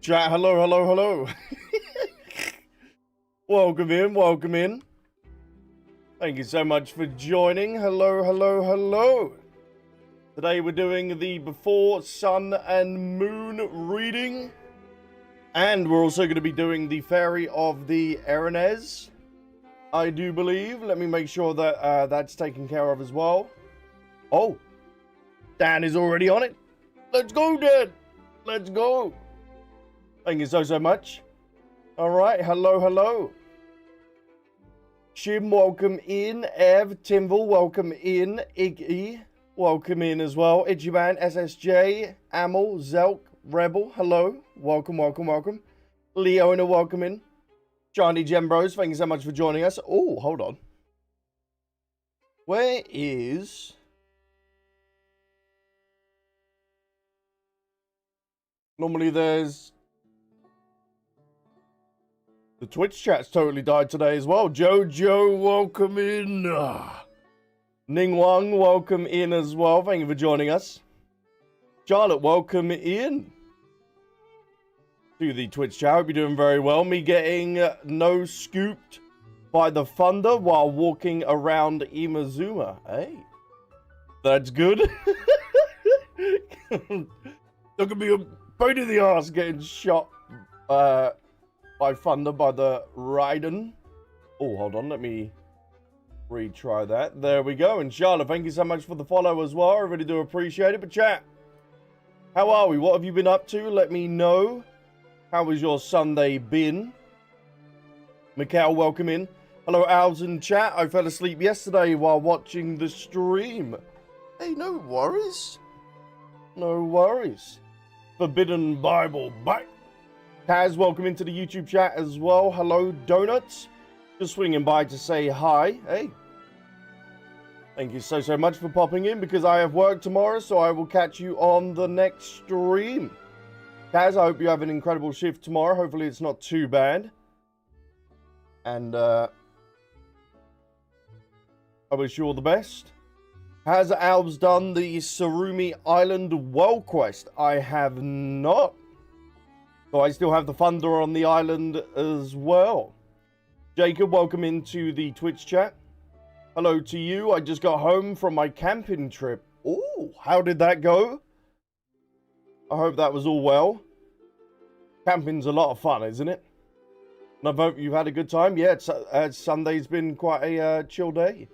Chat, hello, hello, hello. Welcome in, welcome in. Thank you so much for joining. Hello, hello, hello. Today we're doing the Before Sun and Moon reading. And we're also going to be doing the Fairy of the Erinnyes, I do believe. Let me make sure that that's taken care of as well. Oh, Dan is already on it. Let's go, Dan. Let's go. Thank you so much. All right, hello, hello. Shim, welcome in. Ev, Timval, welcome in. Iggy, welcome in as well. Ichiban, SSJ, Amel, Zelk, Rebel, hello. Welcome, welcome, welcome. Leona, welcome in. Johnny Gembros, thank you so much for joining us. Oh, hold on. Where is... Normally there's... The Twitch chat's totally died today as well. Jojo, welcome in. Ning Wang, welcome in as well. Thank you for joining us. Charlotte, welcome in to the Twitch chat. Hope you're doing very well. Me getting no scooped by the thunder while walking around Imazuma. Hey, that's good. There could be a pain in the ass getting shot by thunder by the Raiden. Oh, hold on. Let me retry that. There we go. And Charlotte, thank you so much for the follow as well. I really do appreciate it. But chat, how are we? What have you been up to? Let me know. How has your Sunday been? Mikhail, welcome in. Hello, Owls in chat. I fell asleep yesterday while watching the stream. Hey, no worries. No worries. Forbidden Bible bite. Kaz, welcome into the YouTube chat as well. Hello, Donuts. Just swinging by to say hi. Hey. Thank you so much for popping in because I have work tomorrow, so I will catch you on the next stream. Kaz, I hope you have an incredible shift tomorrow. Hopefully it's not too bad. And I wish you all the best. Has Albs done the Surumi Island World Quest? I have not. So I still have the thunder on the island as well. Jacob, welcome into the Twitch chat. Hello to you. I just got home from my camping trip. Oh, how did that go? I hope that was all well. Camping's a lot of fun, isn't it? And I hope you've had a good time. Yeah, Sunday's been quite a chill day.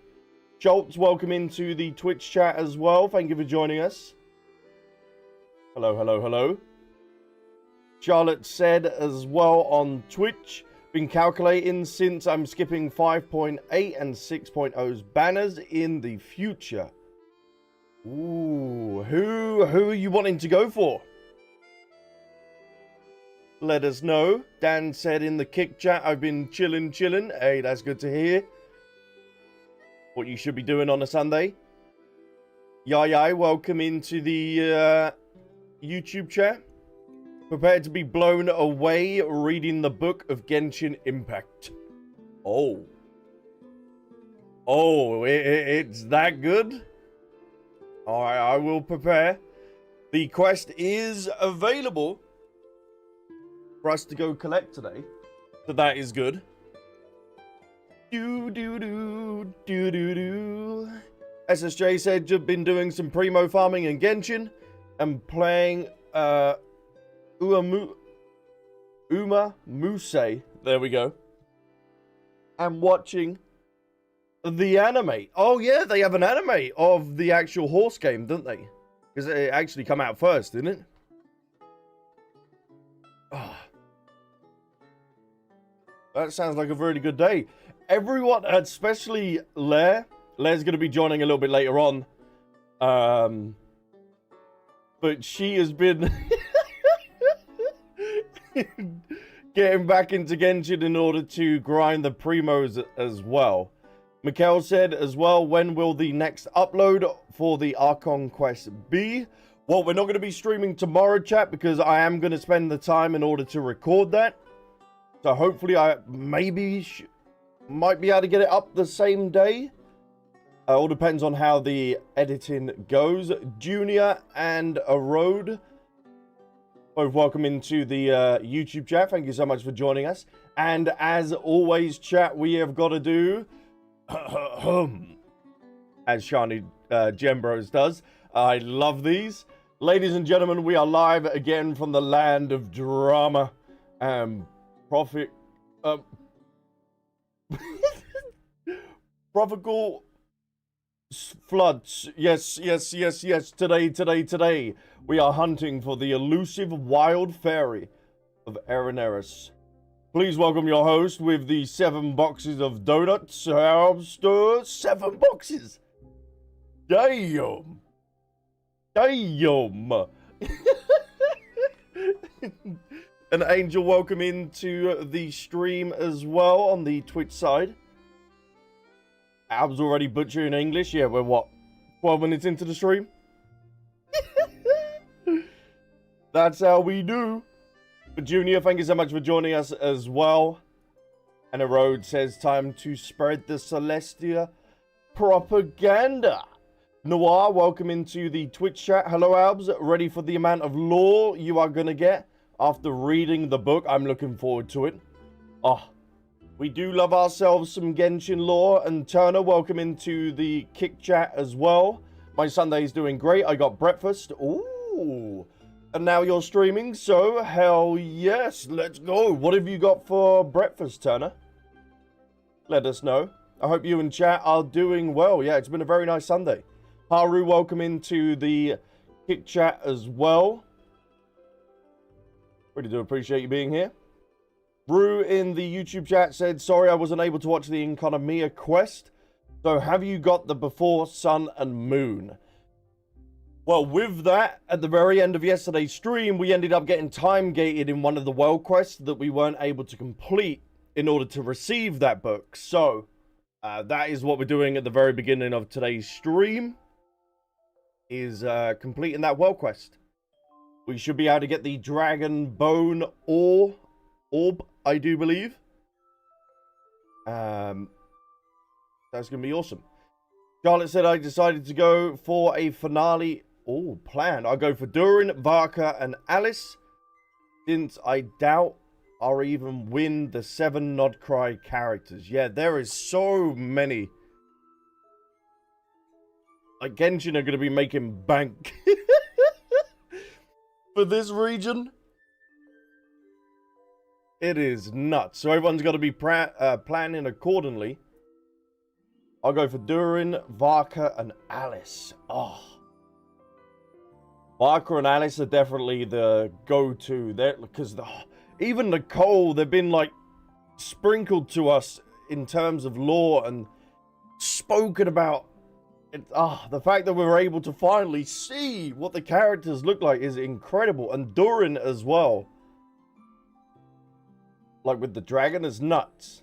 Schultz, welcome into the Twitch chat as well. Thank you for joining us. Hello, hello, hello. Charlotte said as well on Twitch, been calculating since I'm skipping 5.8 and 6.0's banners in the future. Ooh, who are you wanting to go for? Let us know. Dan said in the kick chat, I've been chilling. Hey, that's good to hear. What you should be doing on a Sunday. Yai, welcome into the YouTube chat. Prepared to be blown away reading the book of Genshin Impact. Oh. Oh, it's that good? Alright, I will prepare. The quest is available for us to go collect today. So that is good. SSJ said you've been doing some primo farming in Genshin and playing Uma Muse, there we go, and watching the anime. Oh yeah, they have an anime of the actual horse game, don't they? Because it actually come out first, didn't it? Oh. That sounds like a really good day. Everyone, especially Lair. Lair's going to be joining a little bit later on. But she has been getting back into Genshin in order to grind the primos as well. Mikhail said as well, when will the next upload for the Archon quest be? Well, we're not going to be streaming tomorrow, chat, because I am going to spend the time in order to record that. So hopefully I might be able to get it up the same day. All depends on how the editing goes. Junior and a road Both welcome into the YouTube chat. Thank you so much for joining us. And as always, chat, we have got to do... as Shani Gembros does. I love these. Ladies and gentlemen, we are live again from the land of drama and profit... Profical floods. Yes. Today. We are hunting for the elusive wild fairy of Erinnyes. Please welcome your host with the 7 boxes of donuts. Albsterz. 7 boxes. Damn. An angel welcome into the stream as well on the Twitch side. Alb's already butchering English. Yeah, we're what? 12 minutes into the stream? That's how we do. But Junior, thank you so much for joining us as well. And a road says time to spread the Celestia propaganda. Noir, welcome into the Twitch chat. Hello, Albs. Ready for the amount of lore you are going to get after reading the book? I'm looking forward to it. Oh, we do love ourselves some Genshin lore. And Turner, welcome into the Kick chat as well. My Sunday's doing great. I got breakfast. Ooh. And now you're streaming, so hell yes. Let's go. What have you got for breakfast, Turner? Let us know. I hope you and chat are doing well. Yeah, it's been a very nice Sunday. Haru, welcome into the Kick chat as well. Really do appreciate you being here. Brew in the YouTube chat said, sorry I wasn't able to watch the Economia quest. So have you got the Before Sun and Moon? Well, with that, at the very end of yesterday's stream, we ended up getting time gated in one of the world quests that we weren't able to complete in order to receive that book. So that is what we're doing at the very beginning of today's stream, is completing that world quest. We should be able to get the Dragon Bone Orb, I do believe. That's going to be awesome. Charlotte said, I decided to go for a finale plan. I'll go for Durin, Varka, and Alice, since I doubt I'll even win the 7 Nodcry characters. Yeah, there is so many. Like, Genshin are going to be making bank for this region. It is nuts. So everyone's got to be planning accordingly. I'll go for Durin, Varka, and Alice. Oh. Varka and Alice are definitely the go-to. Because even Nicole, they've been like sprinkled to us in terms of lore and spoken about. The fact that we're able to finally see what the characters look like is incredible. And Durin as well. Like with the dragon, is nuts.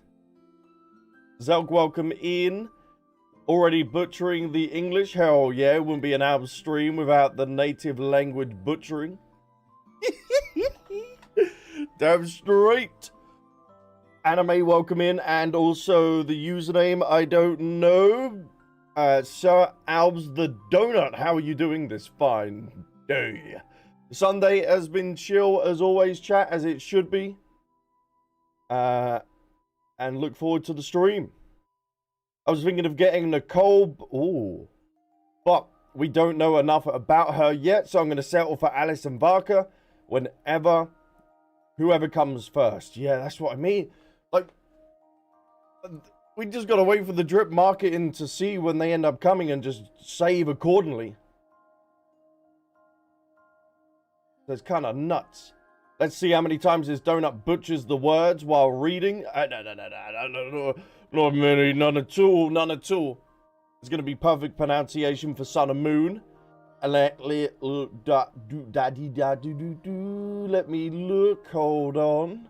Zelk, welcome in. Already butchering the English? Hell yeah, it wouldn't be an Alb stream without the native language butchering. Damn straight. Anime, welcome in. And also the username, I don't know. Sir Albs the Donut, how are you doing this fine day? Sunday has been chill as always, chat, as it should be. And look forward to the stream. I was thinking of getting Nicole. Ooh. But we don't know enough about her yet, so I'm going to settle for Alice and Varka whoever comes first. Yeah, that's what I mean. Like, we just got to wait for the drip marketing to see when they end up coming and just save accordingly. That's kind of nuts. Let's see how many times this donut butchers the words while reading. No, not many, none at all. It's going to be perfect pronunciation for sun and moon. Let me look. Hold on.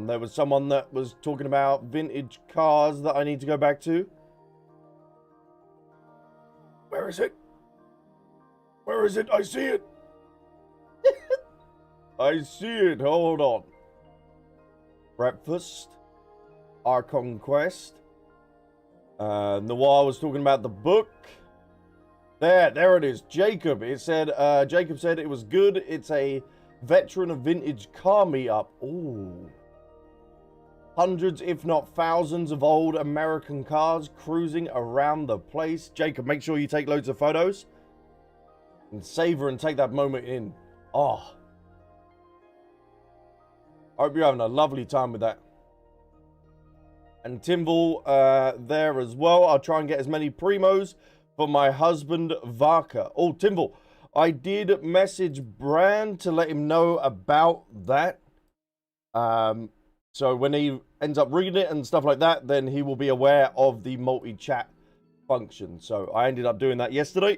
There was someone that was talking about vintage cars that I need to go back to. Where is it? I see it. I see it. Hold on. Breakfast. Our Conquest. Noir was talking about the book. There it is. Jacob. It said, Jacob said it was good. It's a veteran of vintage car meetup. Ooh. Hundreds, if not thousands, of old American cars cruising around the place. Jacob, make sure you take loads of photos and savor and take that moment in. Oh. I hope you're having a lovely time with that. And Timble there as well. I'll try and get as many primos for my husband, Varka. Oh, Timble, I did message Brand to let him know about that. So when he ends up reading it and stuff like that, then he will be aware of the multi-chat function. So I ended up doing that yesterday.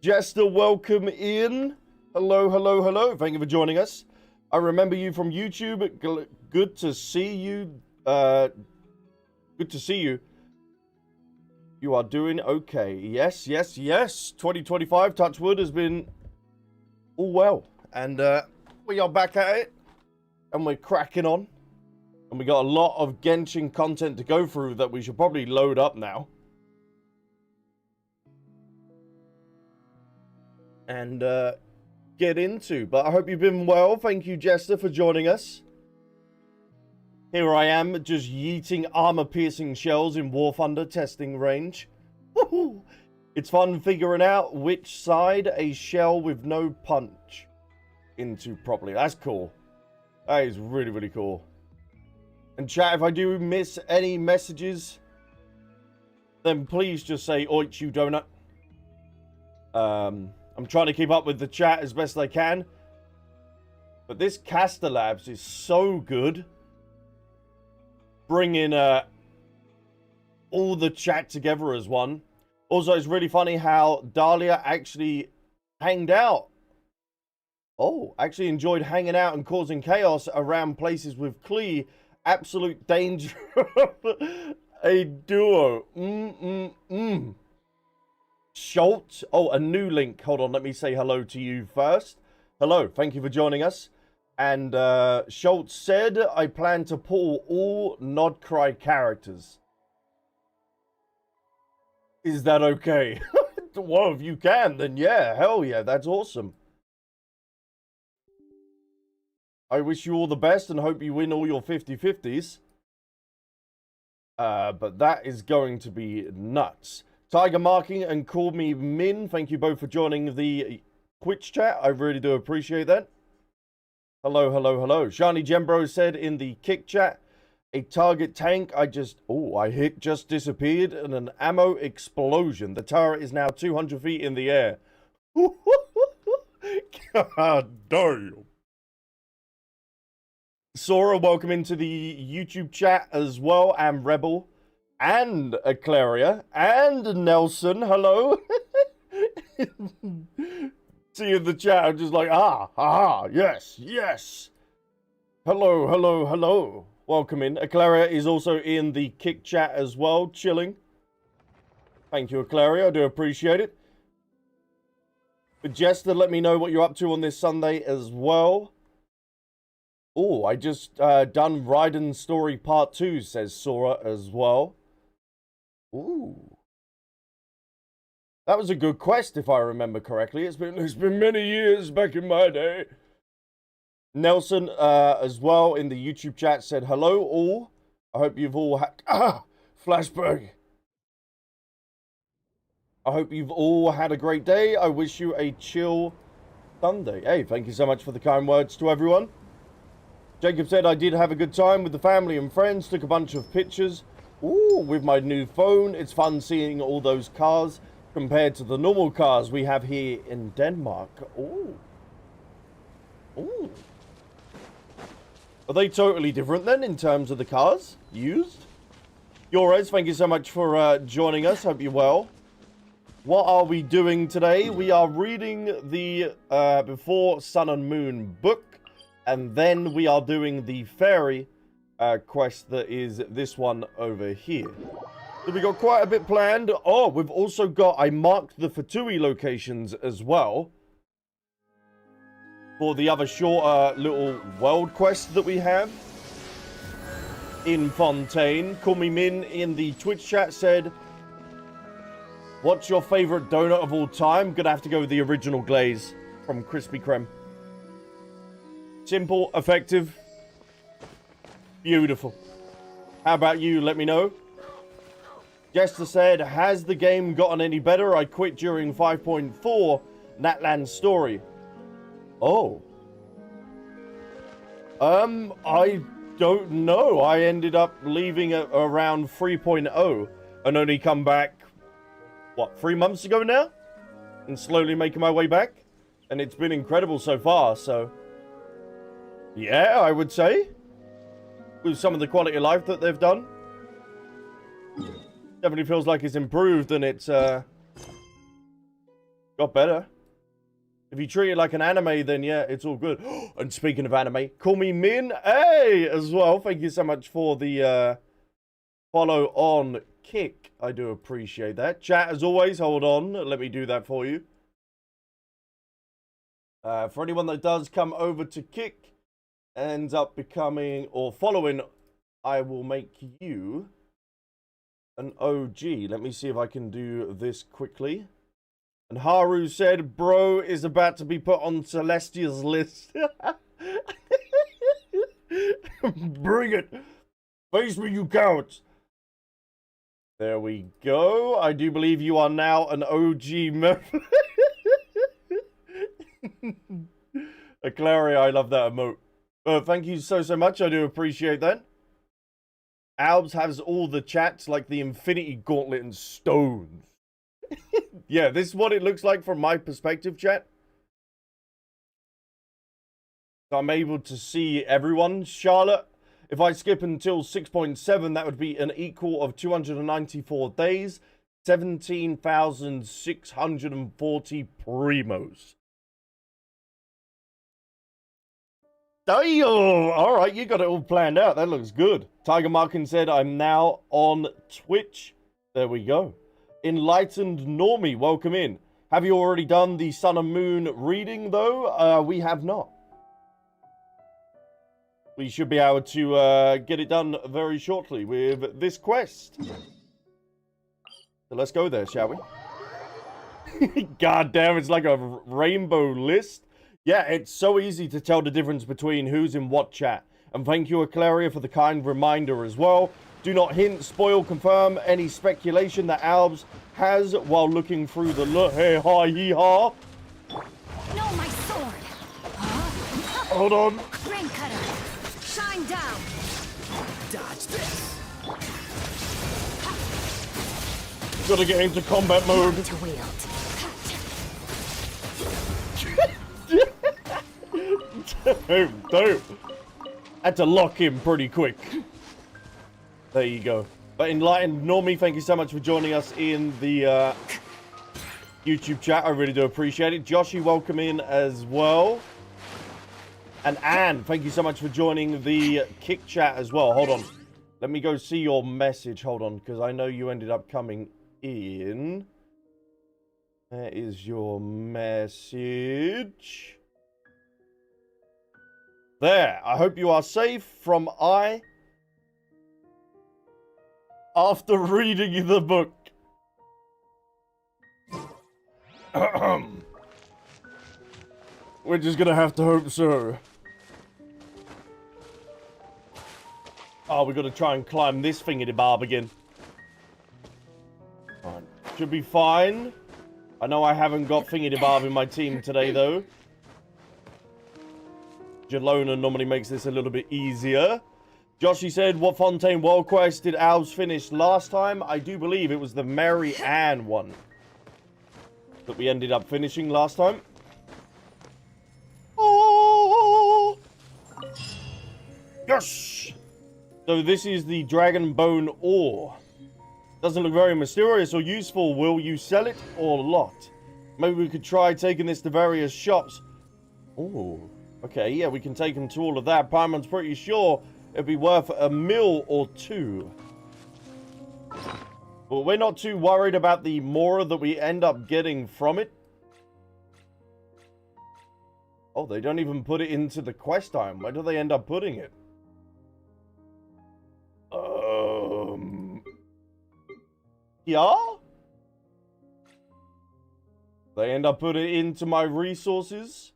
Jester, welcome in. Hello, hello, hello. Thank you for joining us. I remember you from YouTube. Good to see you. Good to see you. You are doing okay. Yes, yes, yes. 2025, touch wood, has been all well. And we are back at it. And we're cracking on. And we got a lot of Genshin content to go through that we should probably load up now. And get into. But I hope you've been well. Thank you, Jester, for joining us. Here I am, just yeeting armor-piercing shells in War Thunder testing range. Woohoo! It's fun figuring out which side a shell with no punch into properly. That's cool. That is really, really cool. And chat, if I do miss any messages, then please just say, "Oich, you donut." I'm trying to keep up with the chat as best I can. But this Caster Labs is so good. Bringing all the chat together as one. Also, it's really funny how Dahlia actually hanged out. Oh, actually enjoyed hanging out and causing chaos around places with Klee. Absolute danger. A duo. Schultz. Oh, a new link. Hold on, let me say hello to you first. Hello, thank you for joining us. And Schultz said, I plan to pull all Nodcry characters. Is that okay? Well, if you can, then yeah, hell yeah, that's awesome. I wish you all the best and hope you win all your 50-50s. But that is going to be nuts. Tiger Marking and Call Me Min, thank you both for joining the Twitch chat. I really do appreciate that. Hello, hello, hello. Shani Gembro said in the kick chat, a target tank I hit just disappeared in an ammo explosion. The turret is now 200 feet in the air. God damn. Sora, welcome into the YouTube chat as well, and Rebel, and Eclaria, and Nelson, hello. See in the chat, I'm just like, yes, yes. Hello, hello, hello. Welcome in. Eclaria is also in the kick chat as well, chilling. Thank you, Eclaria, I do appreciate it. But Jester, let me know what you're up to on this Sunday as well. Oh, I just done Raiden's Story Part 2, says Sora as well. Ooh. That was a good quest, if I remember correctly. It's been many years back in my day. Nelson, as well, in the YouTube chat said, hello, all. I hope you've all had... flashback. I hope you've all had a great day. I wish you a chill Sunday. Hey, thank you so much for the kind words to everyone. Jacob said, I did have a good time with the family and friends. Took a bunch of pictures. Ooh, with my new phone. It's fun seeing all those cars compared to the normal cars we have here in Denmark. Ooh. Ooh. Are they totally different then in terms of the cars used? Yorez, thank you so much for joining us. Hope you're well. What are we doing today? We are reading the Before Sun and Moon book. And then we are doing the fairy quest that is this one over here. So we got quite a bit planned. Oh, we've also got, I marked the Fatui locations as well. For the other shorter little world quest that we have. In Fontaine. Call Me Min in the Twitch chat said, What's your favorite donut of all time? Gonna have to go with the original glaze from Krispy Kreme. Simple, effective, beautiful. How about you? Let me know. Jester said, has the game gotten any better? I quit during 5.4 Natlan's story. Oh. I don't know. I ended up leaving at around 3.0 and only come back, what, 3 months ago now? And slowly making my way back. And it's been incredible so far, so... yeah, I would say. With some of the quality of life that they've done. Definitely feels like it's improved and it's, got better. If you treat it like an anime, then yeah, it's all good. And speaking of anime, call me Min. Hey, as well. Thank you so much for the, follow on Kick. I do appreciate that. Chat, as always, hold on. Let me do that for you. For anyone that does come over to Kick, ends up becoming or following, I will make you an OG. Let me see if I can do this quickly. And Haru said, bro is about to be put on Celestia's list. Bring it. Face me, you cowards. There we go. I do believe you are now an OG member. Clary, I love that emote. Thank you so much. I do appreciate that. Albs has all the chats like the Infinity Gauntlet and stones. Yeah, this is what it looks like from my perspective, chat. So I'm able to see everyone. Charlotte, if I skip until 6.7, that would be an equal of 294 days, 17,640 primos. Damn! Alright, you got it all planned out. That looks good. Tiger Markin said, I'm now on Twitch. There we go. Enlightened Normie, welcome in. Have you already done the Sun and Moon reading, though? We have not. We should be able to get it done very shortly with this quest. So let's go there, shall we? God damn, it's like a rainbow list. Yeah, it's so easy to tell the difference between who's in what chat. And thank you, Aclaria, for the kind reminder as well. Do not hint, spoil, confirm any speculation that Albs has while looking through the hey ha hee ha. No, my sword. Hold on. Rain cutter. Shine down. Dodge this. Gotta get into combat mode. To wield. Don't. Had to lock him pretty quick. There you go. But Enlightened Normie, thank you so much for joining us in the YouTube chat. I really do appreciate it. Joshy, welcome in as well. And Anne, thank you so much for joining the Kick chat as well. Hold on. Let me go see your message. Hold on, because I know you ended up coming in. There is your message. There. I hope you are safe from after reading the book. We're just gonna have to hope so. Oh, we gotta try and climb this thingy-de-barb again. Right. Should be fine. I know I haven't got thingy-de-barb in my team today, though. Jalona normally makes this a little bit easier. Joshy said, what Fontaine World Quest did Albs finish last time? I do believe it was the Mary Ann one that we ended up finishing last time. Oh! Yes! So this is the Dragon Bone Ore. Doesn't look very mysterious or useful. Will you sell it or lot? Maybe we could try taking this to various shops. Oh, okay, yeah, we can take them to all of that. Paimon's pretty sure it'd be worth a mil or two. But we're not too worried about the more that we end up getting from it. Oh, they don't even put it into the quest time. Where do they end up putting it? Yeah? They end up putting it into my resources.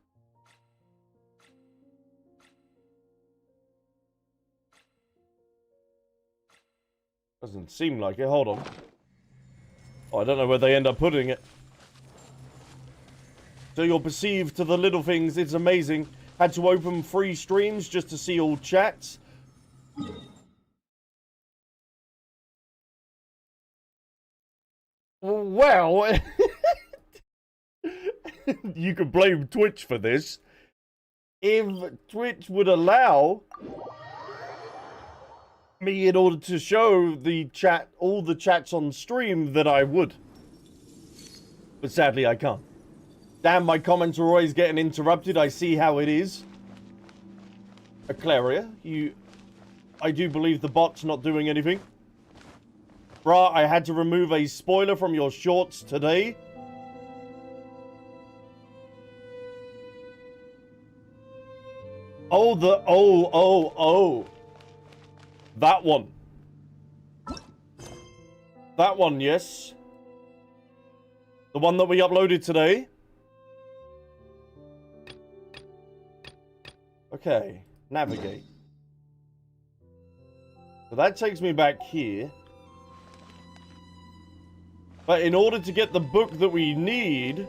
Doesn't seem like it. Hold on. Oh, I don't know where they end up putting it. So you're perceived to the little things. It's amazing. Had to open 3 streams just to see all chats. Well, you could blame Twitch for this. If Twitch would allow me in order to show the chat, all the chats on stream, that I would. But sadly, I can't. Damn, my comments are always getting interrupted. I see how it is. Aclaria, I do believe the bot's not doing anything. Bruh, I had to remove a spoiler from your shorts today. Oh, that one. That one, yes. The one that we uploaded today. Okay, navigate. So that takes me back here. But in order to get the book that we need,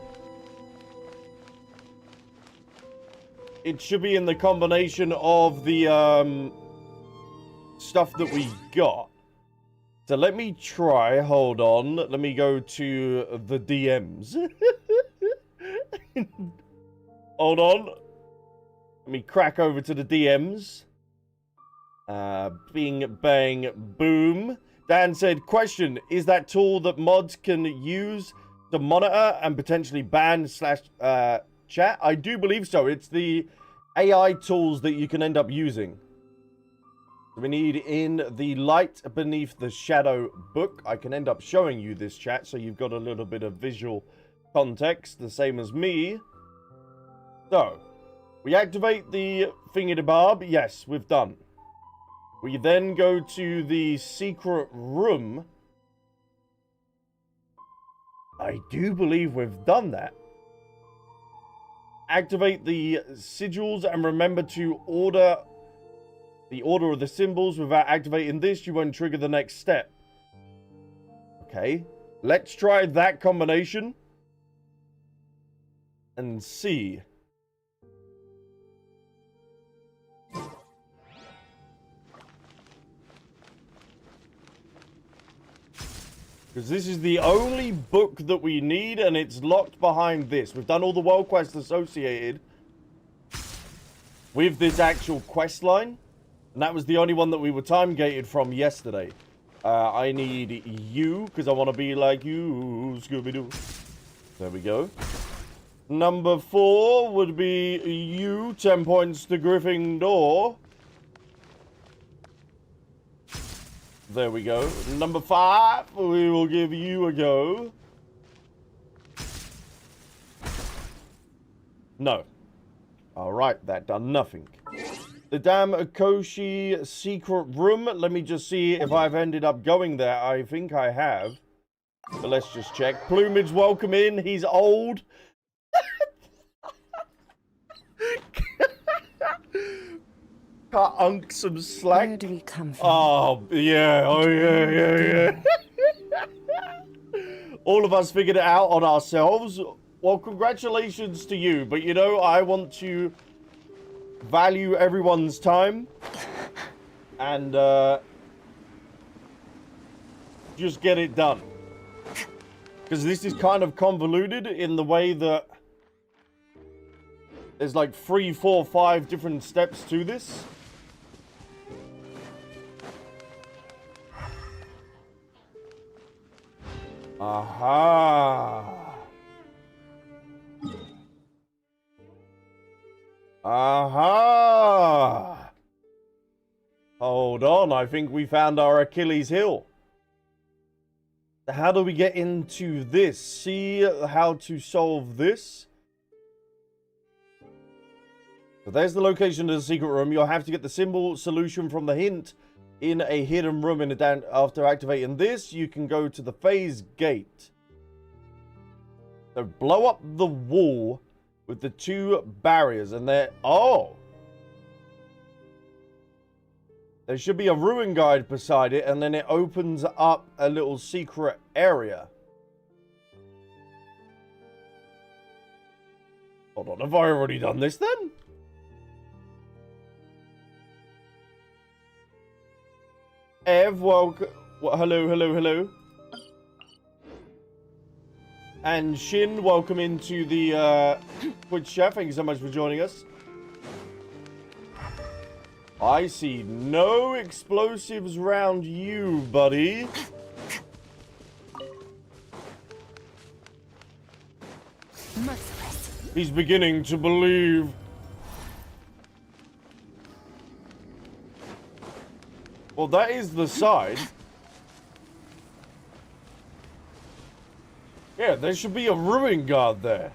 it should be in the combination of the stuff that we got. So let me try, hold on. Let me go to the DMs. Hold on. Let me crack over to the DMs. Bing, bang, boom. Dan said, question, is that tool that mods can use to monitor and potentially ban / chat? I do believe so. It's the AI tools that you can end up using. We need in the light beneath the shadow book. I can end up showing you this chat so you've got a little bit of visual context, the same as me. So, we activate the thingy-de-barb. Yes, we've done. We then go to the secret room. I do believe we've done that. Activate the sigils and remember to order the order of the symbols. Without activating this, you won't trigger the next step. Okay, let's try that combination and see. Because this is the only book that we need, and it's locked behind this. We've done all the world quests associated with this actual quest line. And that was the only one that we were time-gated from yesterday. I need you, because I want to be like you, Scooby-Doo. There we go. Number 4 would be you, 10 points to Gryffindor. There we go. Number 5, we will give you a go. No. Alright, that done nothing. The damn Akoshi secret room. Let me just see if I've ended up going there. I think I have. But let's just check. Plumage, welcome in. He's old. Cut Unk some slack. Where do we come from? Oh, yeah. Oh, yeah. All of us figured it out on ourselves. Well, congratulations to you. But, you know, I want to value everyone's time. And, just get it done. Because this is kind of convoluted in the way that there's like 3, 4, 5 different steps to this. Aha. Aha. Hold on, I think we found our Achilles heel. How do we get into this? See how to solve this. So there's the location of the secret room. You'll have to get the symbol solution from the hint in a hidden room in the down. After activating this, you can go to the phase gate. So blow up the wall with the 2 barriers and they're... Oh! There should be a ruin guide beside it and then it opens up a little secret area. Hold on, have I already done this then? Ev, welcome. Hello, hello, hello. And Shin, welcome into the Twitch chat. Thank you so much for joining us. I see no explosives around you, buddy. Merciless. He's beginning to believe. Well, that is the side. Yeah, there should be a ruin guard there.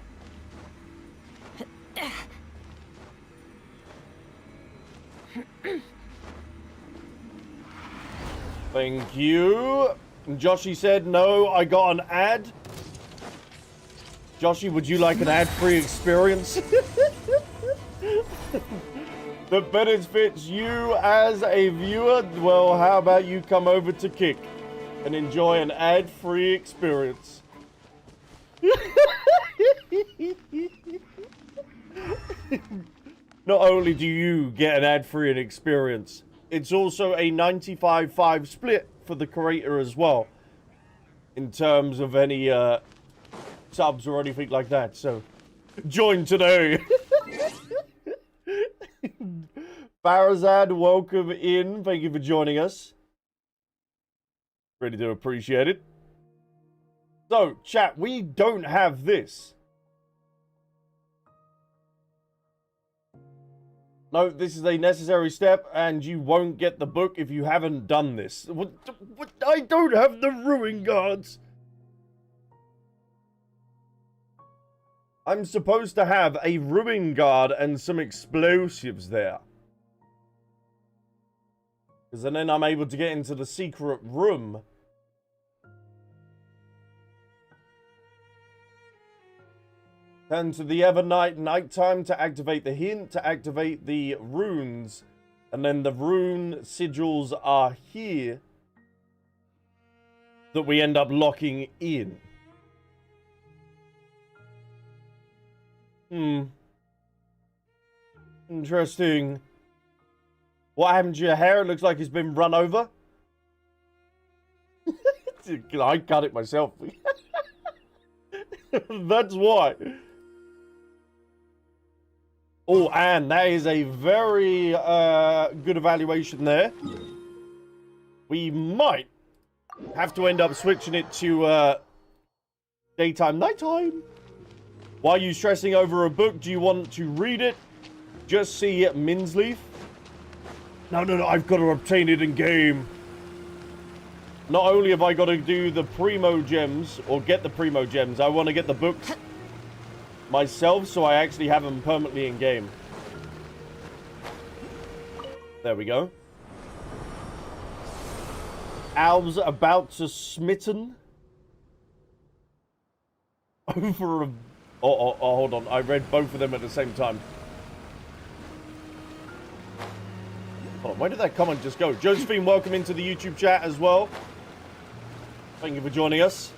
Thank you. Joshy said, no, I got an ad. Joshy, would you like an ad-free experience? That benefits you as a viewer? Well, how about you come over to Kick and enjoy an ad-free experience? Not only do you get an ad-free experience, it's also a 95-5 split for the creator as well, in terms of any subs or anything like that. So, join today. Farazad, welcome in. Thank you for joining us. Really do appreciate it. So, chat, we don't have this. No, this is a necessary step, and you won't get the book if you haven't done this. What, I don't have the ruin guards. I'm supposed to have a ruin guard and some explosives there. Because then I'm able to get into the secret room. Turn to the Evernight nighttime to activate the hint, to activate the runes. And then the rune sigils are here that we end up locking in. Interesting. What happened to your hair? It looks like it's been run over. I cut it myself. That's why. Oh, and that is a very good evaluation there. We might have to end up switching it to daytime, nighttime. Why are you stressing over a book? Do you want to read it? Just see it, Minsleaf. No, I've got to obtain it in game. Not only have I got to do the Primo Gems, or get the Primo Gems, I want to get the books myself, so I actually have them permanently in game. There we go. Alves about to smitten. Over a... Oh, hold on. I read both of them at the same time. Hold on, where did that comment just go? Josephine, welcome into the YouTube chat as well. Thank you for joining us.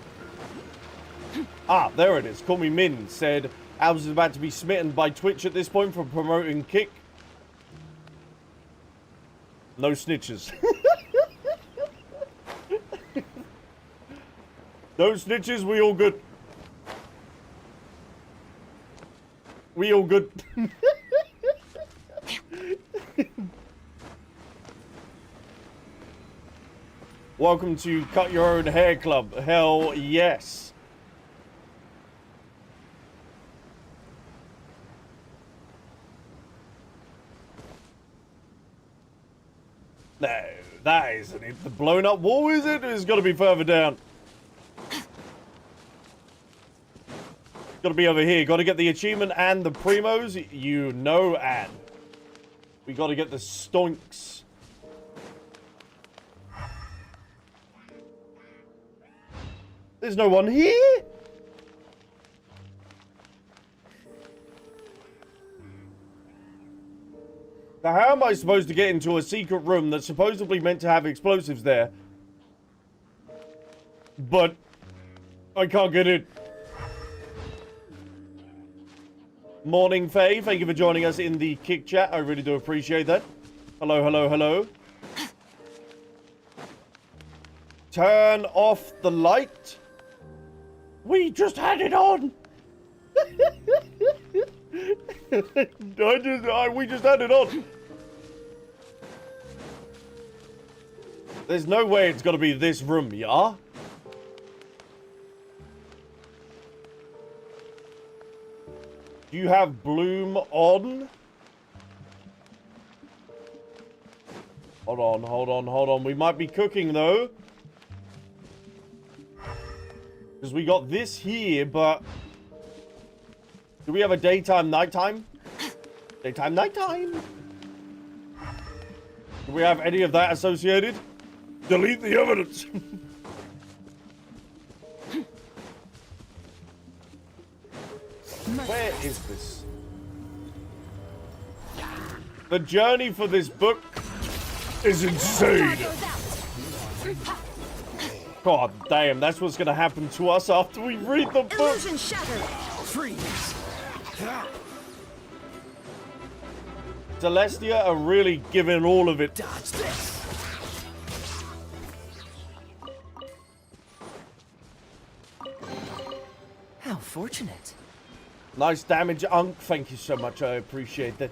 Ah, there it is. Call me Min. Said, Alves is about to be smitten by Twitch at this point for promoting Kick. No snitches. No snitches, we all good. We all good. Welcome to Cut Your Own Hair Club. Hell yes. No, that isn't it. The blown up wall, is it? It's got to be further down. Got to be over here. Got to get the achievement and the primos. You know, Anne. We got to get the stoinks. There's no one here. Now, how am I supposed to get into a secret room that's supposedly meant to have explosives there? But I can't get in. Morning, Faye. Thank you for joining us in the Kick chat. I really do appreciate that. Hello, hello, hello. Turn off the light. We just had it on. We just had it on. There's no way it's got to be this room, yeah? Do you have Bloom on? Hold on, hold on, hold on. We might be cooking, though. Because we got this here, but... Do we have a daytime, nighttime? Daytime, nighttime. Do we have any of that associated? Delete the evidence. Where is this? The journey for this book is insane. God damn, that's what's gonna happen to us after we read the book. Illusion shattered. Freeze. Celestia are really giving all of it. Dodge this. How fortunate. Nice damage, Unk. Thank you so much. I appreciate that.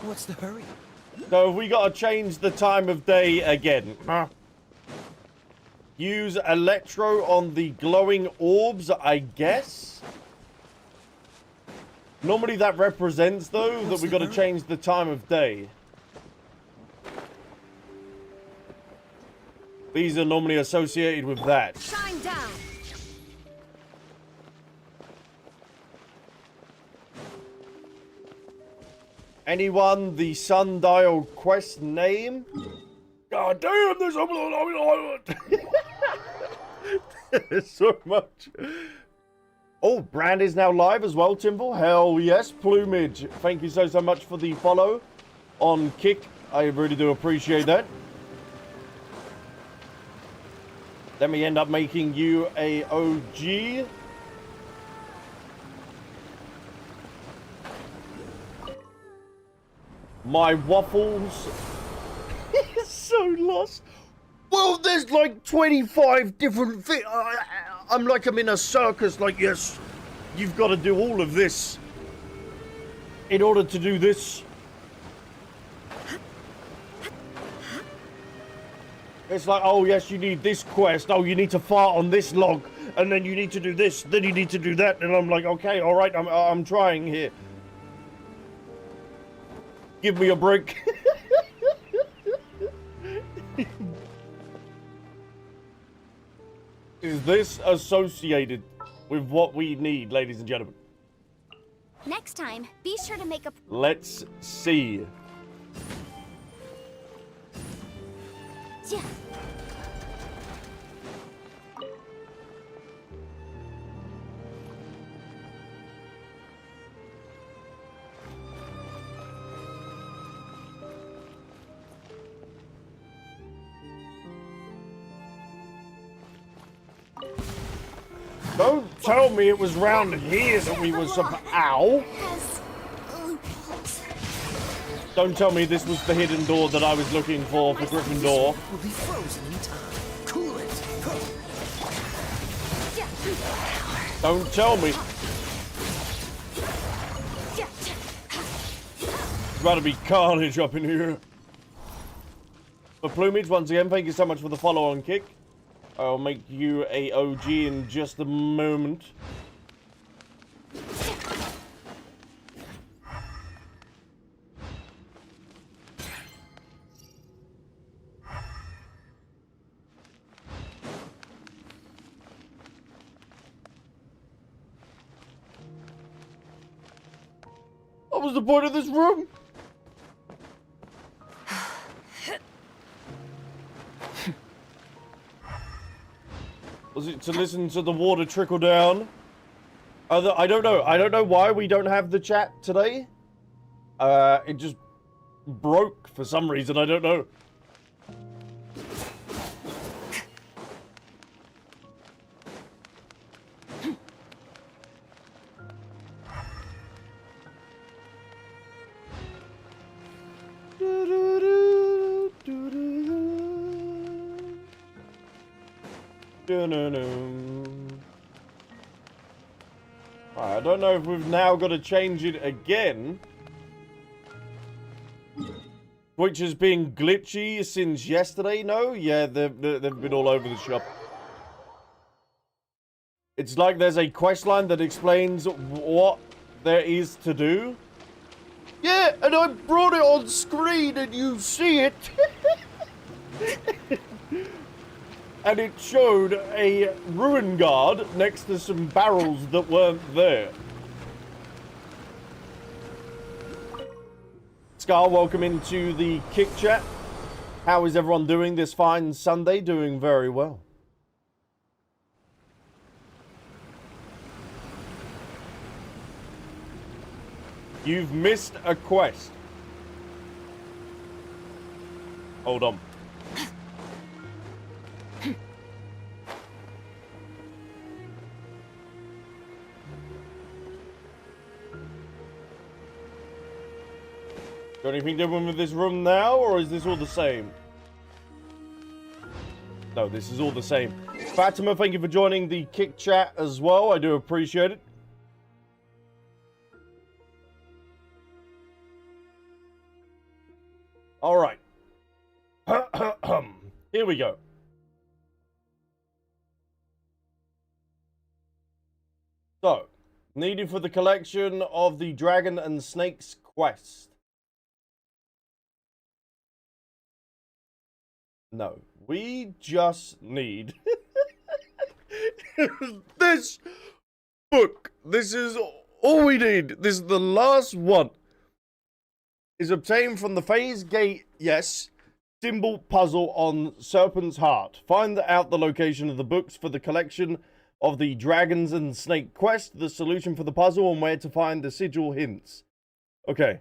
What's the hurry? So we gotta change the time of day again. Use Electro on the glowing orbs, I guess. Normally that represents, though, that we gotta change the time of day. These are normally associated with that. Shine down. Anyone the sundial quest name? God damn, there's so much. Oh, Brand is now live as well, Timble. Hell yes, Plumage. Thank you so much for the follow on Kick. I really do appreciate that. Let me end up making you a OG. My waffles is so lost. Well, there's like 25 different things. I'm like I'm in a circus. Like, yes, you've got to do all of this in order to do this. It's like, oh yes, you need this quest. Oh, you need to fart on this log, and then you need to do this. Then you need to do that. And I'm like, okay, all right, I'm trying here. Give me a break. Is this associated with what we need, ladies and gentlemen? Next time, be sure to make a... Let's see. Yeah. Don't tell me it was round here that we were Ow! Don't tell me this was the hidden door that I was looking for Gryffindor. Will be frozen in time. Cool it. Don't tell me. There's about to be carnage up in here. For Plumage, once again, thank you so much for the follow on Kick. I'll make you a OG in just a moment. What was the point of this room? Was it to listen to the water trickle down? I don't know. I don't know why we don't have the chat today. It just broke for some reason, I don't know. I don't know if we've now got to change it again. Which has been glitchy since yesterday, no? Yeah, they've been all over the shop. It's like there's a quest line that explains what there is to do. Yeah, and I brought it on screen and you see it. And it showed a ruin guard next to some barrels that weren't there. Scar, welcome into the Kick Chat. How is everyone doing this fine Sunday? Doing very well. You've missed a quest. Hold on. Got anything different with this room now, or is this all the same? No, this is all the same. Fatima, thank you for joining the Kick Chat as well. I do appreciate it. All right. Here we go. So, needed for the collection of the Dragon and Snakes quest. No, we just need this book. This is all we need. This is the last one. Is obtained from the Phase Gate, yes, symbol puzzle on Serpent's Heart. Find out the location of the books for the collection of the Dragons and Snake quest, the solution for the puzzle, and where to find the sigil hints. Okay.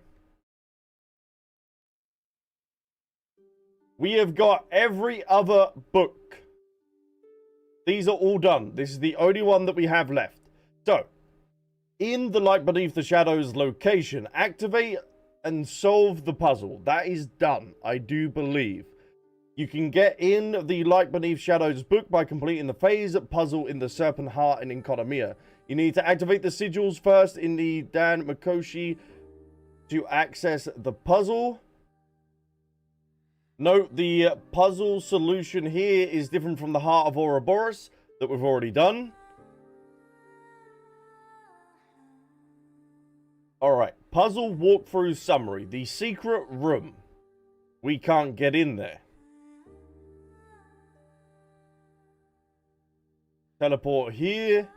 We have got every other book. These are all done. This is the only one that we have left. So, in the Light Beneath the Shadows location, activate and solve the puzzle. That is done, I do believe. You can get in the Light Beneath Shadows book by completing the phase puzzle in the Serpent Heart and in Konomiya. You need to activate the sigils first in the Dan Makoshi to access the puzzle. Note, the puzzle solution here is different from the Heart of Ouroboros that we've already done. Alright, puzzle walkthrough summary. The secret room. We can't get in there. Teleport here.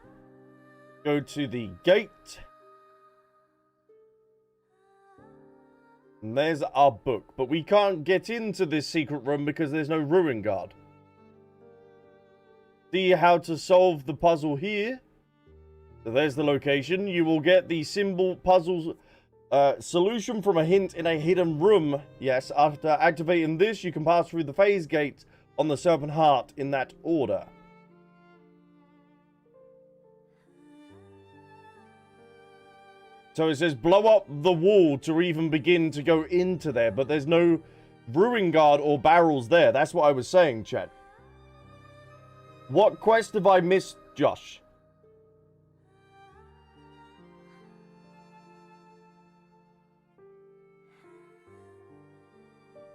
Go to the gate. And there's our book. But we can't get into this secret room because there's no ruin guard. See how to solve the puzzle here. So there's the location. You will get the symbol puzzles solution from a hint in a hidden room. Yes, after activating this, you can pass through the phase gate on the Serpent Heart in that order. So it says blow up the wall to even begin to go into there, but there's no ruin guard or barrels there. That's what I was saying, Chad. What quest have I missed, Josh?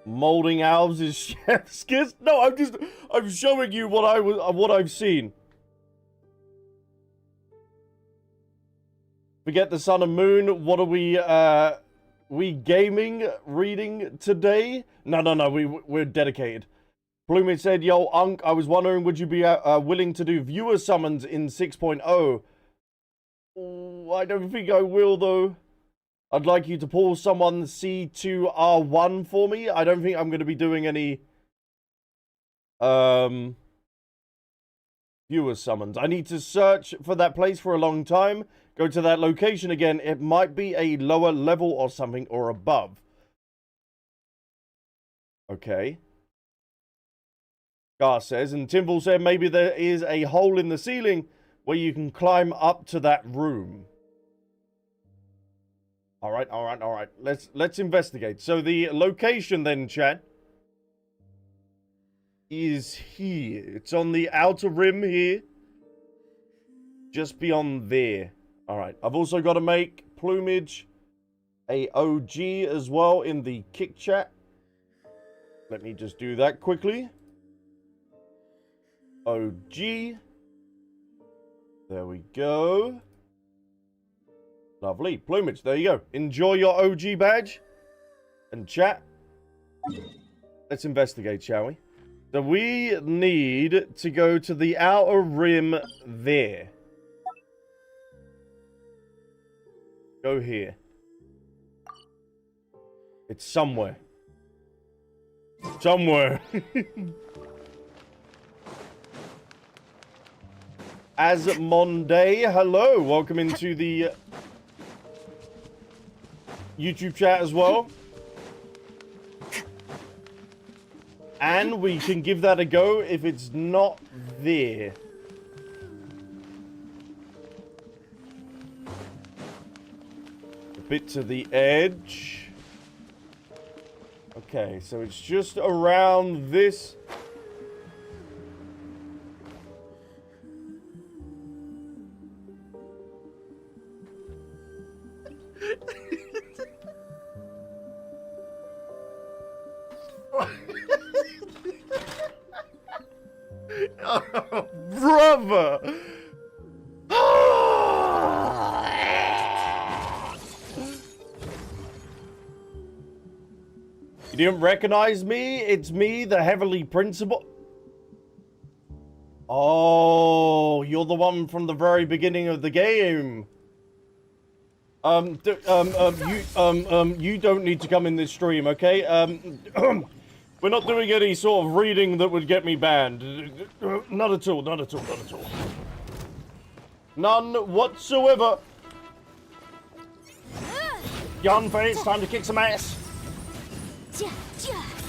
Molding elves is chef's kiss? No, I'm showing you what I've seen. Forget the sun and moon. What are we gaming, reading today? No, we're dedicated. Plumage said, yo, Unc, I was wondering, would you be willing to do viewer summons in 6.0? Oh, I don't think I will, though. I'd like you to pull someone C2R1 for me. I don't think I'm going to be doing any Viewer summons. I need to search for that place for a long time. Go to that location again. It might be a lower level or something or above. Okay. Gar says, and Timble said maybe there is a hole in the ceiling where you can climb up to that room. All right. Let's investigate. So the location then, chat, is here. It's on the outer rim here. Just beyond there. All right. I've also got to make Plumage a OG as well in the kick chat. Let me just do that quickly. OG. There we go. Lovely. Plumage, there you go. Enjoy your OG badge. And chat. Let's investigate, shall we? So we need to go to the outer rim there. Go here. It's somewhere. Somewhere. Asmonday, hello. Welcome into the YouTube chat as well. And we can give that a go if it's not there. A bit to the edge. Okay, so it's just around this. Oh, brother! You didn't recognize me? It's me, the Heavenly Principal. Oh, you're the one from the very beginning of the game. You don't need to come in this stream, okay? We're not doing any sort of reading that would get me banned. Not at all, not at all, not at all. None whatsoever. Yarn face, time to kick some ass.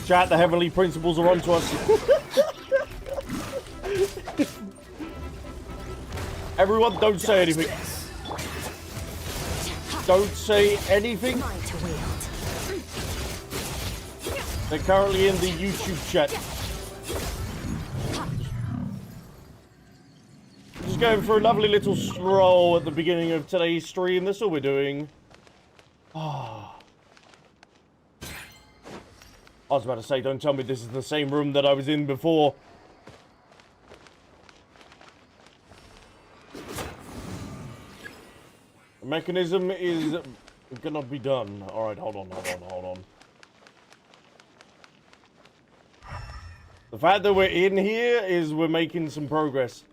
Chat, the Heavenly Principles are onto us. Everyone, don't say anything. Don't say anything. They're currently in the YouTube chat. Just going for a lovely little stroll at the beginning of today's stream. That's all we're doing. Ah. I was about to say, don't tell me this is the same room that I was in before. The mechanism is gonna be done. Alright, hold on. The fact that we're in here is we're making some progress.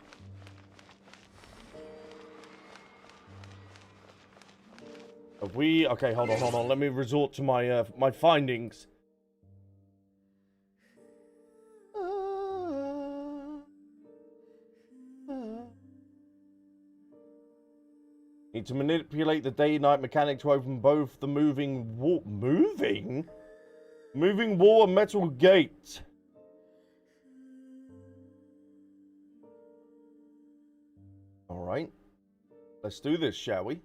Have we... Okay, hold on. Let me resort to my my findings. Need to manipulate the day-night mechanic to open both the moving wall... Moving? Moving wall and metal gate. Alright. Let's do this, shall we?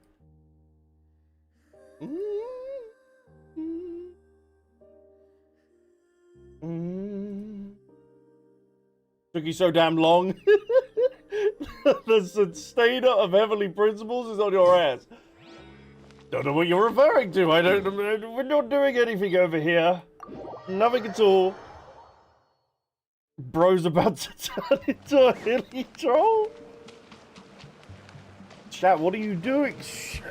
Took you so damn long. The sustainer of Heavenly Principles is on your ass. Don't know what you're referring to. We're not doing anything over here. Nothing at all. Bro's about to turn into a hilly troll. Chat, what are you doing? Shh.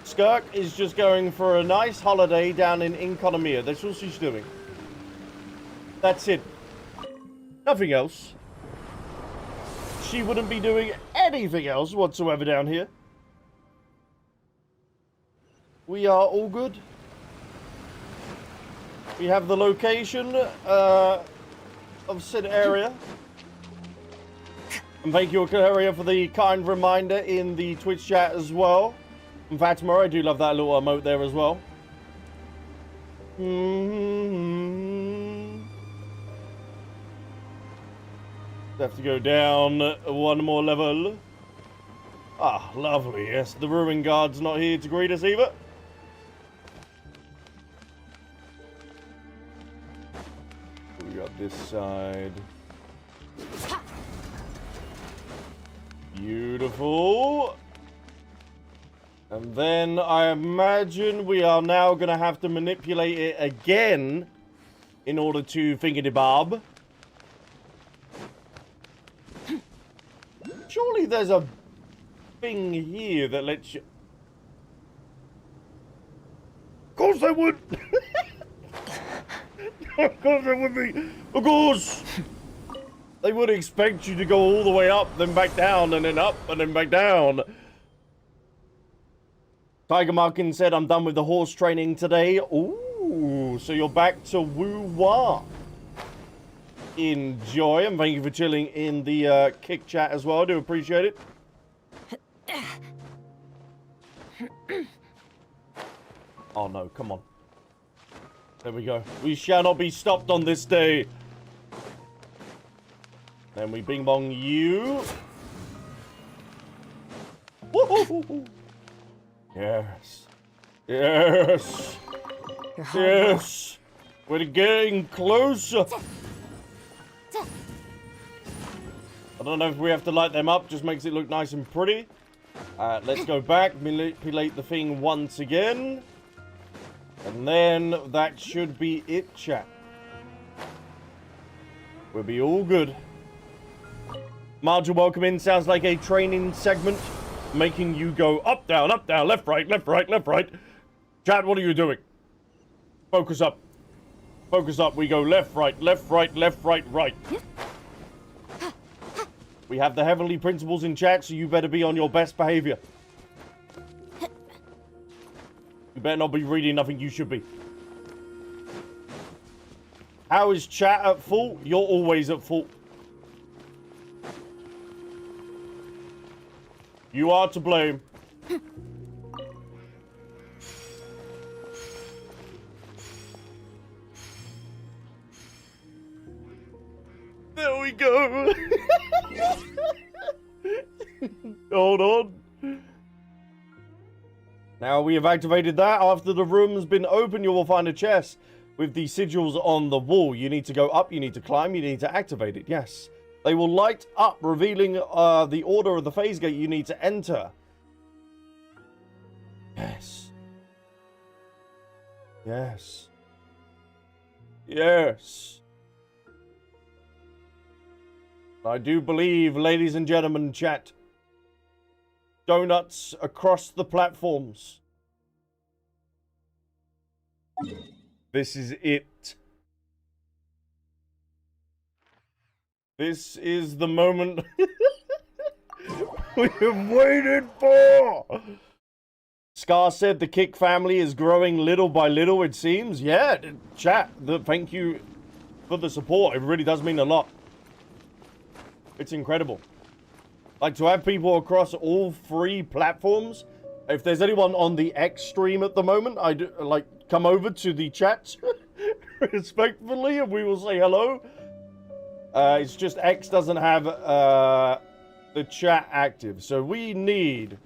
Skirk is just going for a nice holiday down in Inconomia. That's all she's doing. That's it. Nothing else. She wouldn't be doing anything else whatsoever down here. We are all good. We have the location of said area. And thank you, Kaeya, for the kind reminder in the Twitch chat as well. And Fatima, I do love that little emote there as well. Have to go down one more level. Ah, lovely. Yes, the Ruin Guard's not here to greet us either. We got this side. Beautiful. And then I imagine we are now going to have to manipulate it again in order to finger-de-bob. Surely there's a thing here that lets you... Of course there would! Of course there would be! Of course! They would expect you to go all the way up, then back down, and then up, and then back down. Tiger Markin said, I'm done with the horse training today. Ooh, so you're back to woo-wah. Enjoy, and thank you for chilling in the kick chat as well. I do appreciate it. Oh no, come on. There we go. We shall not be stopped on this day. Then we bing bong you. Woohoo! Yes. Yes. Yes. We're getting closer. I don't know if we have to light them up. Just makes it look nice and pretty. Let's go back. Manipulate the thing once again. And then that should be it, chat. We'll be all good. Marge, welcome in. Sounds like a training segment. Making you go up, down, left, right, left, right, left, right. Chat, what are you doing? Focus up. Focus up. We go left, right, left, right, left, right, right. We have the heavenly principles in chat, so you better be on your best behavior. You better not be reading nothing you should be. How is chat at fault? You're always at fault. You are to blame. There we go. Hold on. Now we have activated that. After the room's been open, you will find a chest with the sigils on the wall. You need to go up, you need to climb, you need to activate it. Yes. They will light up, revealing the order of the phase gate you need to enter. Yes. Yes. Yes. I do believe, ladies and gentlemen, chat, donuts across the platforms. This is it. This is the moment we have waited for. Scar said the Kick family is growing little by little, it seems. Yeah, chat, thank you for the support. It really does mean a lot. It's incredible. Like, to have people across all three platforms. If there's anyone on the X stream at the moment, I do, like, come over to the chat respectfully and we will say hello. It's just X doesn't have the chat active. So we need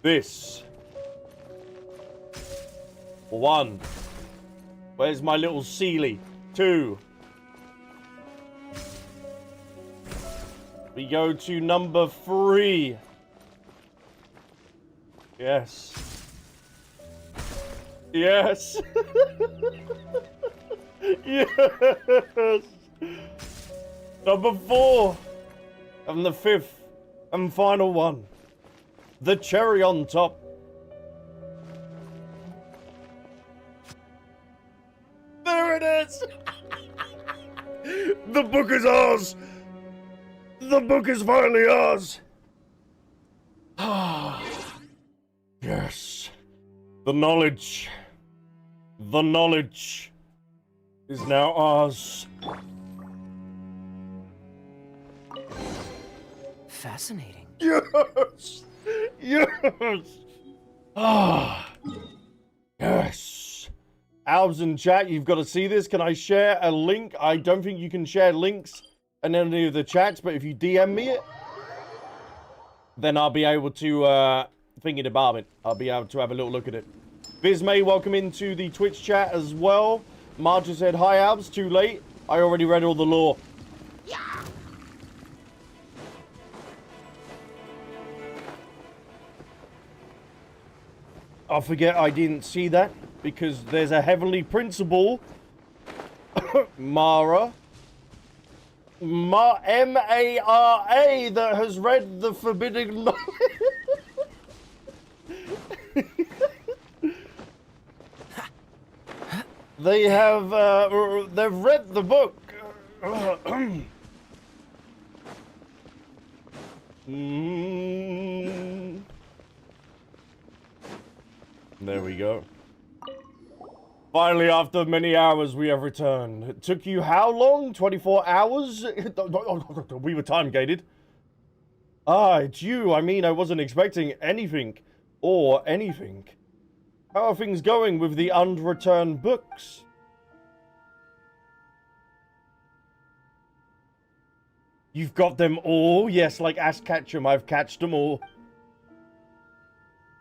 this. 1. Where's my little Sealy? 2. We go to number 3. Yes. Yes. Yes. Number 4. And the 5th and final one. The cherry on top. There it is. The book is ours. The book is finally ours. Yes. The knowledge. The knowledge is now ours. Fascinating. Yes! Yes! Ah! Yes! Albs in chat, you've got to see this. Can I share a link? I don't think you can share links in any of the chats, but if you DM me it, then I'll be able to, think it about it. I'll be able to have a little look at it. Bizmay, welcome into the Twitch chat as well. Marja said, hi Albs, too late. I already read all the lore. Yeah. I forget I didn't see that because there's a heavenly principle, Mara, M-A-R-A, that has read the forbidden knowledge. They have, they've read the book. There we go. Finally, after many hours, we have returned. It took you how long? 24 hours? We were time-gated. Ah, it's you. I mean, I wasn't expecting anything. Or anything. How are things going with the unreturned books? You've got them all? Yes, like Ash Ketchum, I've catched them all.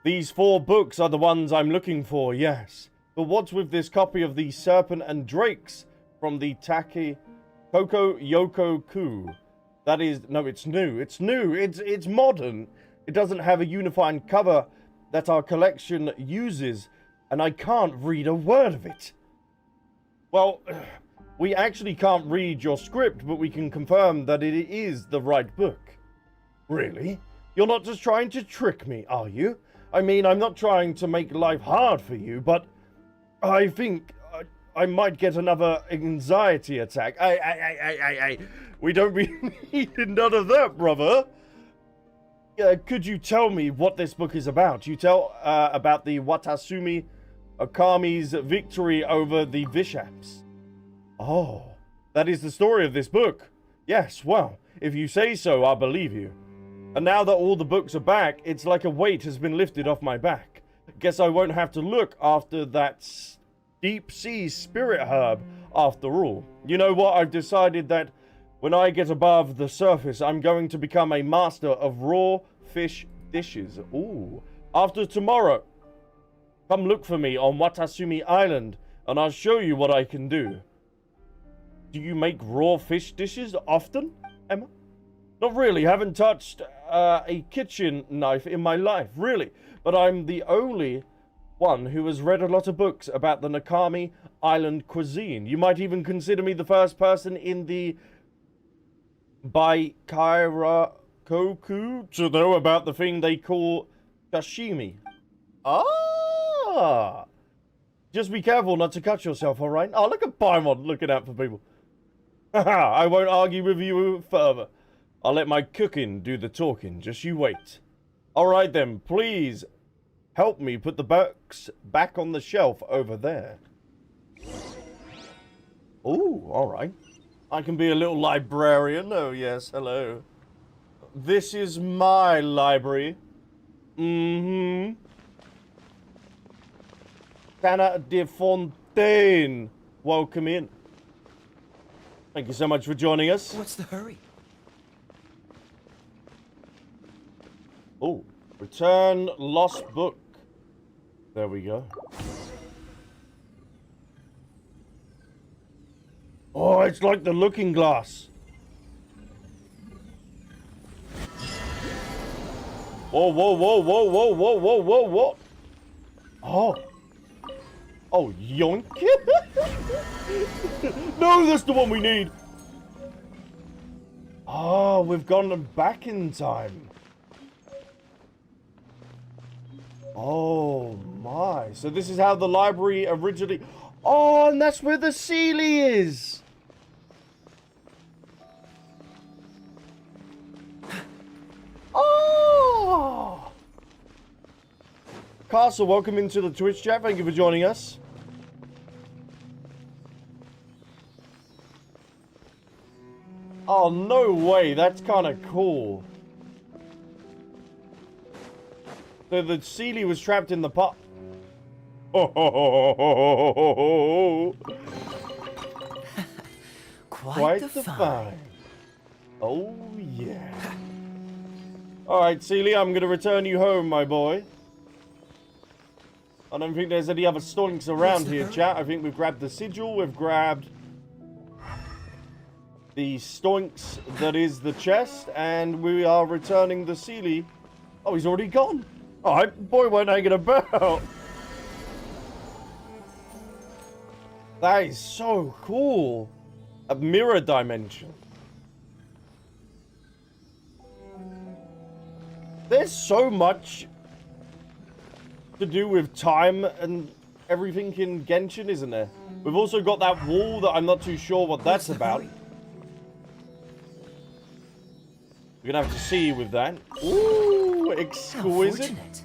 These 4 books are the ones I'm looking for, yes. But what's with this copy of the Serpent and Drakes from the Koko Yoko Ku? That is, no, it's new. It's new. It's modern. It doesn't have a unifying cover that our collection uses, and I can't read a word of it. Well, we actually can't read your script, but we can confirm that it is the right book. Really? You're not just trying to trick me, are you? I mean, I'm not trying to make life hard for you, but I think I might get another anxiety attack. We don't need none of that, brother. Could you tell me what this book is about? You tell about the Watasumi Okami's victory over the Vishaps. Oh, that is the story of this book. Yes, well, if you say so, I'll believe you. And now that all the books are back, it's like a weight has been lifted off my back. Guess I won't have to look after that deep sea spirit herb after all. You know what? I've decided that when I get above the surface, I'm going to become a master of raw fish dishes. Ooh. After tomorrow, come look for me on Watasumi Island, and I'll show you what I can do. Do you make raw fish dishes often, Emma? Not really. Haven't touched a kitchen knife in my life, really. But I'm the only one who has read a lot of books about the Nakami Island cuisine. You might even consider me the first person in the Baikairakoku to know about the thing they call sashimi. Ah! Just be careful not to cut yourself, alright? Oh, look at Paimon looking out for people. Haha, I won't argue with you further. I'll let my cooking do the talking. Just you wait. Alright then, please help me put the books back on the shelf over there. Ooh, alright. I can be a little librarian. Oh yes, hello. This is my library. Mm-hmm. Tana de Fontaine. Welcome in. Thank you so much for joining us. What's the hurry? Oh, return lost book. There we go. Oh, it's like the looking glass. Whoa, whoa, whoa, whoa, whoa, whoa, whoa, whoa, whoa. Oh. Oh, yoink. No, that's the one we need. Oh, we've gone back in time. Oh my, so this is how the library originally... Oh, and that's where the Sealy is! Oh! Castle, welcome into the Twitch chat, thank you for joining us. Oh, no way. That's kind of cool. So the Sealy was trapped in the pot. Oh, quite the find. Oh, yeah. Alright, Sealy, I'm going to return you home, my boy. I don't think there's any other stoinks around here, chat. I think we've grabbed the sigil, we've grabbed the stoinks that is the chest, and we are returning the Sealy. Oh, he's already gone. Alright, boy won't hanging about. That is so cool. A mirror dimension. There's so much to do with time and everything in Genshin, isn't there? We've also got that wall that I'm not too sure what that's about. We're gonna have to see with that. Ooh, exquisite.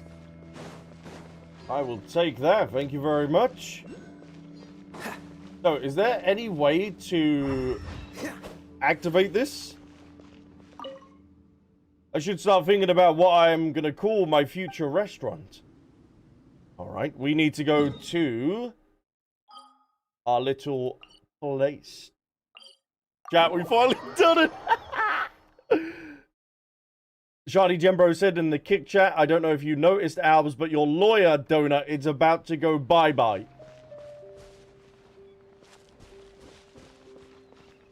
I will take that, thank you very much. So, is there any way to activate this? I should start thinking about what I'm going to call my future restaurant. Alright, we need to go to our little place. Chat, we finally done it! Shadi Jembro said in the kick chat, I don't know if you noticed, Albs, but your lawyer, Donut, is about to go bye-bye.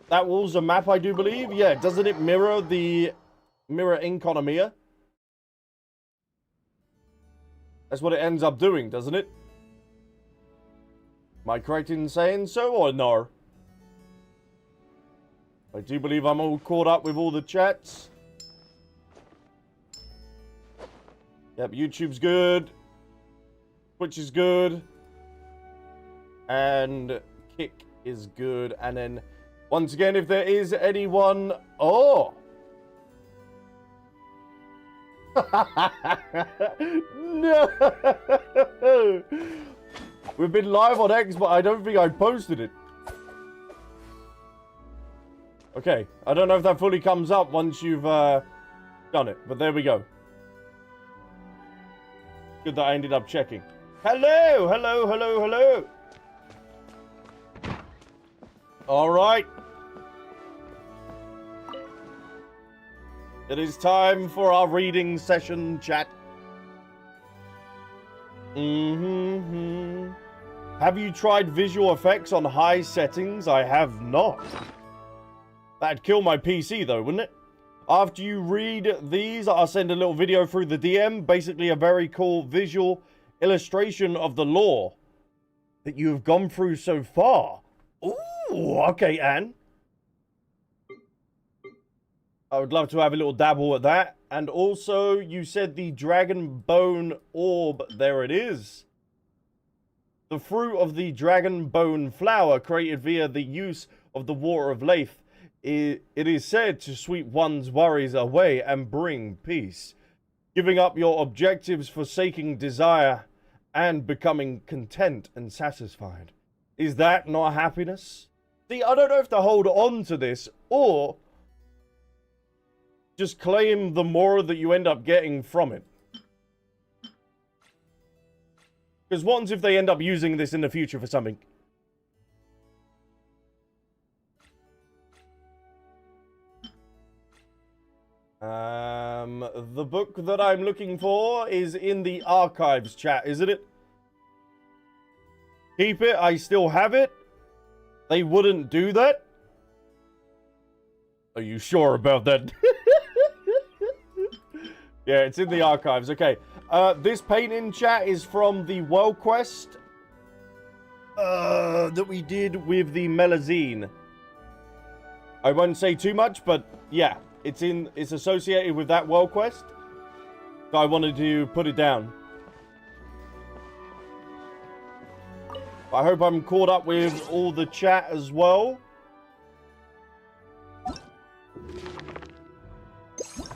That wall's a map, I do believe. Yeah, doesn't it mirror the... Mirror Inconomia? That's what it ends up doing, doesn't it? Am I correct in saying so, or no? I do believe I'm all caught up with all the chats. Yep, YouTube's good. Twitch is good. And Kick is good. And then, once again, if there is anyone... Oh! No! We've been live on X, but I don't think I posted it. Okay, I don't know if that fully comes up once you've done it, but there we go. Good that I ended up checking. Hello, hello, hello, hello. All right. It is time for our reading session, chat. Have you tried visual effects on high settings? I have not. That'd kill my PC though, wouldn't it? After you read these, I'll send a little video through the DM. Basically a very cool visual illustration of the lore that you have gone through so far. Ooh, okay, Anne. I would love to have a little dabble at that. And also, you said the Dragon Bone Orb. There it is. The fruit of the Dragon Bone flower created via the use of the Water of Life. It is said to sweep one's worries away and bring peace. Giving up your objectives, forsaking desire, and becoming content and satisfied. Is that not happiness? See, I don't know if to hold on to this or... just claim the more that you end up getting from it. Because what if they end up using this in the future for something? The book that I'm looking for is in the archives, chat, isn't it? Keep it, I still have it. They wouldn't do that. Are you sure about that? Yeah, it's in the archives. Okay. This painting, chat, is from the World Quest that we did with the Melazine. I won't say too much, but yeah, it's associated with that World Quest. So I wanted to put it down. I hope I'm caught up with all the chat as well.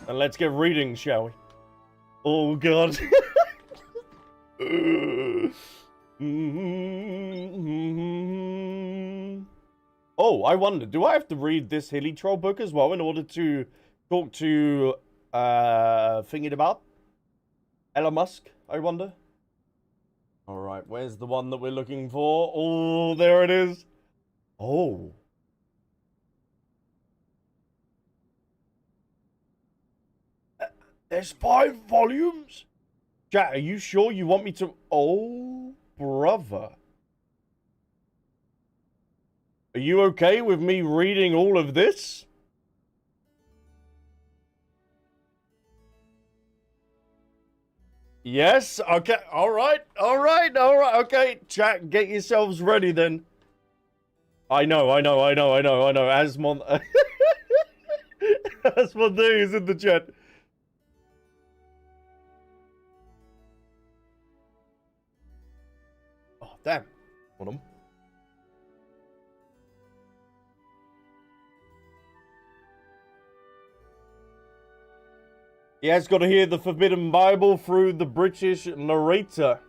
And let's get reading, shall we? Oh, God. Oh, Oh, I wonder, do I have to read this Hilly Troll book as well in order to talk to, thinking about Elon Musk, I wonder? Alright, where's the one that we're looking for? Oh, there it is. Oh. There's 5 volumes? Chat, are you sure you want me to... Oh, brother. Are you okay with me reading all of this? Yes? Okay. Alright. Okay. Chat, get yourselves ready then. I know. Asmon... Asmon is in the chat. Oh, damn. Hold on. He has got to hear the Forbidden Bible through the British narrator.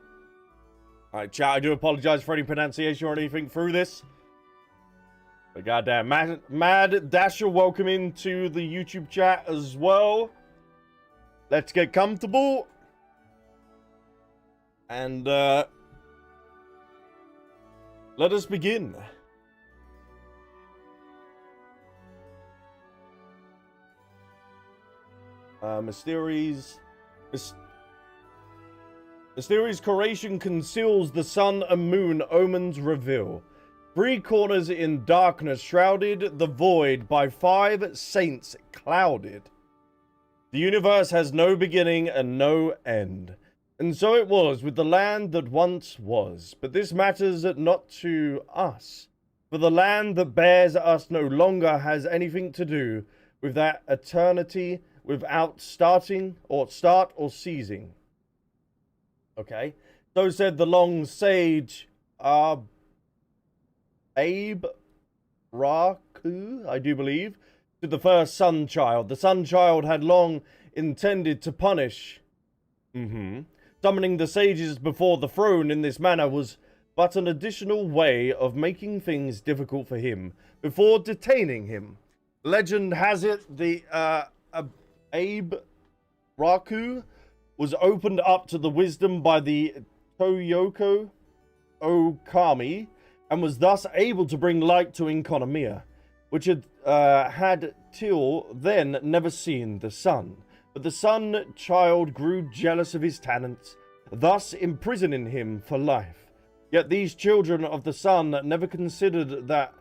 Alright, chat, I do apologize for any pronunciation or anything through this. But goddamn, Mad Dasher, welcome into the YouTube chat as well. Let's get comfortable. And, let us begin. Mysterious creation conceals the sun and moon, omens reveal. 3 corners in darkness shrouded, the void by 5 saints clouded. The universe has no beginning and no end. And so it was with the land that once was. But this matters not to us. For the land that bears us no longer has anything to do with that eternity without start or ceasing. Okay. So said the long sage Abe Raku, I do believe, to the first sun child. The sun child had long intended to punish. Summoning the sages before the throne in this manner was but an additional way of making things difficult for him before detaining him. Legend has it the Abe Raku was opened up to the wisdom by the Toyoko Okami and was thus able to bring light to Inkonomiya, which had till then never seen the sun. But the sun child grew jealous of his talents, thus imprisoning him for life. Yet these children of the sun never considered that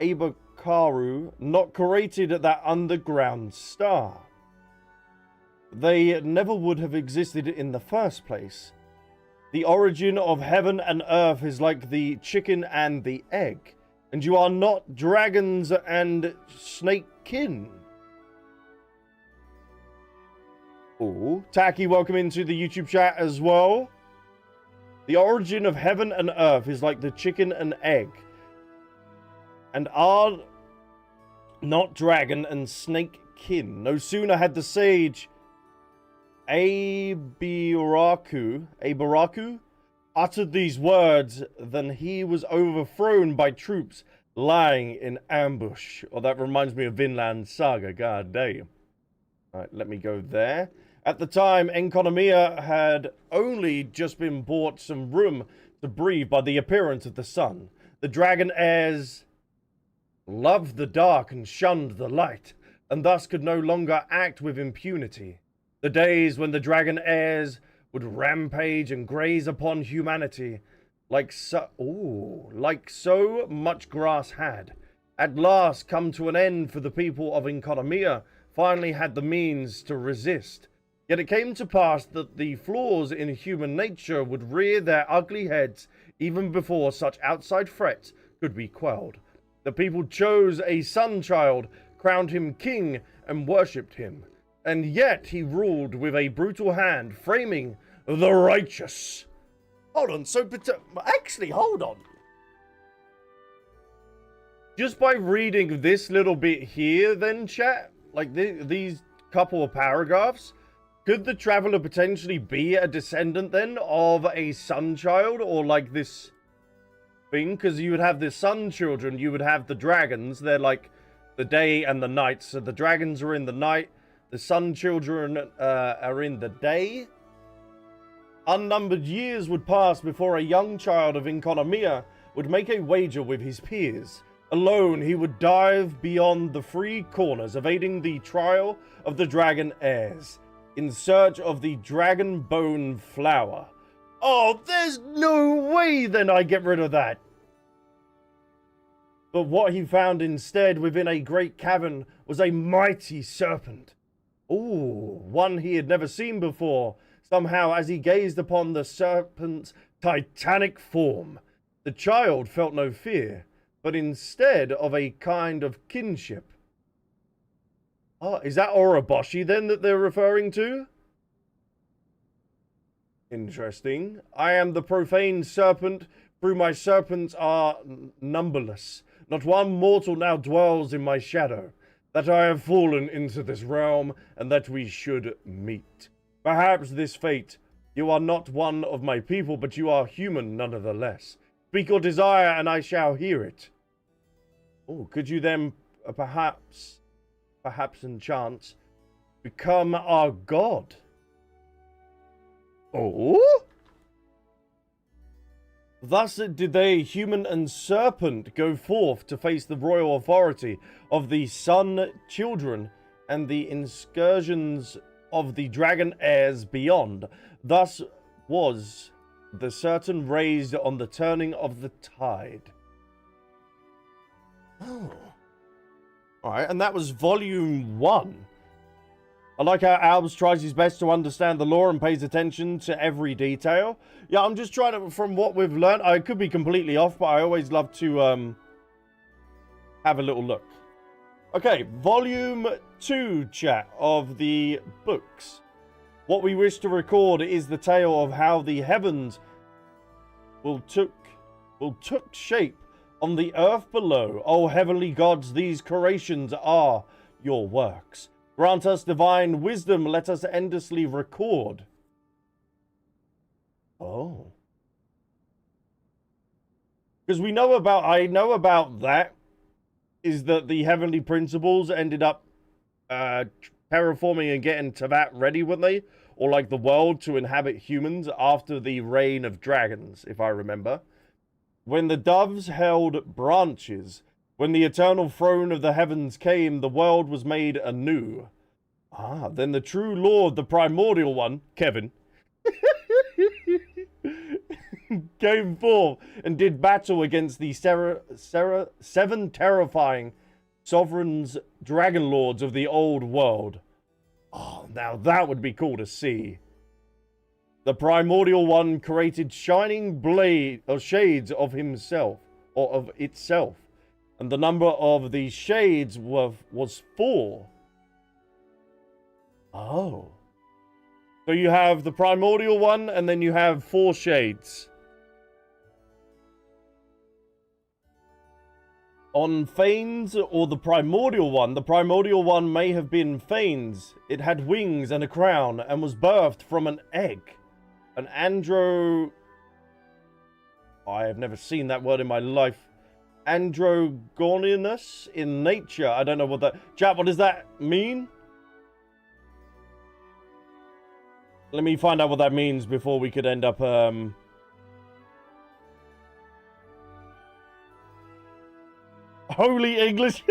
Abakaru not created that underground star. They never would have existed in the first place. The origin of heaven and earth is like the chicken and the egg, and you are not dragons and snake kin. Oh, Taki, welcome into the YouTube chat as well. The origin of heaven and earth is like the chicken and egg, and are not dragon and snake kin. No sooner had the sage Abaraku uttered these words than he was overthrown by troops lying in ambush. Oh, that reminds me of Vinland Saga, god damn. Alright, let me go there. At the time, Inkonomiya had only just been bought some room to breathe by the appearance of the sun. The dragon heirs loved the dark and shunned the light, and thus could no longer act with impunity. The days when the dragon heirs would rampage and graze upon humanity like so much grass had, at last come to an end, for the people of Inkonomiya finally had the means to resist. Yet it came to pass that the flaws in human nature would rear their ugly heads even before such outside threats could be quelled. The people chose a sun child, crowned him king, and worshipped him. And yet he ruled with a brutal hand, framing the righteous. Hold on, actually, hold on. Just by reading this little bit here, then, chat, like these couple of paragraphs, could the traveler potentially be a descendant, then, of a sun child, or like this thing, because you would have the sun children, you would have the dragons. They're like the day and the night. So the dragons are in the night, the sun children are in the day. Unnumbered years would pass before a young child of Inconomia would make a wager with his peers. Alone, he would dive beyond the three corners, evading the trial of the dragon heirs, in search of the dragon bone flower. Oh, there's no way then I get rid of that. But what he found instead within a great cavern was a mighty serpent. Ooh, one he had never seen before. Somehow, as he gazed upon the serpent's titanic form, the child felt no fear, but instead of a kind of kinship. Oh, is that Oroboshi then that they're referring to? Interesting. I am the profane serpent. Through my serpents are numberless. Not one mortal now dwells in my shadow. That I have fallen into this realm, and that we should meet. Perhaps this fate. You are not one of my people, but you are human nonetheless. Speak your desire, and I shall hear it. Oh, could you then perhaps in chance, become our god? Oh? Thus did they, human and serpent, go forth to face the royal authority of the sun children and the incursions of the dragon heirs beyond. Thus was the certain raised on the turning of the tide. Oh. Alright, and that was volume 1. I like how Albs tries his best to understand the lore and pays attention to every detail. Yeah, I'm just trying to, from what we've learned, I could be completely off, but I always love to have a little look. Okay, volume 2, chat, of the books. What we wish to record is the tale of how the heavens will took shape on the earth below. O heavenly gods, these creations are your works. Grant us divine wisdom, let us endlessly record. Oh. Because I know about that, is that the heavenly principles ended up terraforming and getting Teyvat ready, weren't they? Or like the world to inhabit humans after the reign of dragons, if I remember. When the doves held branches, when the eternal throne of the heavens came, the world was made anew. Ah, then the true Lord, the primordial one, Kevin, came forth and did battle against the seven terrifying sovereigns, dragon lords of the old world. Oh, now that would be cool to see. The primordial one created shining blade or shades of himself, or of itself. And the number of these shades was 4. Oh. So you have the primordial one, and then you have 4 shades. On Thanes, or the primordial one may have been Thanes. It had wings and a crown, and was birthed from an egg. An andro... I have never seen that word in my life. Androgonous in nature. I don't know what that... Chat, what does that mean? Let me find out what that means before we could end up... Holy English!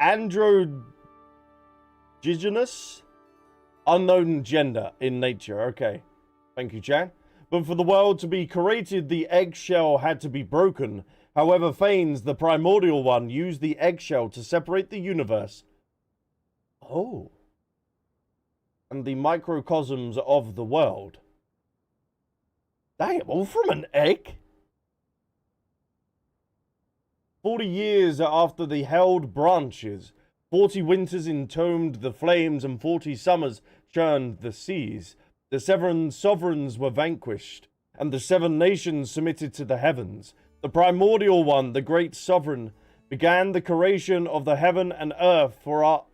Androgynous? Unknown gender in nature. Okay. Thank you, Chan. But for the world to be created, the eggshell had to be broken. However, Thanes, the primordial one, used the eggshell to separate the universe. Oh. And the microcosms of the world. Damn, all from an egg? 40 years after the held branches, 40 winters entombed the flames, and 40 summers churned the seas. The 7 sovereigns were vanquished, and the 7 nations submitted to the heavens. The primordial one, the great sovereign, began the creation of the heaven and earth for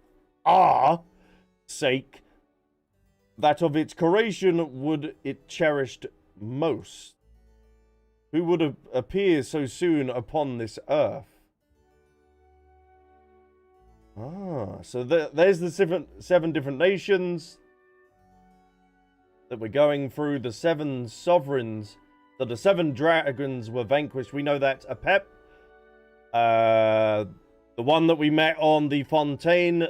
our sake, that of its creation would it cherished most. who would appear so soon upon this earth. Ah, so there's the seven different nations that we're going through. The 7 sovereigns. So the 7 dragons were vanquished. We know that's Apep. The one that we met on the Fontaine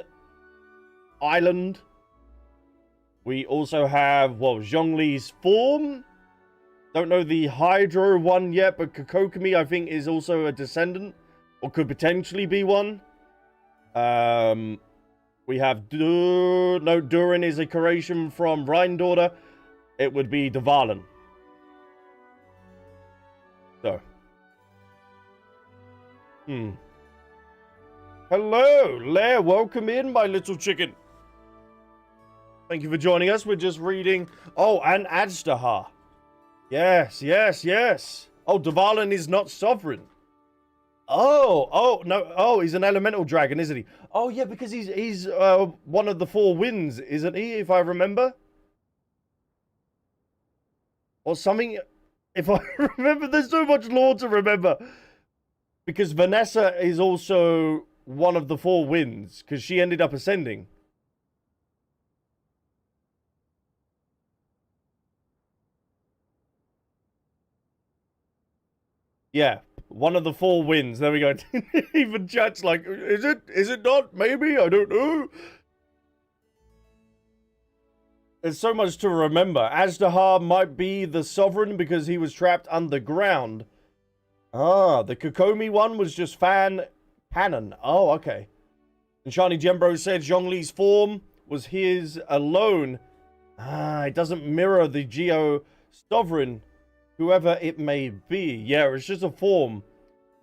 Island. We also have, well, Zhongli's form. Don't know the Hydro one yet, but Kokokumi, I think, is also a descendant. Or could potentially be one. We have Durin is a creation from Rheindaughter. It would be Dvalin. So. Hello, Lair. Welcome in, my little chicken. Thank you for joining us. We're just reading. Oh, and Albsterz. Yes, yes, yes. Oh, Dvalin is not sovereign. Oh, no. Oh, he's an elemental dragon, isn't he? Oh, yeah, because he's one of the 4 winds, isn't he, if I remember? Or something. If I remember, there's so much lore to remember. Because Vanessa is also one of the 4 winds, because she ended up ascending. Yeah, one of the 4 winds. There we go. Even chat's like, is it? Is it not? Maybe? I don't know. There's so much to remember. Albsterz might be the sovereign because he was trapped underground. Ah, the Kokomi one was just fan canon. Oh, okay. And Shiny Gembro said Zhongli's form was his alone. Ah, it doesn't mirror the Geo sovereign, whoever it may be. Yeah, it's just a form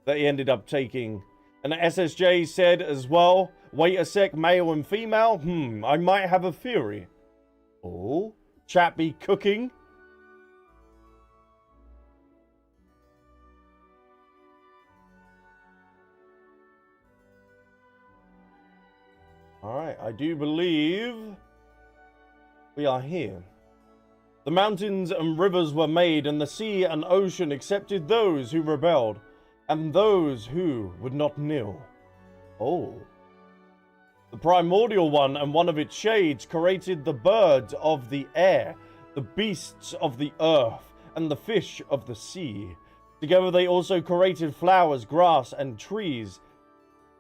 that he ended up taking. And SSJ said as well, wait a sec, male and female? I might have a theory. Oh, chat be cooking. Alright, I do believe we are here. The mountains and rivers were made, and the sea and ocean accepted those who rebelled, and those who would not kneel. Oh. The primordial one and one of its shades created the birds of the air, the beasts of the earth, and the fish of the sea. Together they also created flowers, grass, and trees,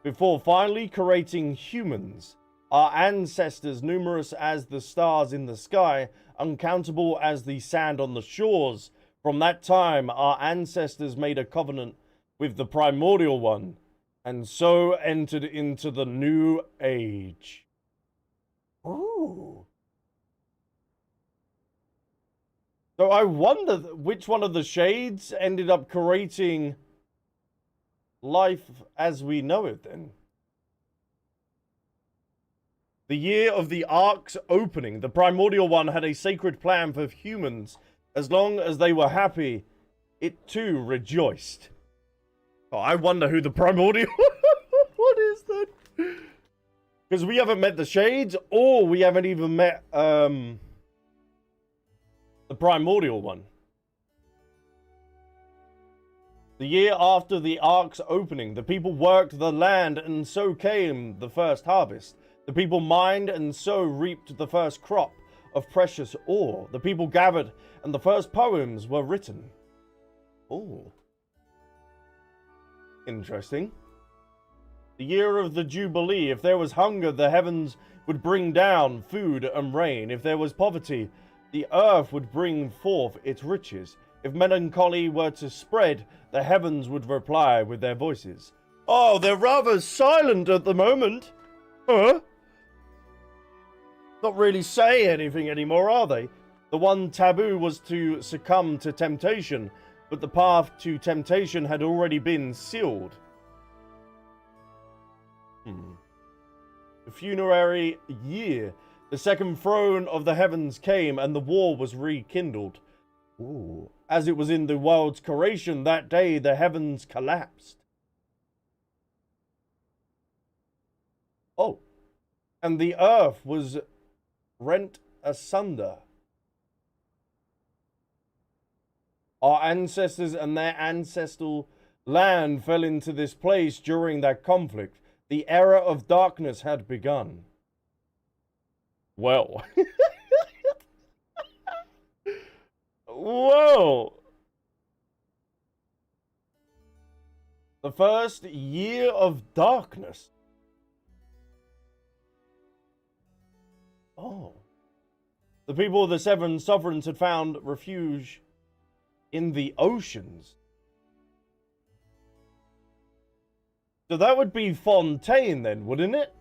before finally creating humans. Our ancestors, numerous as the stars in the sky, uncountable as the sand on the shores. From that time, our ancestors made a covenant with the primordial one, and so entered into the new age. Ooh. So I wonder which one of the shades ended up creating life as we know it then. The year of the Ark's opening, the primordial one had a sacred plan for humans. As long as they were happy, it too rejoiced. Oh, I wonder who the primordial... What is that? Because we haven't met the shades, or we haven't even met the primordial one. The year after the Ark's opening, the people worked the land, and so came the first harvest. The people mined, and so reaped the first crop of precious ore. The people gathered, and the first poems were written. Oh. Interesting. The year of the Jubilee. If there was hunger, the heavens would bring down food and rain. If there was poverty, the earth would bring forth its riches. If melancholy were to spread, the heavens would reply with their voices. Oh, they're rather silent at the moment. Huh? Not really saying anything anymore, are they? The one taboo was to succumb to temptation, but the path to temptation had already been sealed. The funerary year. The second throne of the heavens came, and the war was rekindled. Ooh. As it was in the world's creation, that day the heavens collapsed. Oh. And the earth was rent asunder. Our ancestors and their ancestral land fell into this place during that conflict. The era of darkness had begun. Well. Whoa. The first year of darkness. Oh. The people of the Seven Sovereigns had found refuge in the oceans. So that would be Fontaine then, wouldn't it?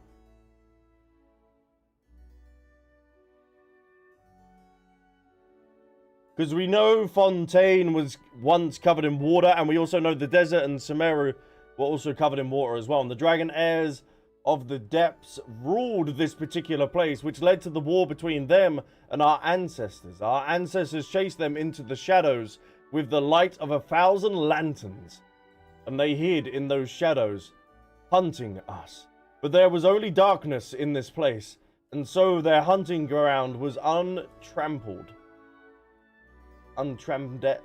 Because we know Fontaine was once covered in water, and we also know the desert and Sumeru were also covered in water as well. And the dragon heirs of the depths ruled this particular place, which led to the war between them and our ancestors. Our ancestors chased them into the shadows with the light of 1,000 lanterns, and they hid in those shadows, hunting us. But there was only darkness in this place, and so their hunting ground was untrampled. Untramled.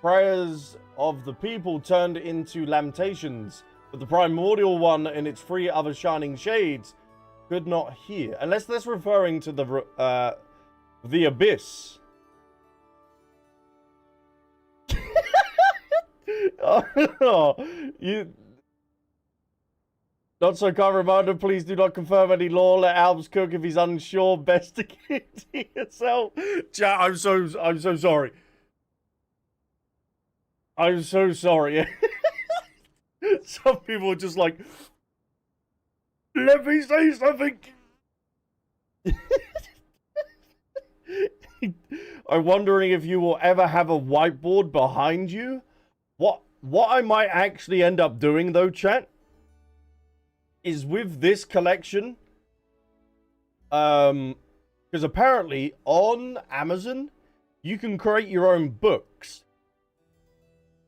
Prayers of the people turned into lamentations, but the primordial one in its three other shining shades could not hear. Unless that's referring to the abyss. Oh, you... Not so kind reminder, please do not confirm any law. Let Albs cook if he's unsure. Best to keep to yourself. Chat, I'm so sorry. I'm so sorry. Some people are just like, let me say something. I'm wondering if you will ever have a whiteboard behind you. What I might actually end up doing though, chat, is with this collection, because apparently on Amazon you can create your own books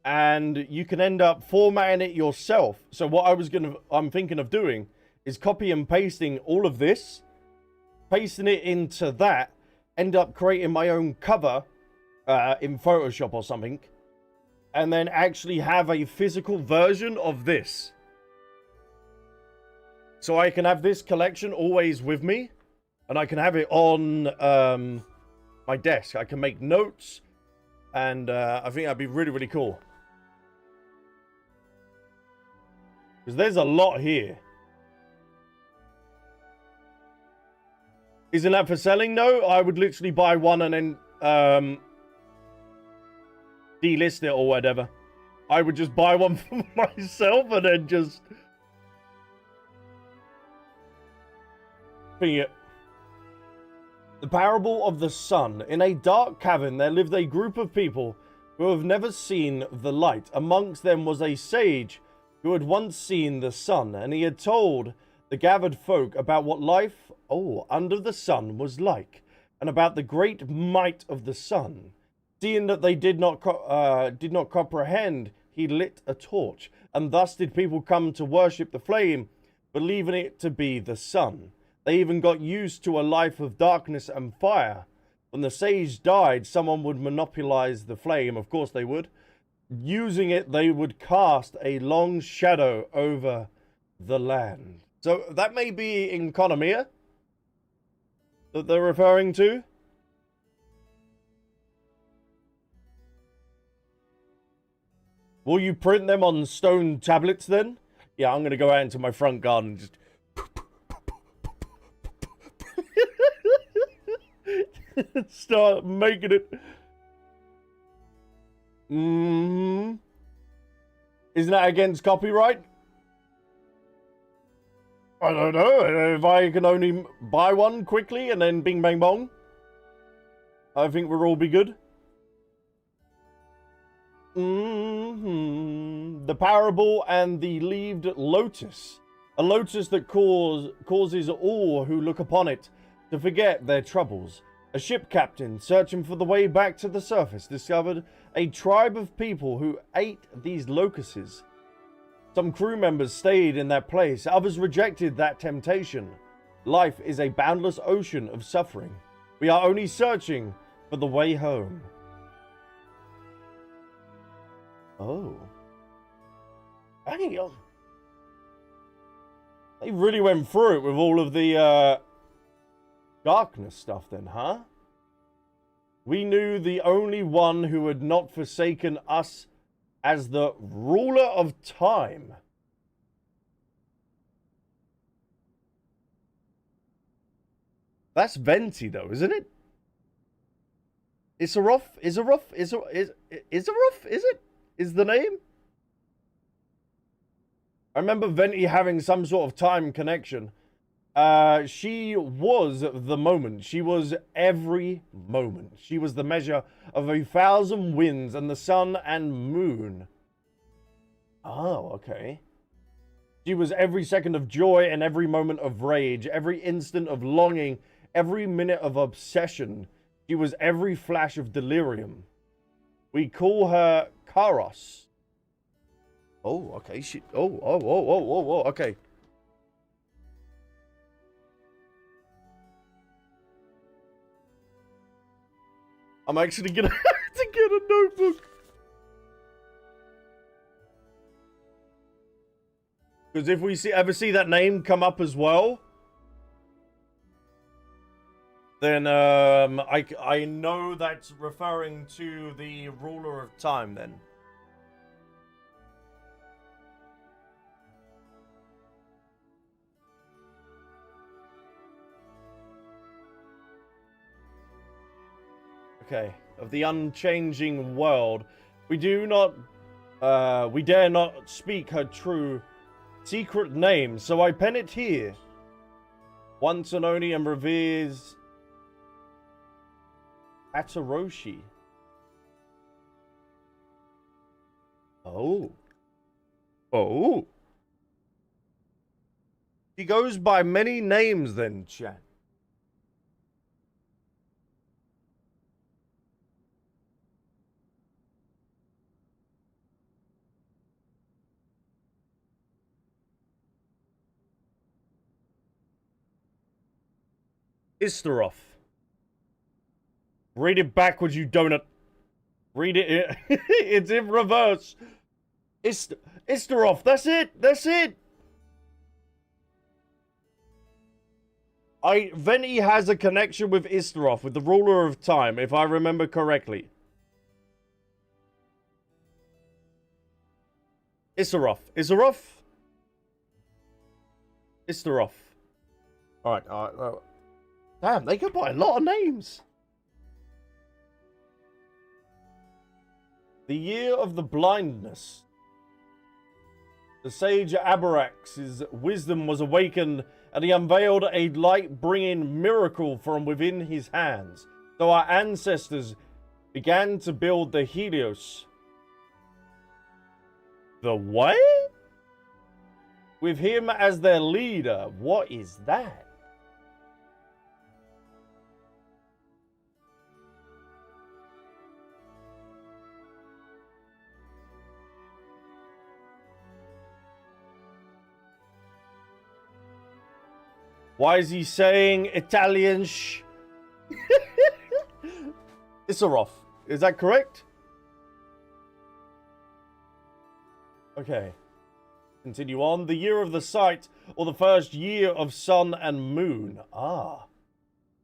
and you can end up formatting it yourself. So what I'm thinking of doing is copy and pasting all of this, pasting it into that, end up creating my own cover in Photoshop or something, and then actually have a physical version of this. So I can have this collection always with me, and I can have it on my desk. I can make notes, and I think that'd be really, really cool. Because there's a lot here. Isn't that for selling? No, I would literally buy one and then delist it or whatever. I would just buy one for myself and then just ping it. The Parable of the Sun. In a dark cavern there lived a group of people who have never seen the light. Amongst them was a sage who had once seen the sun, and he had told the gathered folk about what life under the sun was like, and about the great might of the sun. Seeing that they did not comprehend, he lit a torch, and thus did people come to worship the flame, believing it to be the sun. They even got used to a life of darkness and fire. When the sage died, someone would monopolize the flame. Of course they would. Using it, they would cast a long shadow over the land. So that may be in Kaeya that they're referring to. Will you print them on stone tablets then? Yeah, I'm going to go out into my front garden and just... start making it. Isn't that against copyright? I don't know. If I can only buy one quickly and then bing bang bong, I think we'll all be good. The Parable and the Leaved Lotus. A lotus that causes all who look upon it to forget their troubles. A ship captain, searching for the way back to the surface, discovered a tribe of people who ate these locusts. Some crew members stayed in their place, others rejected that temptation. Life is a boundless ocean of suffering. We are only searching for the way home. Oh. Damn. They really went through it with all of the darkness stuff then, huh? We knew the only one who had not forsaken us as the ruler of time. That's Venti though, isn't it? Isaroth? Is it? Is the name? I remember Venti having some sort of time connection. She was the moment. She was every moment. She was the measure of 1,000 winds and the sun and moon. Oh, okay. She was every second of joy and every moment of rage, every instant of longing, every minute of obsession. She was every flash of delirium. We call her Karos. Oh, okay. Okay. I'm actually gonna have to get a notebook. Because if we ever see that name come up as well, then I know that's referring to the ruler of time then. Okay, of the unchanging world, we dare not speak her true secret name, so I pen it here. Once and only and reveres Ataroshi. Oh. Oh. She goes by many names then, chat. Istaroth. Read it backwards, you donut. Read it. It's in reverse. Istaroth. That's it. That's it. Venti has a connection with Istaroth, with the ruler of time, if I remember correctly. Isaroth. Isaroth? Istaroth. Alright, damn, they go by a lot of names. The year of the blindness. The sage Abarax's wisdom was awakened, and he unveiled a light-bringing miracle from within his hands. So our ancestors began to build the Helios. The what? With him as their leader. What is that? Why is he saying Italian sh? Isaroth. Is that correct? Okay. Continue on. The year of the sight, or the first year of sun and moon. Ah.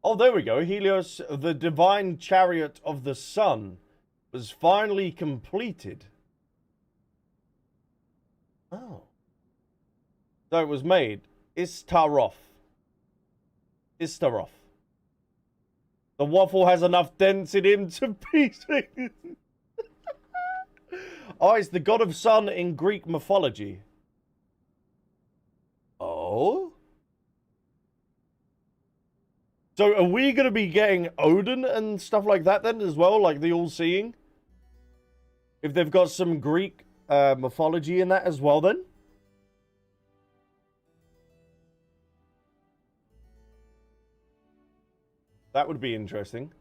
Oh, there we go. Helios, the divine chariot of the sun, was finally completed. Oh. So it was made. Istaroth. Istaroth. The waffle has enough dents in him to piece it. Oh, it's the god of sun in Greek mythology. Oh? So are we going to be getting Odin and stuff like that then as well? Like the all-seeing? If they've got some Greek mythology in that as well then? That would be interesting.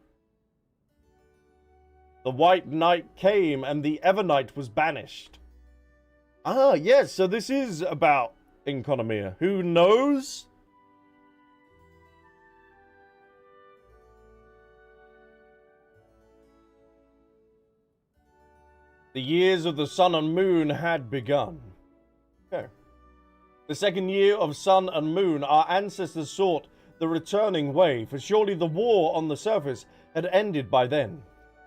The White Knight came and the Evernight was banished. Ah, yes, so this is about Enconomia. Who knows? The years of the sun and moon had begun. Okay. The second year of sun and moon, our ancestors sought the returning way, for surely the war on the surface had ended by then.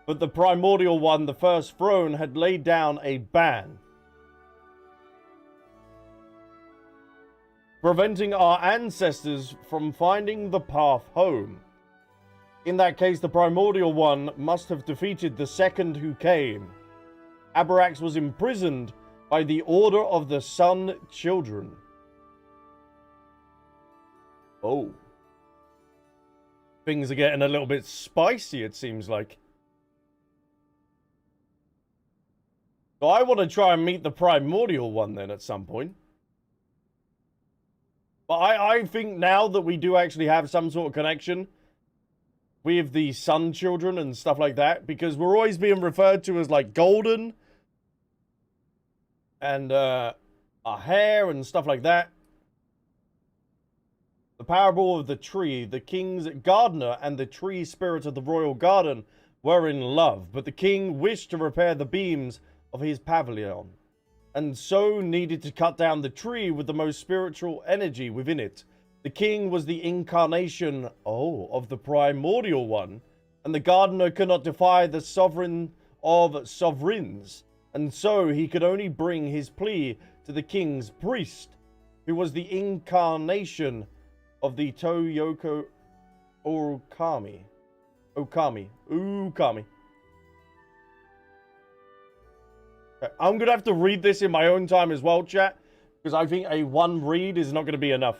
But the primordial one, the first throne, had laid down a ban, preventing our ancestors from finding the path home. In that case, the primordial one must have defeated the second who came. Albsterz was imprisoned by the order of the Sun Children. Oh. Things are getting a little bit spicy, it seems like. So I want to try and meet the primordial one then at some point. But I think now that we do actually have some sort of connection with the Sun Children and stuff like that, because we're always being referred to as like golden and our hair and stuff like that. The parable of the tree, the king's gardener and the tree spirit of the royal garden were in love, but the king wished to repair the beams of his pavilion, and so needed to cut down the tree with the most spiritual energy within it. The king was the incarnation, of the primordial one, and the gardener could not defy the sovereign of sovereigns, and so he could only bring his plea to the king's priest, who was the incarnation of the Toyoko Okami. Okay, I'm going to have to read this in my own time as well, chat, because I think a one read is not going to be enough.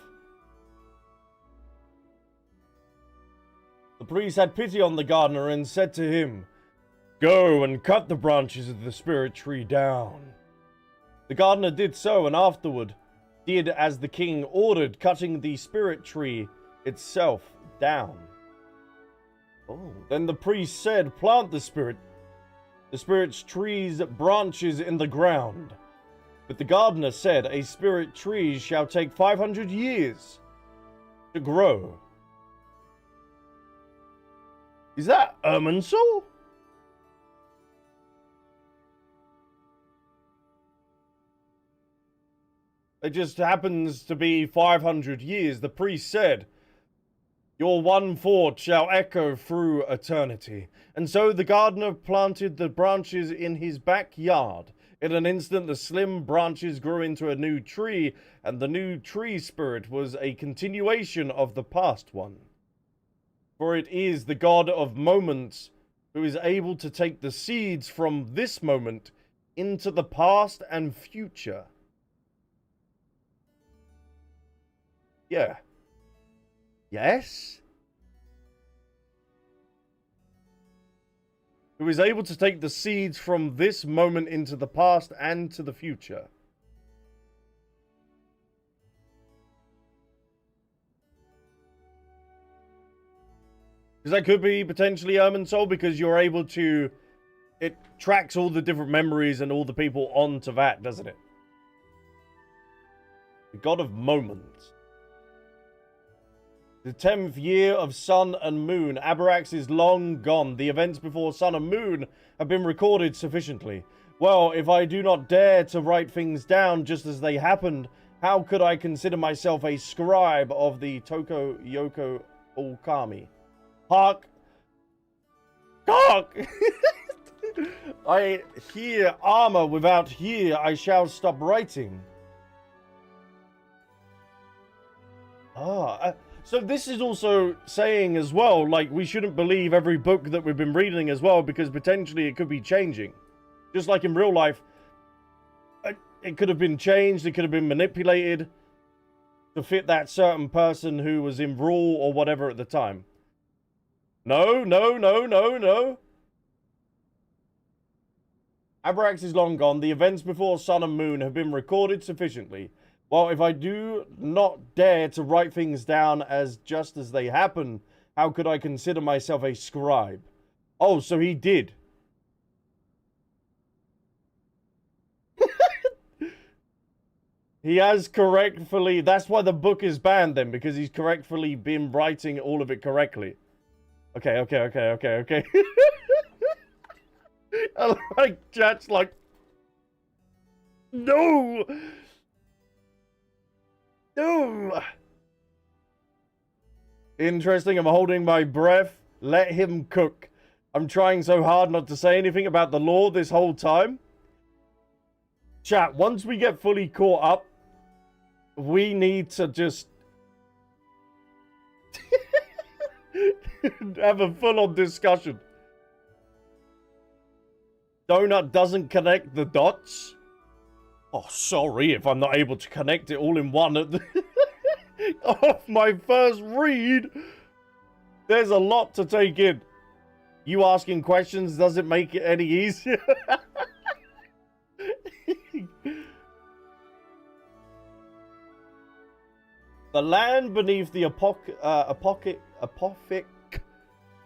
The priest had pity on the gardener and said to him, "Go and cut the branches of the spirit tree down." The gardener did so, and afterward did as the king ordered, cutting the spirit tree itself down. Then the priest said, "Plant the spirit's tree's branches in the ground." But the gardener said, "A spirit tree shall take 500 years to grow." Is that Irminsul? It just happens to be 500 years. The priest said, "Your one thought shall echo through eternity." And so the gardener planted the branches in his backyard. In an instant, the slim branches grew into a new tree, and the new tree spirit was a continuation of the past one. For it is the god of moments who is able to take the seeds from this moment into the past and future. Yeah. Yes? Who is able to take the seeds from this moment into the past and to the future. Because that could be potentially Irminsul, because you're able to... It tracks all the different memories and all the people onto that, doesn't it? The god of moments. The 10th year of Sun and Moon. Albsterz is long gone. The events before Sun and Moon have been recorded sufficiently. Well, if I do not dare to write things down just as they happened, how could I consider myself a scribe of the Toyoko Okami? Hark! Hark! I hear armor without here. I shall stop writing. So this is also saying as well, like, we shouldn't believe every book that we've been reading as well, because potentially it could be changing. Just like in real life, it could have been changed, it could have been manipulated to fit that certain person who was in rule or whatever at the time. No. Albsterz is long gone. The events before Sun and Moon have been recorded sufficiently. Well, if I do not dare to write things down as just as they happen, how could I consider myself a scribe? Oh, so he did. He has correctfully... That's why the book is banned then, because he's correctfully been writing all of it correctly. Okay. I like chat's like, No! No! Interesting, I'm holding my breath. Let him cook. I'm trying so hard not to say anything about the law this whole time. Chat, once we get fully caught up, we need to just have a full-on discussion. Donut doesn't connect the dots. Oh, sorry if I'm not able to connect it all in one at the off my first read. There's a lot to take in. You asking questions doesn't make it any easier. The land beneath the apothic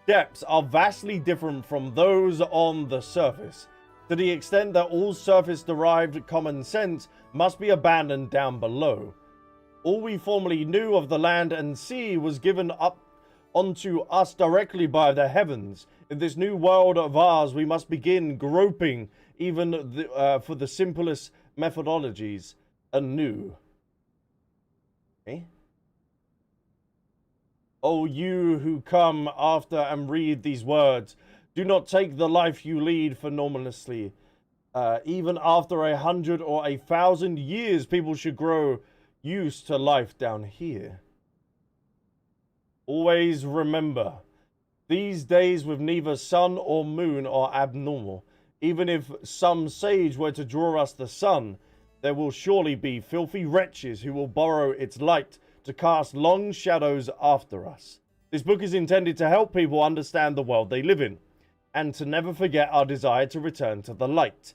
depths are vastly different from those on the surface, to the extent that all surface-derived common sense must be abandoned down below. All we formerly knew of the land and sea was given up onto us directly by the heavens. In this new world of ours, we must begin groping even for the simplest methodologies anew. Okay. O you who come after and read these words, do not take the life you lead for normalously. Even after 100 or 1,000 years, people should grow used to life down here. Always remember, these days with neither sun or moon are abnormal. Even if some sage were to draw us the sun, there will surely be filthy wretches who will borrow its light to cast long shadows after us. This book is intended to help people understand the world they live in, and to never forget our desire to return to the light.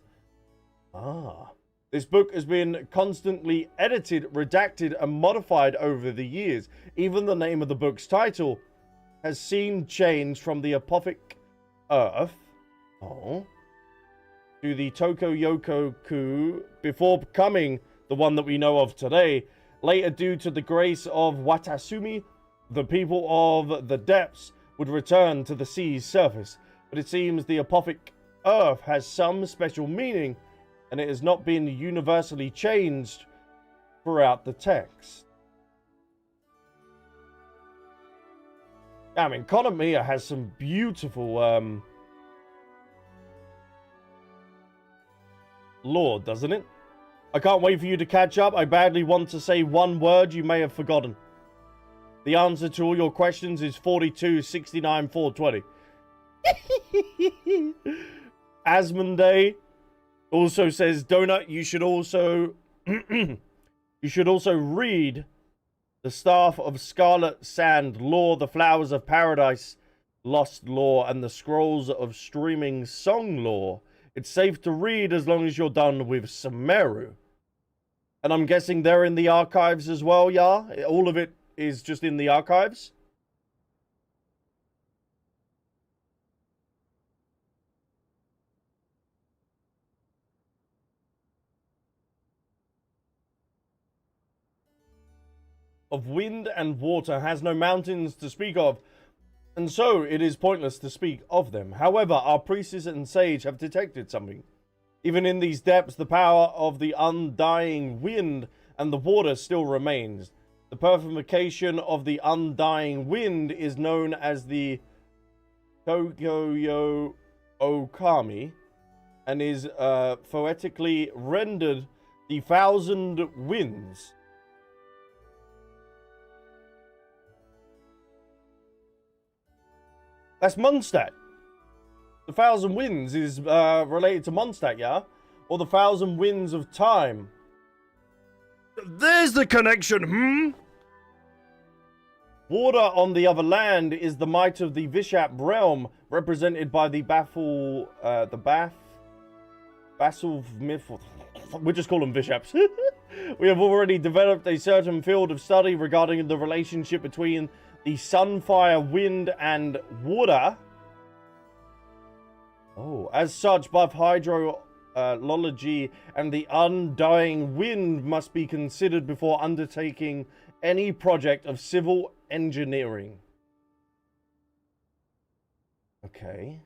This book has been constantly edited, redacted, and modified over the years. Even the name of the book's title has seen change from the apothic earth to the Tokoyoku before becoming the one that we know of today. Later, due to the grace of Watasumi, the people of the depths would return to the sea's surface. But it seems the apothic earth has some special meaning, and it has not been universally changed throughout the text. I mean, Kaeya has some beautiful lore, doesn't it? I can't wait for you to catch up. I badly want to say one word you may have forgotten. The answer to all your questions is 42, 69, 420. Asmonday also says, Donut, you should also read The Staff of Scarlet Sand lore, The Flowers of Paradise Lost lore, and The Scrolls of Streaming Song lore. It's safe to read as long as you're done with Sumeru. And I'm guessing they're in the archives as well, yeah? All of it is just in the archives? Of wind and water has no mountains to speak of, and so it is pointless to speak of them. However, our priestess and sage have detected something. Even in these depths, the power of the undying wind and the water still remains. The personification of the undying wind is known as the Tokoyo Okami, and is poetically rendered the Thousand Winds. That's Mondstadt. The Thousand Winds is related to Mondstadt, yeah? Or the Thousand Winds of Time. There's the connection, Water on the other land is the might of the Vishap realm, represented by the Baffle myth. We just call them Vishaps. We have already developed a certain field of study regarding the relationship between the sun, fire, wind, and water. As such, both hydrology and the undying wind must be considered before undertaking any project of civil engineering. Okay.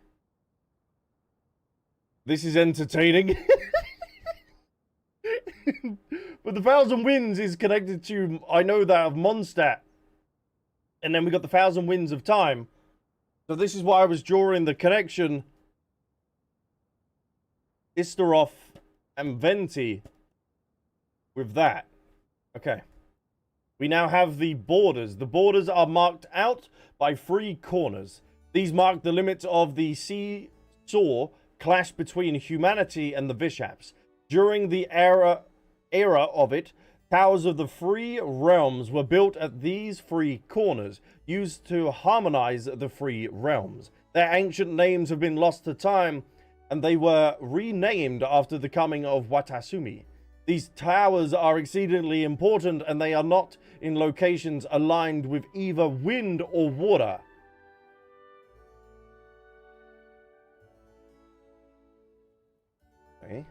This is entertaining. But the Thousand Winds is connected to, I know that, of Mondstadt. And then we got the Thousand Winds of Time. So this is why I was drawing the connection. Isteroth and Venti with that. Okay. We now have the borders. The borders are marked out by 3 corners. These mark the limits of the seesaw clash between humanity and the Vishaps. During the era of it, towers of the 3 realms were built at these 3 corners, used to harmonize the 3 realms. Their ancient names have been lost to time, and they were renamed after the coming of Watasumi. These towers are exceedingly important, and they are not in locations aligned with either wind or water. Okay.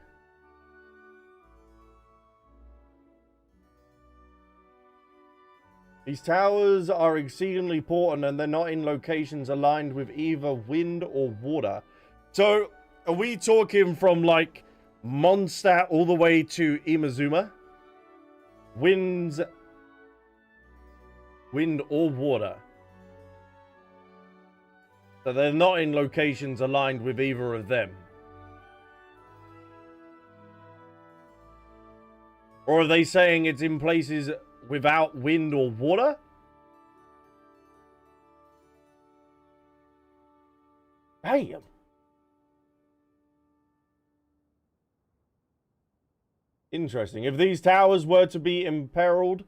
These towers are exceedingly important, and they're not in locations aligned with either wind or water. So, are we talking from, like, Mondstadt all the way to Imazuma? Wind or water. So they're not in locations aligned with either of them. Or are they saying it's in places without wind or water? Damn. Interesting. If these towers were to be imperiled,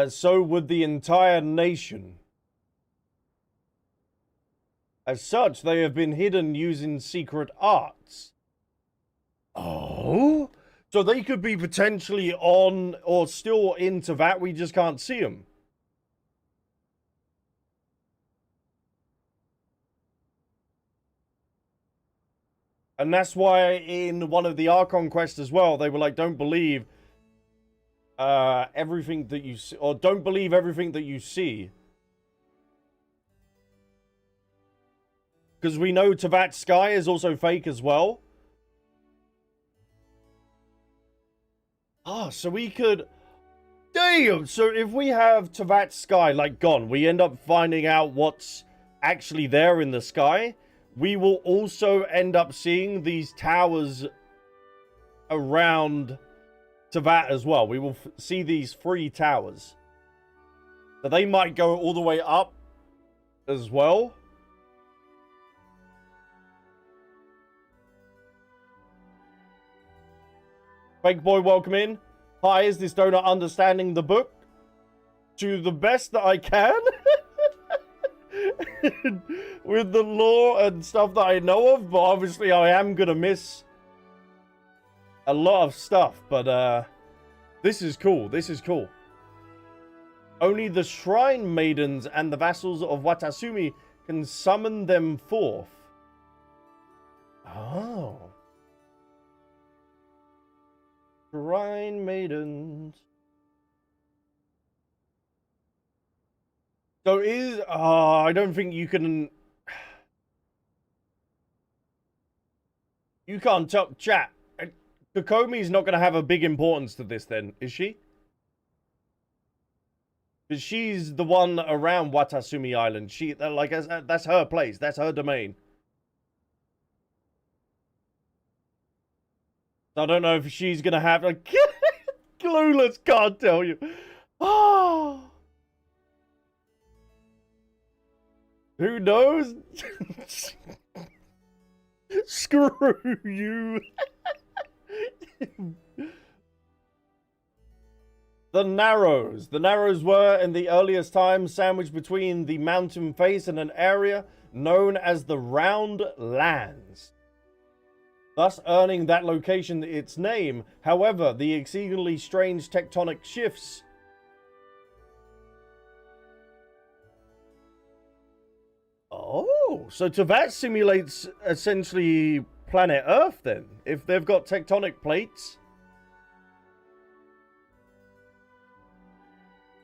so would the entire nation. As such, they have been hidden using secret arts. Oh? So they could be potentially on or still into that. We just can't see them. And that's why in one of the Archon quests as well, they were like, don't believe everything that you see, or don't believe everything that you see. Because we know Tavat Sky is also fake as well. Ah, so we could... Damn! So if we have Tavat Sky, like, gone, we end up finding out what's actually there in the sky. We will also end up seeing these towers around Tavat as well. We will see these 3 towers. So they might go all the way up as well. Fake Boy, welcome in. Hi, is this donut understanding the book? To the best that I can. With the lore and stuff that I know of. But obviously I am going to miss a lot of stuff. But this is cool. This is cool. Only the Shrine Maidens and the vassals of Watasumi can summon them forth. Oh. Shrine Maidens. So is... I don't think you can... You can't tell... Chat. Kokomi's not going to have a big importance to this then, is she? Because she's the one around Watasumi Island. She, like, that's her place. That's her domain. I don't know if she's going to have... Like, clueless, can't tell you. Oh... Who knows? Screw you. The Narrows. The Narrows were, in the earliest times, sandwiched between the mountain face and an area known as the Round Lands, thus earning that location its name. However, the exceedingly strange tectonic shifts Oh, so Tavat simulates essentially planet Earth then, if they've got tectonic plates.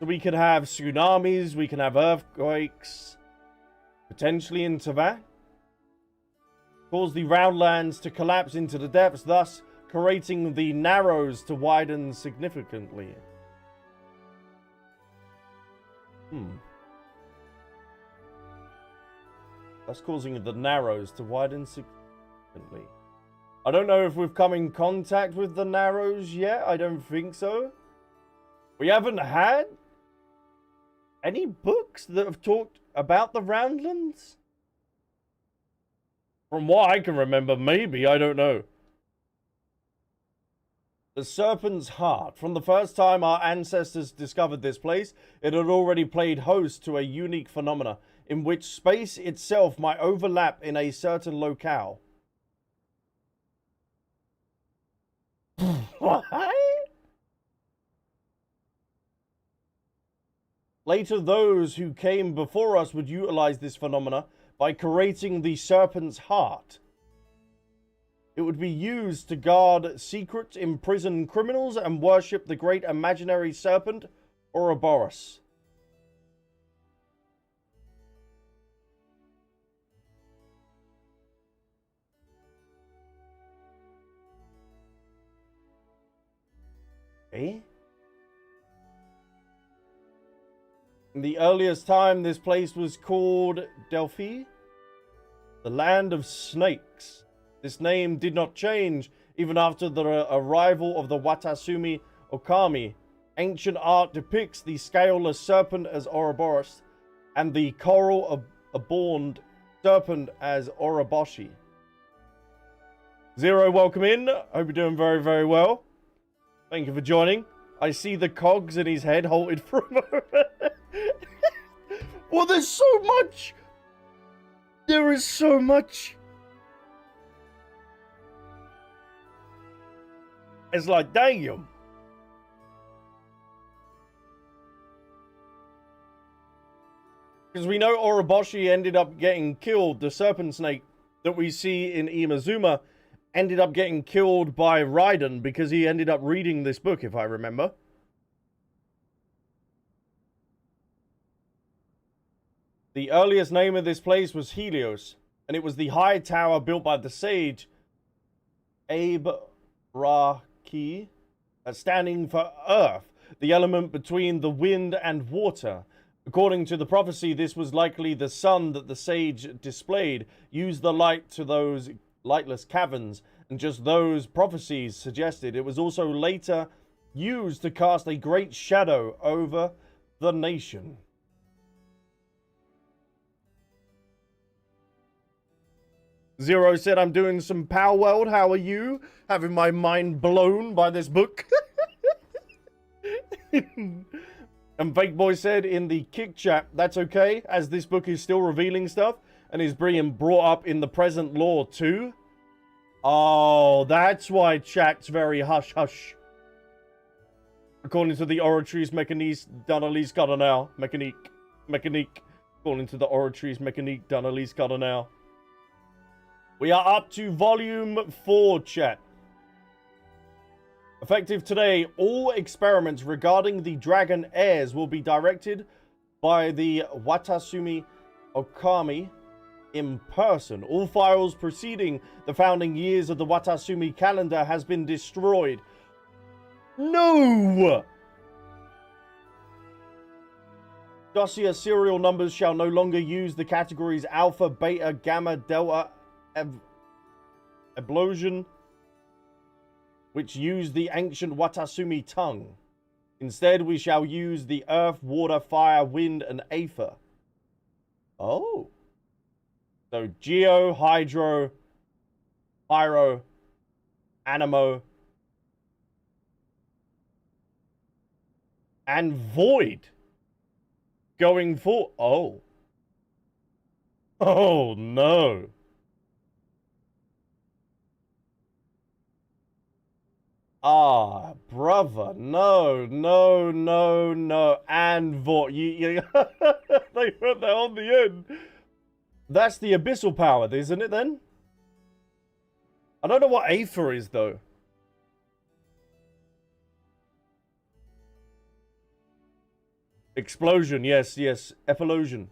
So we could have tsunamis, we can have earthquakes, potentially in Tavat. Cause the round lands to collapse into the depths, thus creating the narrows to widen significantly. That's causing the narrows to widen significantly. I don't know if we've come in contact with the narrows yet. I don't think so. We haven't had any books that have talked about the Roundlands? From what I can remember, maybe. I don't know. The Serpent's Heart. From the first time our ancestors discovered this place, it had already played host to a unique phenomena in which space itself might overlap in a certain locale. What? Later, those who came before us would utilize this phenomena by creating the Serpent's Heart. It would be used to guard secrets, imprison criminals, and worship the great imaginary serpent, Ouroboros. Eh? In the earliest time, this place was called Delphi, the land of snakes. This name did not change even after the arrival of the Watasumi Okami. Ancient art depicts the scaleless serpent as Ouroboros and the coral-adorned serpent as Oroboshi. Zero, welcome in. Hope you're doing very, very well. Thank you for joining. I see the cogs in his head halted for a moment. Well, there's so much. There is so much. It's like, damn. Because we know Oroboshi ended up getting killed. The serpent snake that we see in Imazuma ended up getting killed by Raiden because he ended up reading this book, if I remember. The earliest name of this place was Helios, and it was the high tower built by the sage Abraki, standing for earth, the element between the wind and water. According to the prophecy, this was likely the sun that the sage displayed, used the light to those lightless caverns, and just those prophecies suggested. It was also later used to cast a great shadow over the nation. Zero said, I'm doing some Power World. How are you? Having my mind blown by this book. And Fake Boy said in the kick chat, that's okay, as this book is still revealing stuff and is being brought up in the present lore too. Oh, that's why chat's very hush-hush. According to the Oratories Mécanique d'Analyse Cardinal. Mécanique. According to the Oratories Mécanique d'Analyse Cardinal. We are up to volume 4, chat. Effective today, all experiments regarding the dragon heirs will be directed by the Watasumi Okami in person. All files preceding the founding years of the Watasumi calendar has been destroyed. No! Dossier serial numbers shall no longer use the categories Alpha, Beta, Gamma, Delta, Eblosion, which use the ancient Watasumi tongue. Instead, we shall use the earth, water, fire, wind, and aether. Oh. So, Geo, Hydro, Pyro, Animo, and Void. Going for... Oh. Oh, no. Ah, brother, no. And Void. They put that on the end. That's the abyssal power, isn't it, then? I don't know what Aether is, though. Explosion, yes. Eplosion.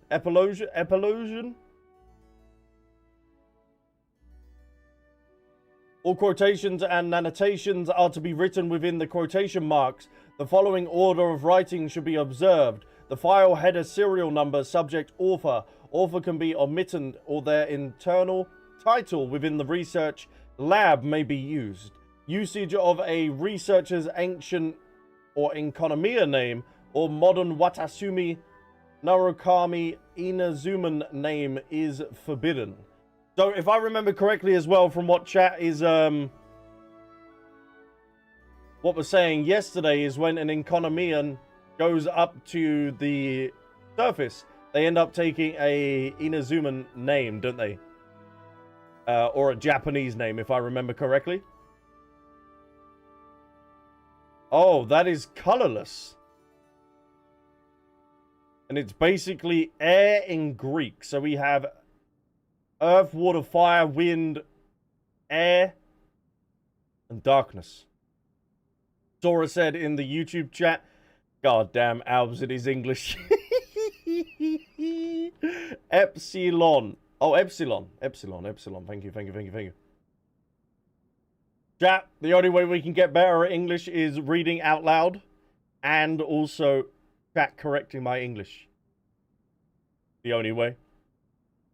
All quotations and annotations are to be written within the quotation marks. The following order of writing should be observed. The file header serial number, subject, author. Author can be omitted or their internal title within the research lab may be used. Usage of a researcher's ancient or Enkonomiya name or modern Watasumi Narukami Inazuman name is forbidden. So if I remember correctly as well from what chat is what we're saying yesterday is when an Enkonomiyan goes up to the surface, they end up taking a Inazuman name, don't they? Or a Japanese name, if I remember correctly. Oh, that is colorless. And it's basically air in Greek. So we have earth, water, fire, wind, air, and darkness. Sora said in the YouTube chat, God damn, Albs, it is English. Epsilon. Oh, Epsilon. Epsilon. Thank you. Chat, the only way we can get better at English is reading out loud and also chat correcting my English. The only way.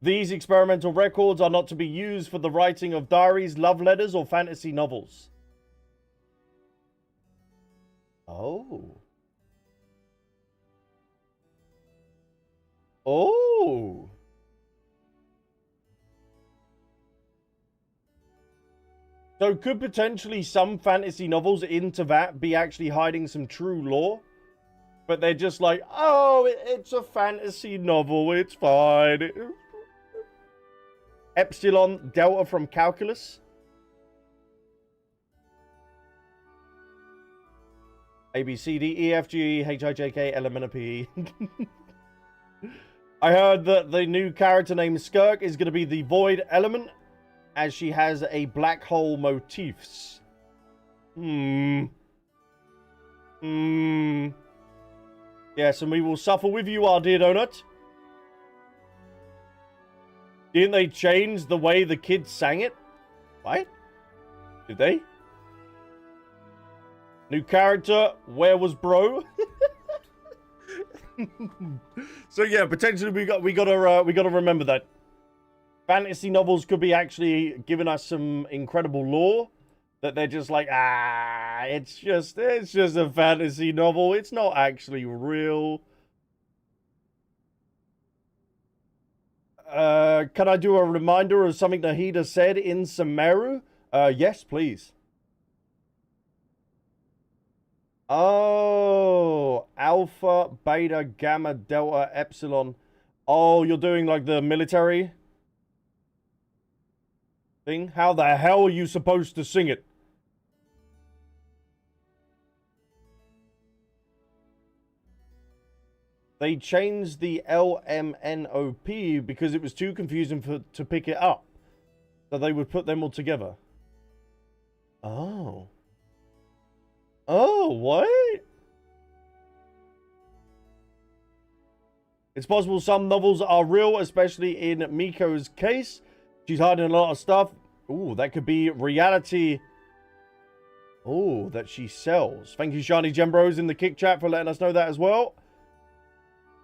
These experimental records are not to be used for the writing of diaries, love letters, or fantasy novels. Oh. Oh. So could potentially some fantasy novels into that be actually hiding some true lore? But they're just like, oh, it's a fantasy novel, it's fine. Epsilon Delta from calculus. A, B, C, D, E, F, G, H, I, J, K, L, M, N, O, P. I heard that the new character named Skirk is going to be the Void Element, as she has a black hole motifs. Yes, and we will suffer with you, our dear donut. Didn't they change the way the kids sang it? What? Did they? New character, where was bro? So yeah, potentially we gotta remember that fantasy novels could be actually giving us some incredible lore that they're just like, it's just a fantasy novel. It's not actually real. Can I do a reminder of something Nahida said in Sumeru? Yes, please. Oh, Alpha, Beta, Gamma, Delta, Epsilon. Oh, you're doing like the military thing? How the hell are you supposed to sing it? They changed the LMNOP because it was too confusing to pick it up. So they would put them all together. Oh. Oh, what? It's possible some novels are real, especially in Miko's case. She's hiding a lot of stuff. Ooh, that could be reality. Oh, that she sells. Thank you, Shiny Gembros, in the kick chat for letting us know that as well.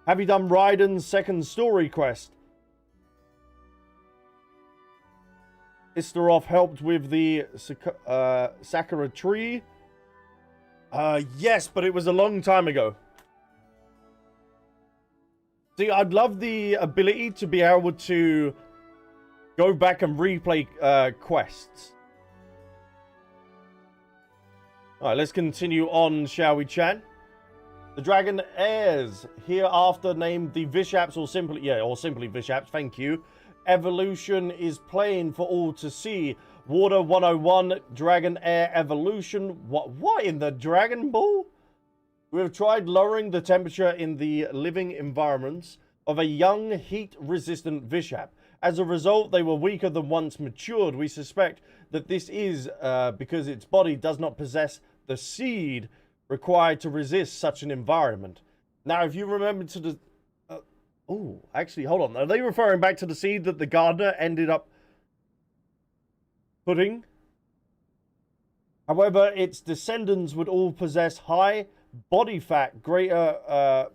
Have you done Raiden's second story quest? Isterov helped with the Sakura tree. Yes, but it was a long time ago. See, I'd love the ability to be able to go back and replay quests. Alright, let's continue on, shall we, chat? The Dragon Heirs, hereafter named the Vishaps, or simply Vishaps, thank you. Evolution is plain for all to see. Water 101, Dragon Air Evolution. What in the Dragon Ball? We have tried lowering the temperature in the living environments of a young, heat-resistant Vishap. As a result, they were weaker than once matured. We suspect that this is because its body does not possess the seed required to resist such an environment. Now, if you remember to the... oh, actually, hold on. Are they referring back to the seed that the gardener ended up putting However, its descendants would all possess high body fat, greater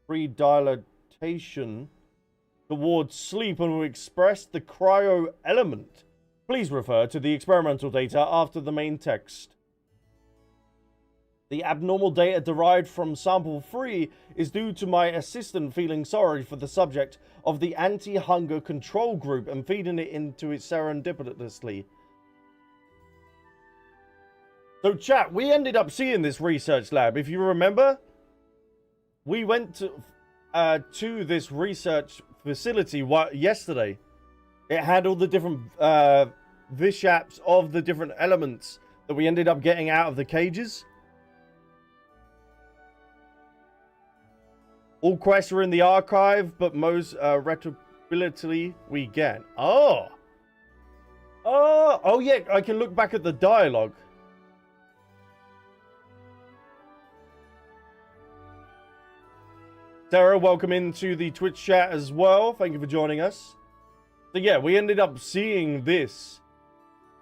prediletation towards sleep and will express the cryo element. Please refer to the experimental data after the main text. The abnormal data derived from sample 3 is due to my assistant feeling sorry for the subject of the anti-hunger control group and feeding it into it serendipitously. So chat, we ended up seeing this research lab. If you remember, we went to this research facility yesterday. It had all the different vishaps of the different elements that we ended up getting out of the cages. All quests are in the archive, but most retroability we get. Oh, yeah, I can look back at the dialogue. Sarah, welcome into the Twitch chat as well. Thank you for joining us. So yeah, we ended up seeing this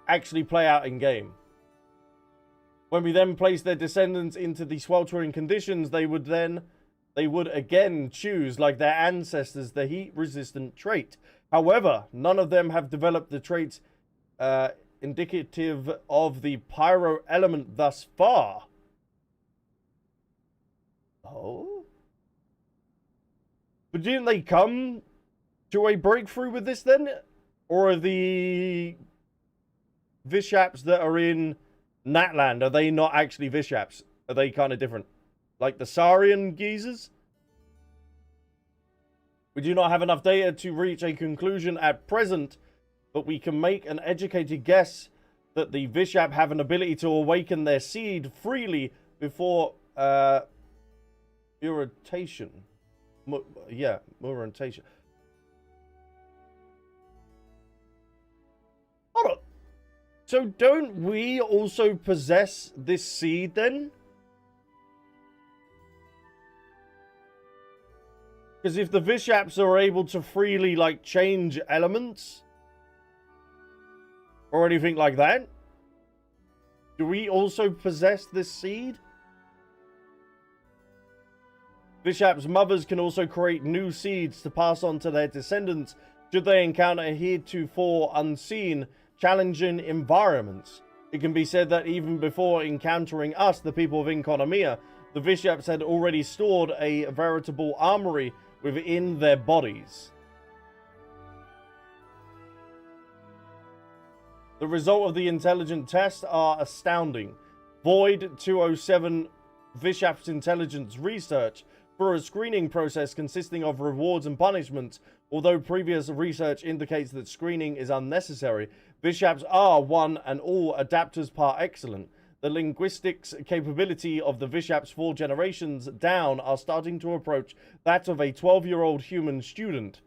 actually play out in game. When we then place their descendants into the sweltering conditions, they would again choose, like their ancestors, the heat-resistant trait. However, none of them have developed the traits indicative of the pyro element thus far. Oh? But didn't they come to a breakthrough with this then? Or are the vishaps that are in Natland, are they not actually vishaps? Are they kind of different? Like the Saurian geezers? We do not have enough data to reach a conclusion at present, but we can make an educated guess that the vishap have an ability to awaken their seed freely before mutation. Mutation. Hold on. So don't we also possess this seed then? Because if the vishaps are able to freely, like, change elements or anything like that, do we also possess this seed? Vishaps' mothers can also create new seeds to pass on to their descendants should they encounter heretofore unseen, challenging environments. It can be said that even before encountering us, the people of Inconomia, the vishaps had already stored a veritable armory within their bodies. The result of the intelligent test are astounding. Void 207 Vishap's intelligence research for a screening process consisting of rewards and punishments. Although previous research indicates that screening is unnecessary, Vishaps are one and all adapters par excellence. The linguistics capability of the Vishaps 4 generations down are starting to approach that of a 12-year-old human student.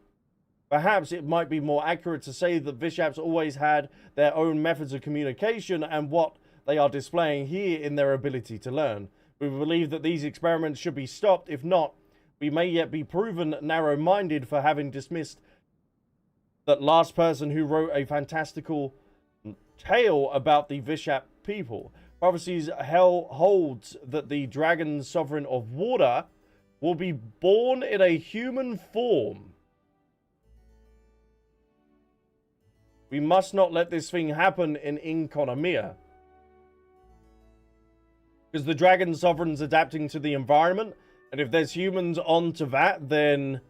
Perhaps it might be more accurate to say that Vishaps always had their own methods of communication and what they are displaying here in their ability to learn. We believe that these experiments should be stopped. If not, we may yet be proven narrow-minded for having dismissed that last person who wrote a fantastical tale about the Vishap people. Prophecies hell holds that the dragon sovereign of water will be born in a human form. We must not let this thing happen in Inconomia. Because the dragon sovereign's adapting to the environment, and if there's humans onto that, then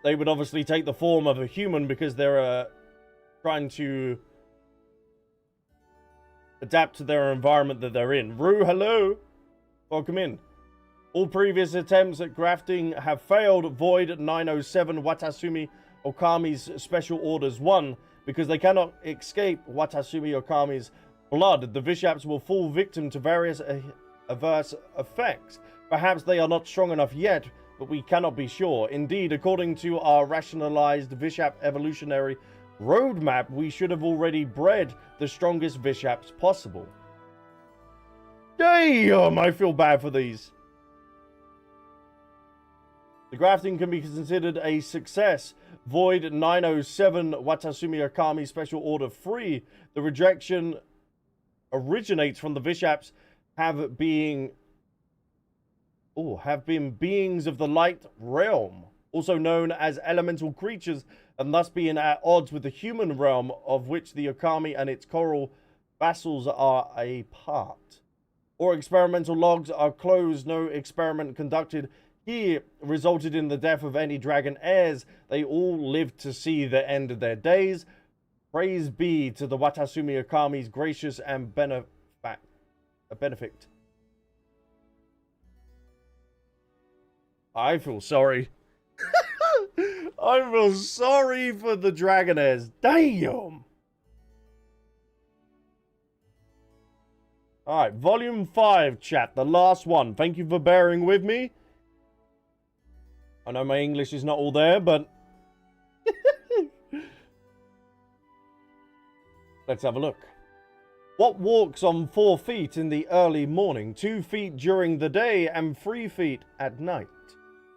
they would obviously take the form of a human because they're trying to adapt to their environment that they're in. Rue, hello. Welcome in. All previous attempts at grafting have failed. Void 907 Watasumi Okami's Special Orders 1. Because they cannot escape Watasumi Okami's blood, the Vishaps will fall victim to various adverse effects. Perhaps they are not strong enough yet, but we cannot be sure. Indeed, according to our rationalized Vishap evolutionary roadmap, we should have already bred the strongest Vishaps possible. Damn, I feel bad for these. The grafting can be considered a success. Void 907 Watasumi Akami Special Order 3. The rejection originates from the Vishaps have been beings of the light realm, also known as elemental creatures, and thus being at odds with the human realm of which the Okami and its coral vassals are a part. All experimental logs are closed. No experiment conducted here resulted in the death of any dragon heirs. They all lived to see the end of their days. Praise be to the Watasumi Okami's gracious and benefit. I feel sorry. I feel sorry for the dragon heirs. Damn! Alright, volume 5, chat. The last one. Thank you for bearing with me. I know my English is not all there, but... Let's have a look. What walks on 4 feet in the early morning, 2 feet during the day, and 3 feet at night?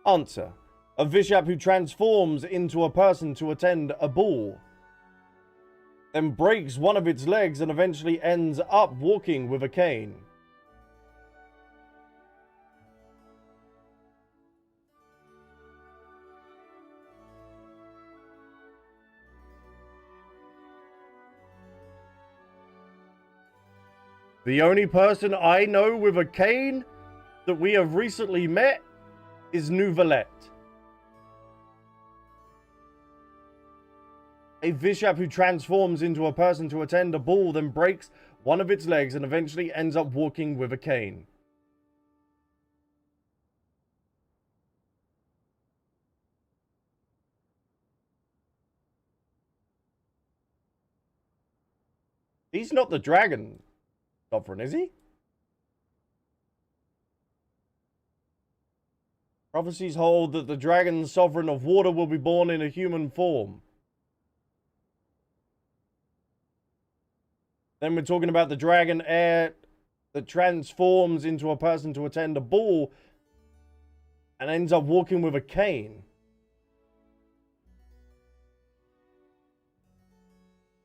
Answer. A Vishap who transforms into a person to attend a ball, then breaks one of its legs and eventually ends up walking with a cane. The only person I know with a cane that we have recently met is Nouvelette. A Vishap who transforms into a person to attend a ball, then breaks one of its legs and eventually ends up walking with a cane. He's not the dragon sovereign, is he? Prophecies hold that the dragon sovereign of water will be born in a human form. Then we're talking about the dragon heir that transforms into a person to attend a ball and ends up walking with a cane.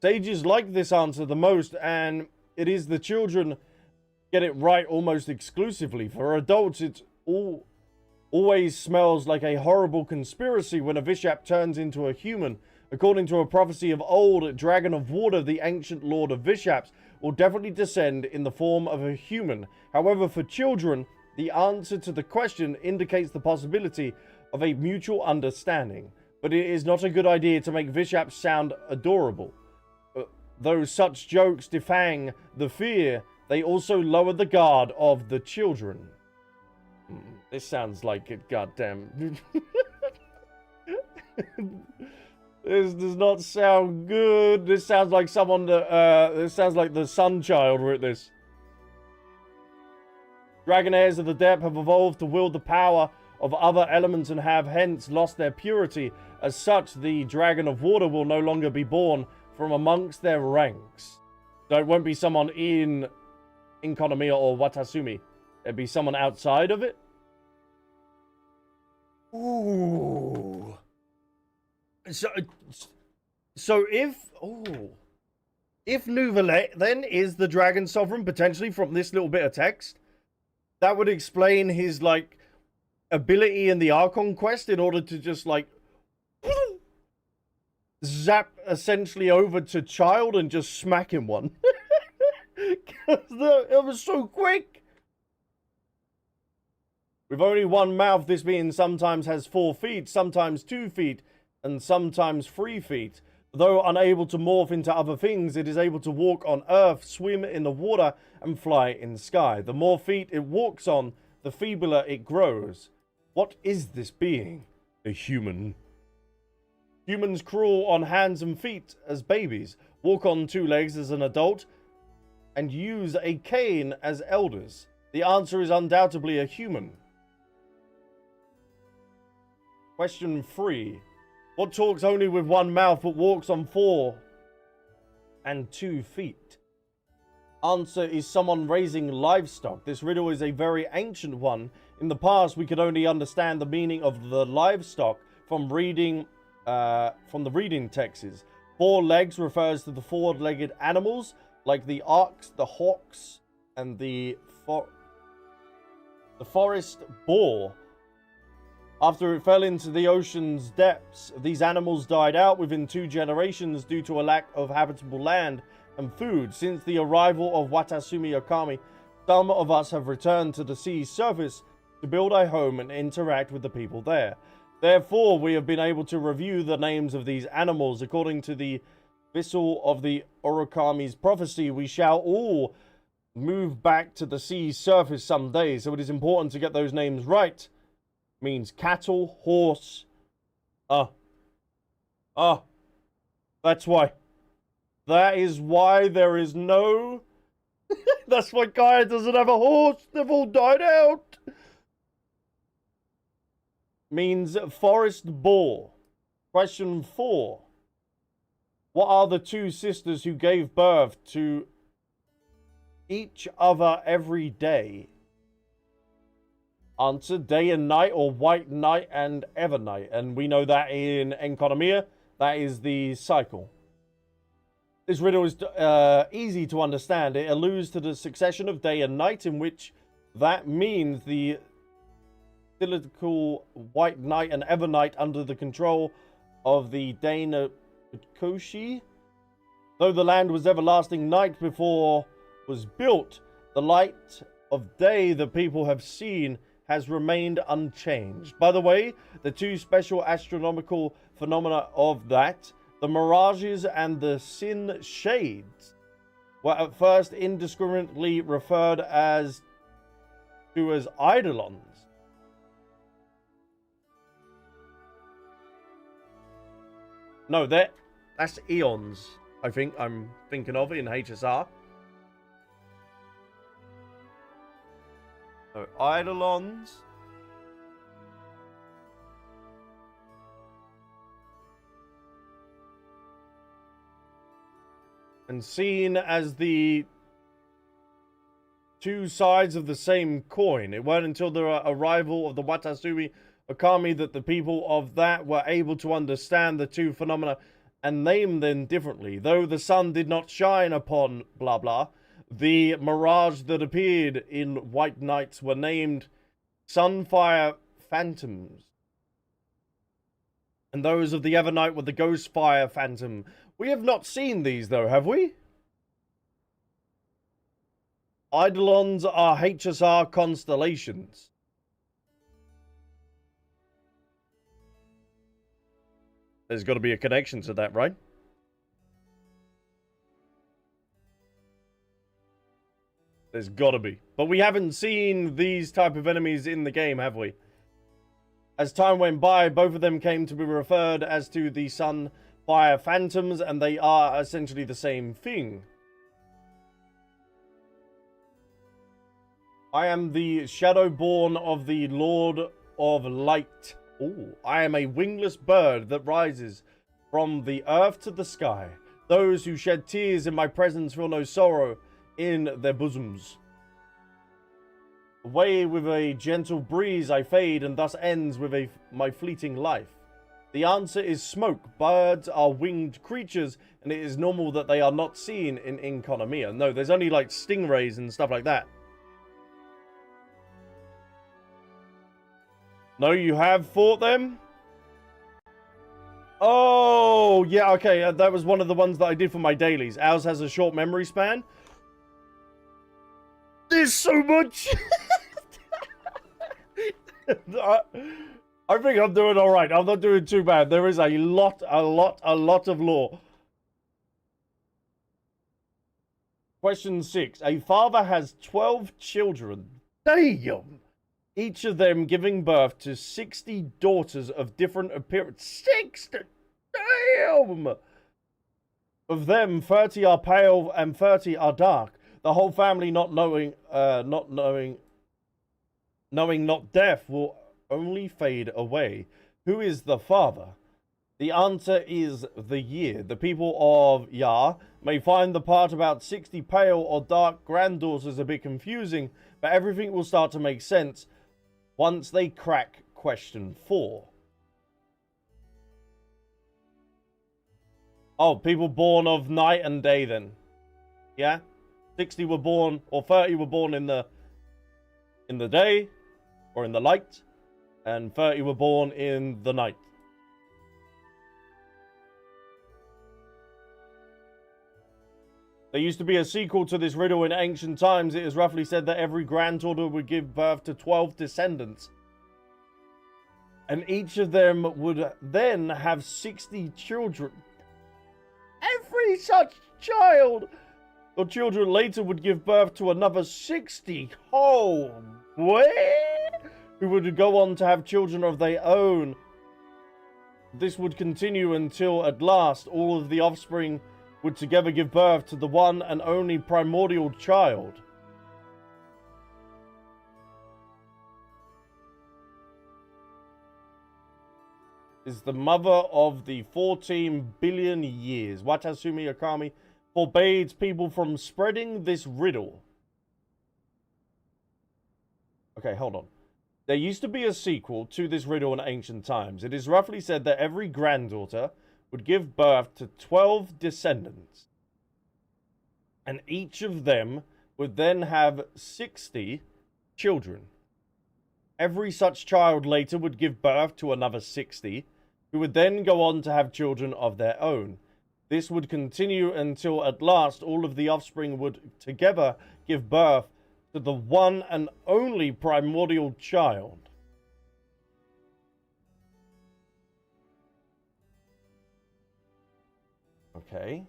Sages like this answer the most, and it is the children get it right almost exclusively. For adults, it's always smells like a horrible conspiracy when a Vishap turns into a human. According to a prophecy of old, Dragon of Water, the ancient lord of Vishaps, will definitely descend in the form of a human. However, for children, the answer to the question indicates the possibility of a mutual understanding. But it is not a good idea to make Vishaps sound adorable. Though such jokes defang the fear, they also lower the guard of the children. This sounds like it, goddamn. This does not sound good. This sounds like someone that, this sounds like the Sunchild wrote this. Dragon heirs of the depth have evolved to wield the power of other elements and have hence lost their purity. As such, the Dragon of Water will no longer be born from amongst their ranks. So it won't be someone in Konomiya or Watasumi. It'd be someone outside of it. Ooh. So if Nouvelette then is the dragon sovereign potentially from this little bit of text, that would explain his like ability in the Archon quest in order to just like zap essentially over to Child and just smack him one. It was so quick. With only one mouth, this being sometimes has 4 feet, sometimes 2 feet, and sometimes 3 feet. Though unable to morph into other things, it is able to walk on earth, swim in the water, and fly in the sky. The more feet it walks on, the feebler it grows. What is this being? A human. Humans crawl on hands and feet as babies, walk on 2 legs as an adult, and use a cane as elders. The answer is undoubtedly a human. Question 3. What talks only with 1 mouth but walks on 4 and 2 feet? Answer is someone raising livestock. This riddle is a very ancient one. In the past, we could only understand the meaning of the livestock from the reading texts. 4 legs refers to the 4-legged animals, like the ox, the hawks, and the forest boar. After it fell into the ocean's depths, these animals died out within 2 generations due to a lack of habitable land and food. Since the arrival of Watasumi Okami, some of us have returned to the sea's surface to build a home and interact with the people there. Therefore, we have been able to review the names of these animals. According to the vessel of the Orokami's prophecy, we shall all move back to the sea's surface someday, so it is important to get those names right. Means cattle, horse. That's why. That is why there is no... That's why Kaeya doesn't have a horse. They've all died out. Means forest boar. Question 4. What are the 2 sisters who gave birth to each other every day? Answer: day and night, or white night and ever night. And we know that in Enconomia, that is the cycle. This riddle is easy to understand. It alludes to the succession of day and night, in which that means the cyclical white night and ever night under the control of the Dana Koshi. Though the land was everlasting night before it was built, the light of day that people have seen has remained unchanged. By the way, the 2 special astronomical phenomena of that, the mirages and the sin shades, were at first indiscriminately referred as eidolons. No, that's eons, I think I'm thinking of in HSR. So, eidolons. And seen as the 2 sides of the same coin. It weren't until the arrival of the Watasumi Okami that the people of that were able to understand the 2 phenomena and name them differently. Though the sun did not shine upon blah blah, the mirage that appeared in white nights were named Sunfire Phantoms. And those of the Evernight were the Ghostfire Phantom. We have not seen these though, have we? Eidolons are HSR constellations. There's got to be a connection to that, right? There's got to be. But we haven't seen these type of enemies in the game, have we? As time went by, both of them came to be referred as to the Sunfire Phantoms, and they are essentially the same thing. I am the Shadowborn of the Lord of Light. Ooh, I am a wingless bird that rises from the earth to the sky. Those who shed tears in my presence feel no sorrow in their bosoms. Away with a gentle breeze I fade, and thus ends with my fleeting life. The answer is smoke. Birds are winged creatures, and it is normal that they are not seen in Enconomia. No, there's only like stingrays and stuff like that. No, you have fought them? Oh, yeah, okay. That was one of the ones that I did for my dailies. Ours has a short memory span. There's so much. I think I'm doing all right. I'm not doing too bad. There is a lot of lore. Question 6. A father has 12 children. Damn. Each of them giving birth to 60 daughters of different appearance. 60! Damn! Of them, 30 are pale and 30 are dark. The whole family knowing not death will only fade away. Who is the father? The answer is the year. The people of Ya may find the part about 60 pale or dark granddaughters a bit confusing, but everything will start to make sense once they crack question 4. Oh, people born of night and day then. Yeah? 60 were born, or 30 were born in the day, or in the light, and 30 were born in the night. There used to be a sequel to this riddle in ancient times. It is roughly said that every granddaughter would give birth to 12 descendants. And each of them would then have 60 children. Every such child or children later would give birth to another 60. Oh, boy! Who would go on to have children of their own. This would continue until at last all of the offspring would together give birth to the one and only primordial child. Is the mother of the 14 billion years. Watasumi Akami forbade people from spreading this riddle. Okay, hold on. There used to be a sequel to this riddle in ancient times. It is roughly said that every granddaughter would give birth to 12 descendants. And each of them would then have 60 children. Every such child later would give birth to another 60, who would then go on to have children of their own. This would continue until at last all of the offspring would together give birth to the one and only primordial child. Okay.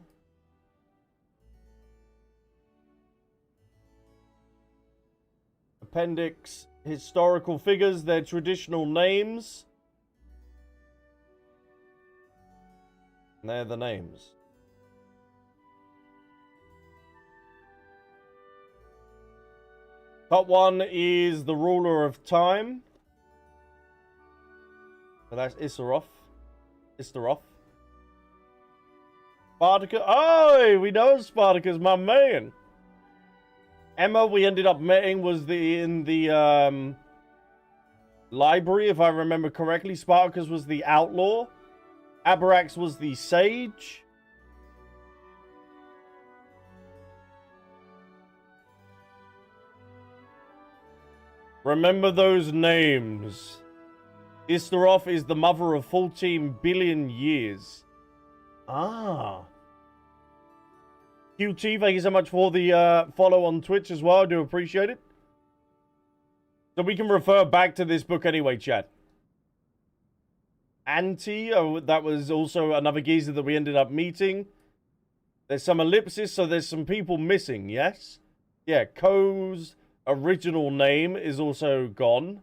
Appendix, historical figures, their traditional names. And they're the names. Top one is the ruler of time. So that's Issaroth. Spartacus. Oh, we know Spartacus, my man. Emma, we ended up meeting was in the library, if I remember correctly. Spartacus was the outlaw. Abarax was the sage. Remember those names. Istaroth is the mother of 14 billion years. Ah. QT, thank you so much for the follow on Twitch as well. I do appreciate it. So we can refer back to this book anyway, chat. Anti, that was also another geezer that we ended up meeting. There's some ellipsis, so there's some people missing, yes? Yeah, Ko's original name is also gone.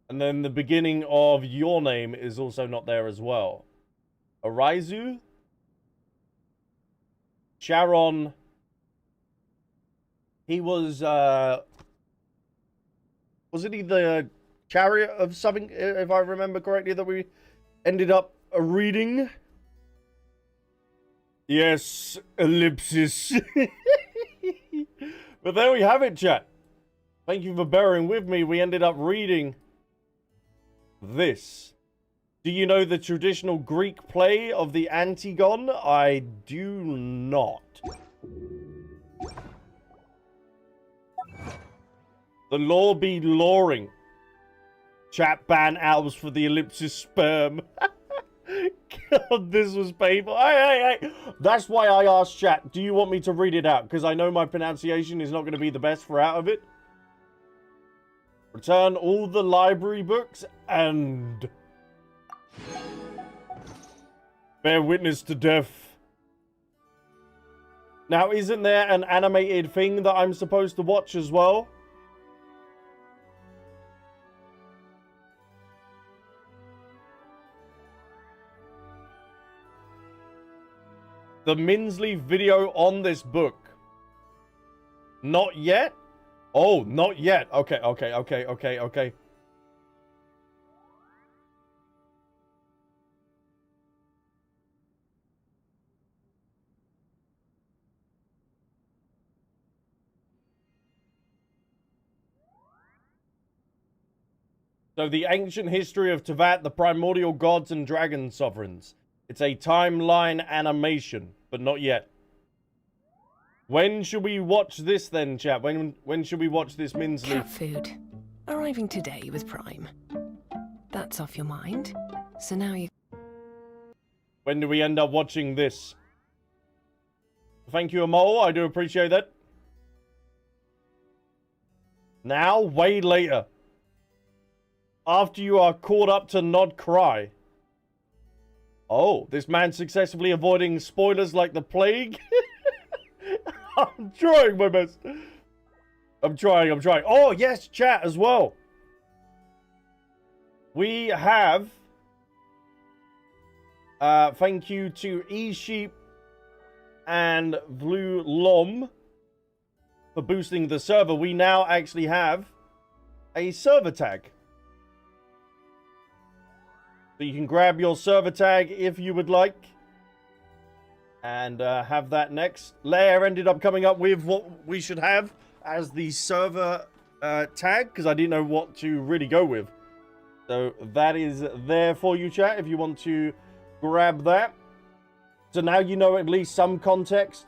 And then the beginning of your name is also not there as well. Araizu? Sharon. He was wasn't he the chariot of something, if I remember correctly, that we ended up reading? Yes, ellipsis. But there we have it, chat. Thank you for bearing with me. We ended up reading this. Do you know the traditional Greek play of the Antigone? I do not. The law be lawing. Chat ban owls for the ellipsis sperm. God, this was painful. Hey. That's why I asked chat, do you want me to read it out? Because I know my pronunciation is not going to be the best for out of it. Return all the library books and bear witness to death. Now, isn't there an animated thing that I'm supposed to watch as well? The Minsley video on this book. Not yet? Oh, not yet. Okay. So the ancient history of Teyvat, the primordial gods and dragon sovereigns. It's a timeline animation, but not yet. When should we watch this then, chat? When should we watch this Minsley? Cat food. Arriving today with Prime. That's off your mind. So now you... When do we end up watching this? Thank you, Amol. I do appreciate that. Now, way later. After you are caught up to not cry. Oh, this man successfully avoiding spoilers like the plague? I'm trying my best. I'm trying. Oh, yes, chat as well. We have... thank you to eSheep and Blue Lom for boosting the server. We now actually have a server tag. So you can grab your server tag if you would like. And have that next. Lair ended up coming up with what we should have as the server tag, because I didn't know what to really go with. So that is there for you, chat, if you want to grab that. So now you know at least some context.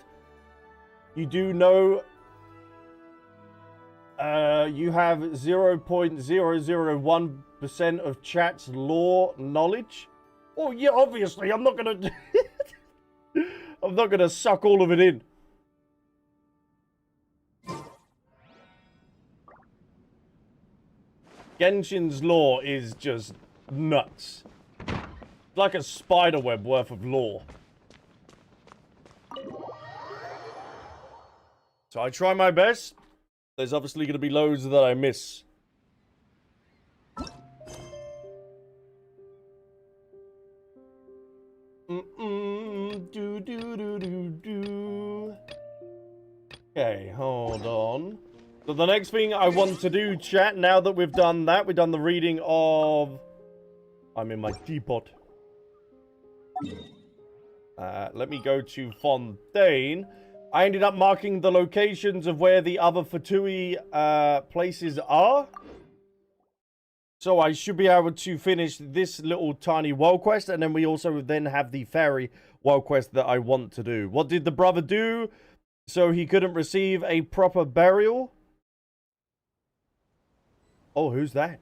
You do know you have 0.001% of chat's lore knowledge. Oh yeah, obviously I'm not gonna I'm not gonna suck all of it in. Genshin's lore is just nuts. It's like a spider web worth of lore. So I try my best. There's obviously going to be loads that I miss. Okay, hold on. So the next thing I want to do, chat, now that we've done that, we've done the reading of... I'm in my teapot. Let me go to Fontaine. I ended up marking the locations of where the other Fatui places are. So I should be able to finish this little tiny world quest. And then we also then have the fairy world quest that I want to do. What did the brother do so he couldn't receive a proper burial? Oh, who's that?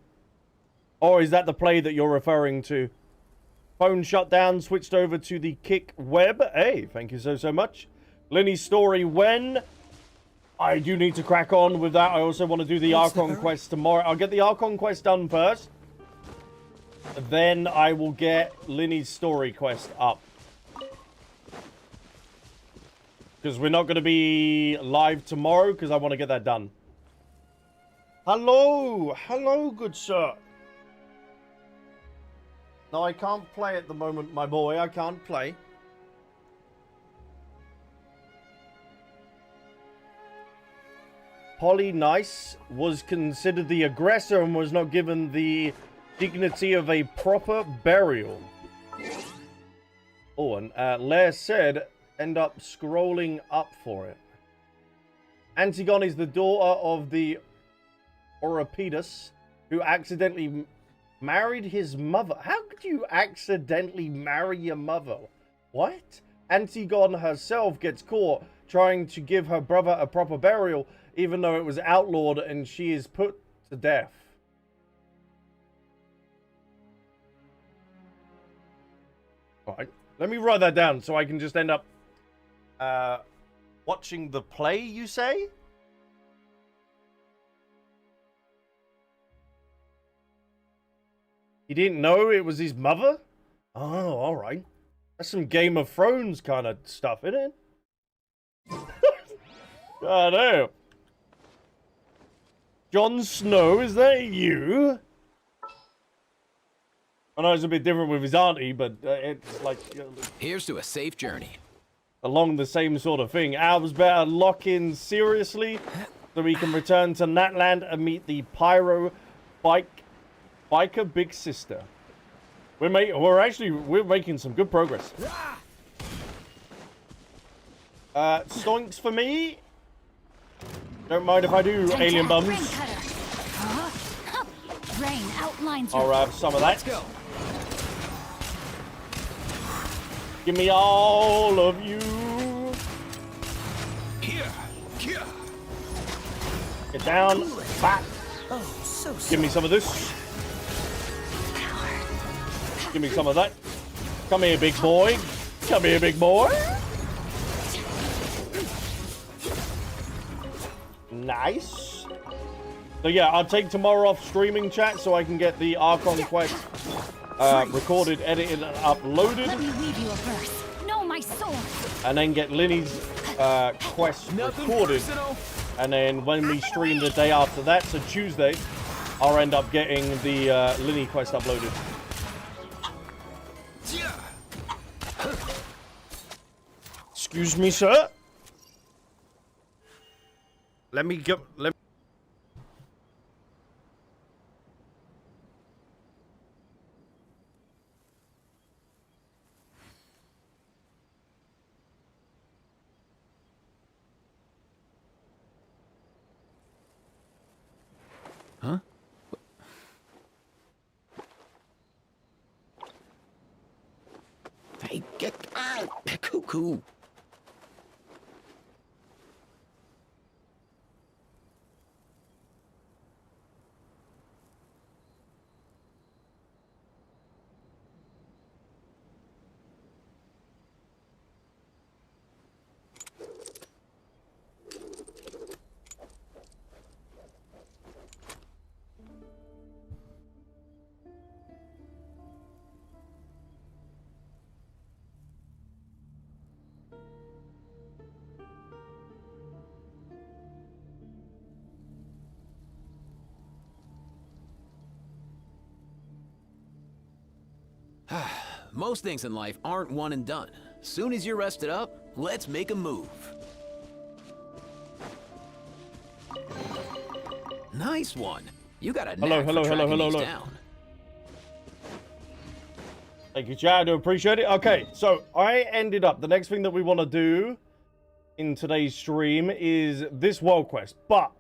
Oh, is that the play that you're referring to? Phone shut down, switched over to the Kick web. Hey, thank you so much. Linny's story when? I do need to crack on with that. I also want to do the Archon quest tomorrow. I'll get the Archon quest done first. Then I will get Linny's story quest up. Because we're not going to be live tomorrow because I want to get that done. Hello. Hello, good sir. No, I can't play at the moment, my boy. I can't play. Polynice was considered the aggressor and was not given the dignity of a proper burial. Oh, and Lair said, end up scrolling up for it. Antigone is the daughter of the Oropedus, who accidentally married his mother. How could you accidentally marry your mother? What? Antigone herself gets caught trying to give her brother a proper burial, even though it was outlawed, and she is put to death. Alright, let me write that down so I can just end up watching the play, you say? He didn't know it was his mother? Oh, alright. That's some Game of Thrones kind of stuff, isn't it? I know. Jon Snow, is that you? I know it's a bit different with his auntie, but it's like... Here's to a safe journey. Along the same sort of thing. Albs better lock in seriously so we can return to Natland and meet the Pyro Biker Big Sister. We're making some good progress. Stonks for me. Don't mind if I do, alien bums. terrain outlines your I'll have some of that. Let's go. Give me all of you. Here. Here. Get down. Back. Oh, so Give me some of this. Give me some of that. Come here, big boy. Come here, big boy. Nice. So yeah, I'll take tomorrow off streaming, chat, so I can get the Archon quest recorded, edited, and uploaded. Let me weave you a verse. Know my sword. And then get Linny's quest Nothing recorded. personal. And then when we stream the day after that, so Tuesday, I'll end up getting the Linny quest uploaded. Excuse me, sir. Let me go. Huh? Hey, get out! Cuckoo! Most things in life aren't one and done. Soon as you're rested up, let's make a move. Nice one. You got a knack for tracking these down. Thank you, Chad. I do appreciate it. Okay, so I ended up, the next thing that we want to do in today's stream is this world quest. But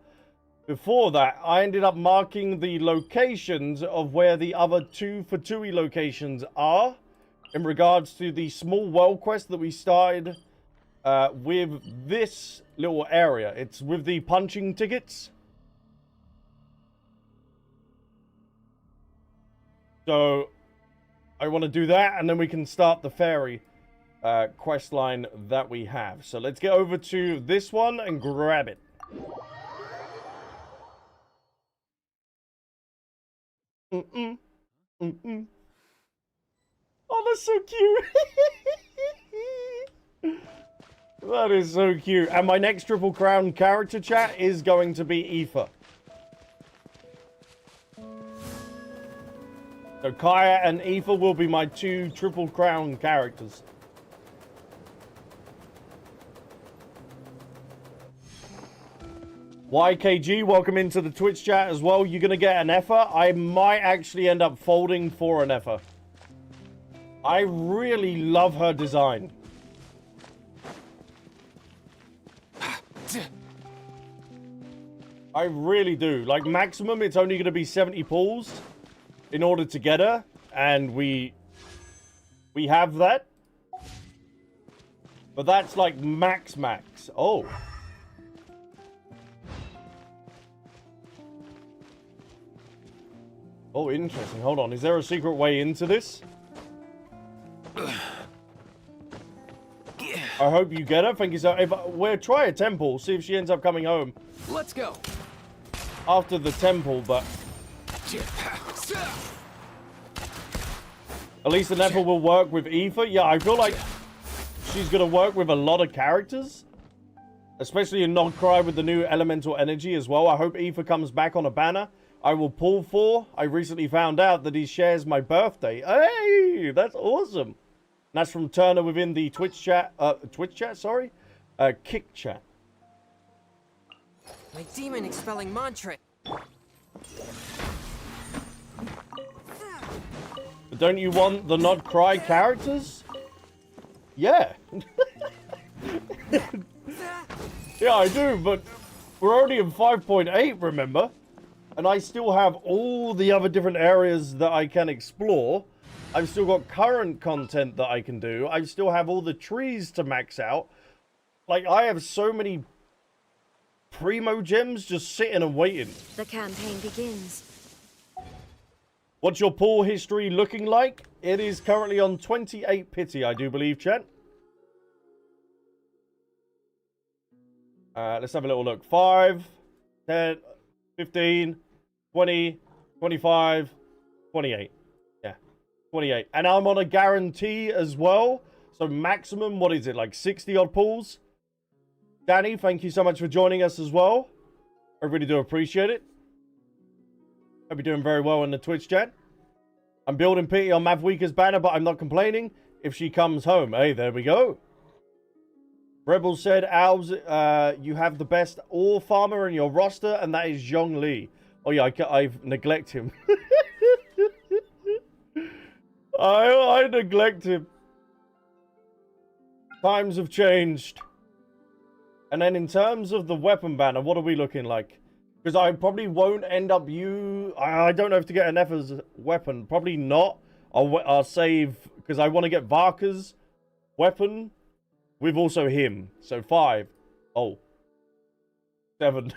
before that, I ended up marking the locations of where the other 2 Fatui locations are in regards to the small world quest that we started with this little area. It's with the punching tickets. So I want to do that, and then we can start the fairy quest line that we have. So let's get over to this one and grab it. Oh, that's so cute. That is so cute. And my next Triple Crown character, chat, is going to be Aoife. So Kaeya and Aoife will be my 2 Triple Crown characters. YKG, welcome into the Twitch chat as well. You're going to get an Effa. I might actually end up folding for an Effa. I really love her design. I really do. Like, maximum, it's only going to be 70 pulls in order to get her. And we have that. But that's like max. Oh. Oh, interesting. Hold on. Is there a secret way into this? I hope you get her. Thank you so much. We'll try a temple. See if she ends up coming home. Let's go. After the temple, but at least the Neville will work with Aoife. Yeah, I feel like she's going to work with a lot of characters. Especially in Not Cry with the new elemental energy as well. I hope Aoife comes back on a banner. I will pull for. I recently found out that he shares my birthday. Hey, that's awesome. And that's from Turner within the Twitch chat. Kick chat. My demon expelling mantra. But don't you want the Not Cry characters? Yeah. Yeah, I do, but we're already in 5.8, remember? And I still have all the other different areas that I can explore. I've still got current content that I can do. I still have all the trees to max out. Like, I have so many primo gems just sitting and waiting. The campaign begins. What's your pool history looking like? It is currently on 28 pity, I do believe, chat. Let's have a little look. 5, 10, 15, 20, 25, 28. Yeah, 28. And I'm on a guarantee as well. So maximum, what is it, like 60 odd pools? Danny, thank you so much for joining us as well. I really do appreciate it. Hope you're doing very well in the Twitch chat. I'm building pity on Mavweeka's banner, but I'm not complaining if she comes home. Hey, there we go. Rebel said, Albs, you have the best ore farmer in your roster, and that is Zhongli. Oh yeah, I've neglect him. I neglect him. Times have changed. And then in terms of the weapon banner, what are we looking like? Because I probably won't end up I don't know if to get an Effa's weapon. Probably not. I'll save, because I want to get Varka's weapon with also him. So 5. Oh. 7.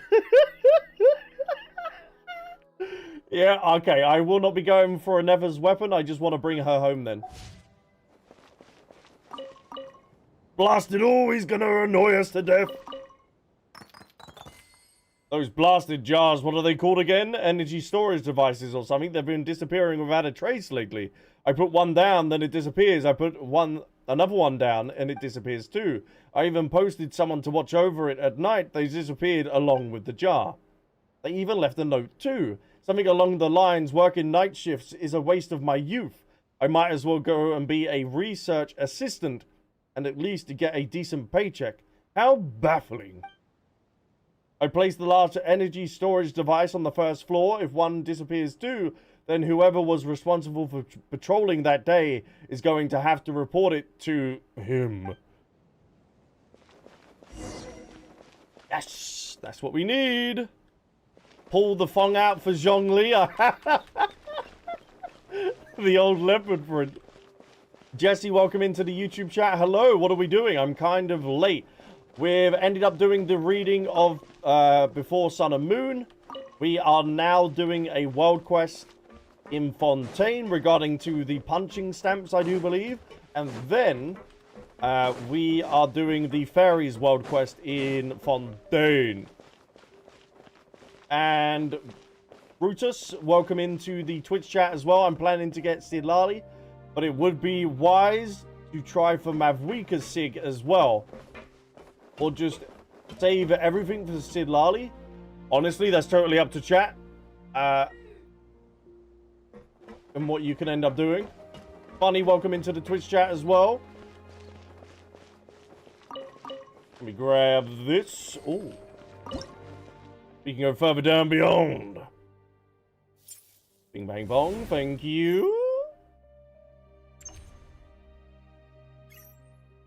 Yeah, okay. I will not be going for an Effa's weapon. I just want to bring her home then. Blasted always gonna annoy us to death. Those blasted jars, what are they called again? Energy storage devices or something. They've been disappearing without a trace lately. I put one down, then it disappears. I put another one down, and it disappears too. I even posted someone to watch over it at night. They disappeared along with the jar. They even left a note too. Something along the lines, working night shifts is a waste of my youth. I might as well go and be a research assistant and at least get a decent paycheck. How baffling. I placed the large energy storage device on the first floor. If one disappears too, then whoever was responsible for patrolling that day is going to have to report it to him. Yes, that's what we need. Pull the thong out for Zhongli. The old leopard print. Jesse, welcome into the YouTube chat. Hello, what are we doing? I'm kind of late. We've ended up doing the reading of Before Sun and Moon. We are now doing a world quest in Fontaine regarding to the punching stamps, I do believe. And then we are doing the Fairies world quest in Fontaine. And Brutus, welcome into the Twitch chat as well. I'm planning to get Sidlali, but it would be wise to try for Mavweeka's Sig as well. Or just save everything for Sidlali. Honestly, that's totally up to chat. And what you can end up doing. Funny, welcome into the Twitch chat as well. Let me grab this. Oh. We can go further down beyond. Bing bang bong, thank you.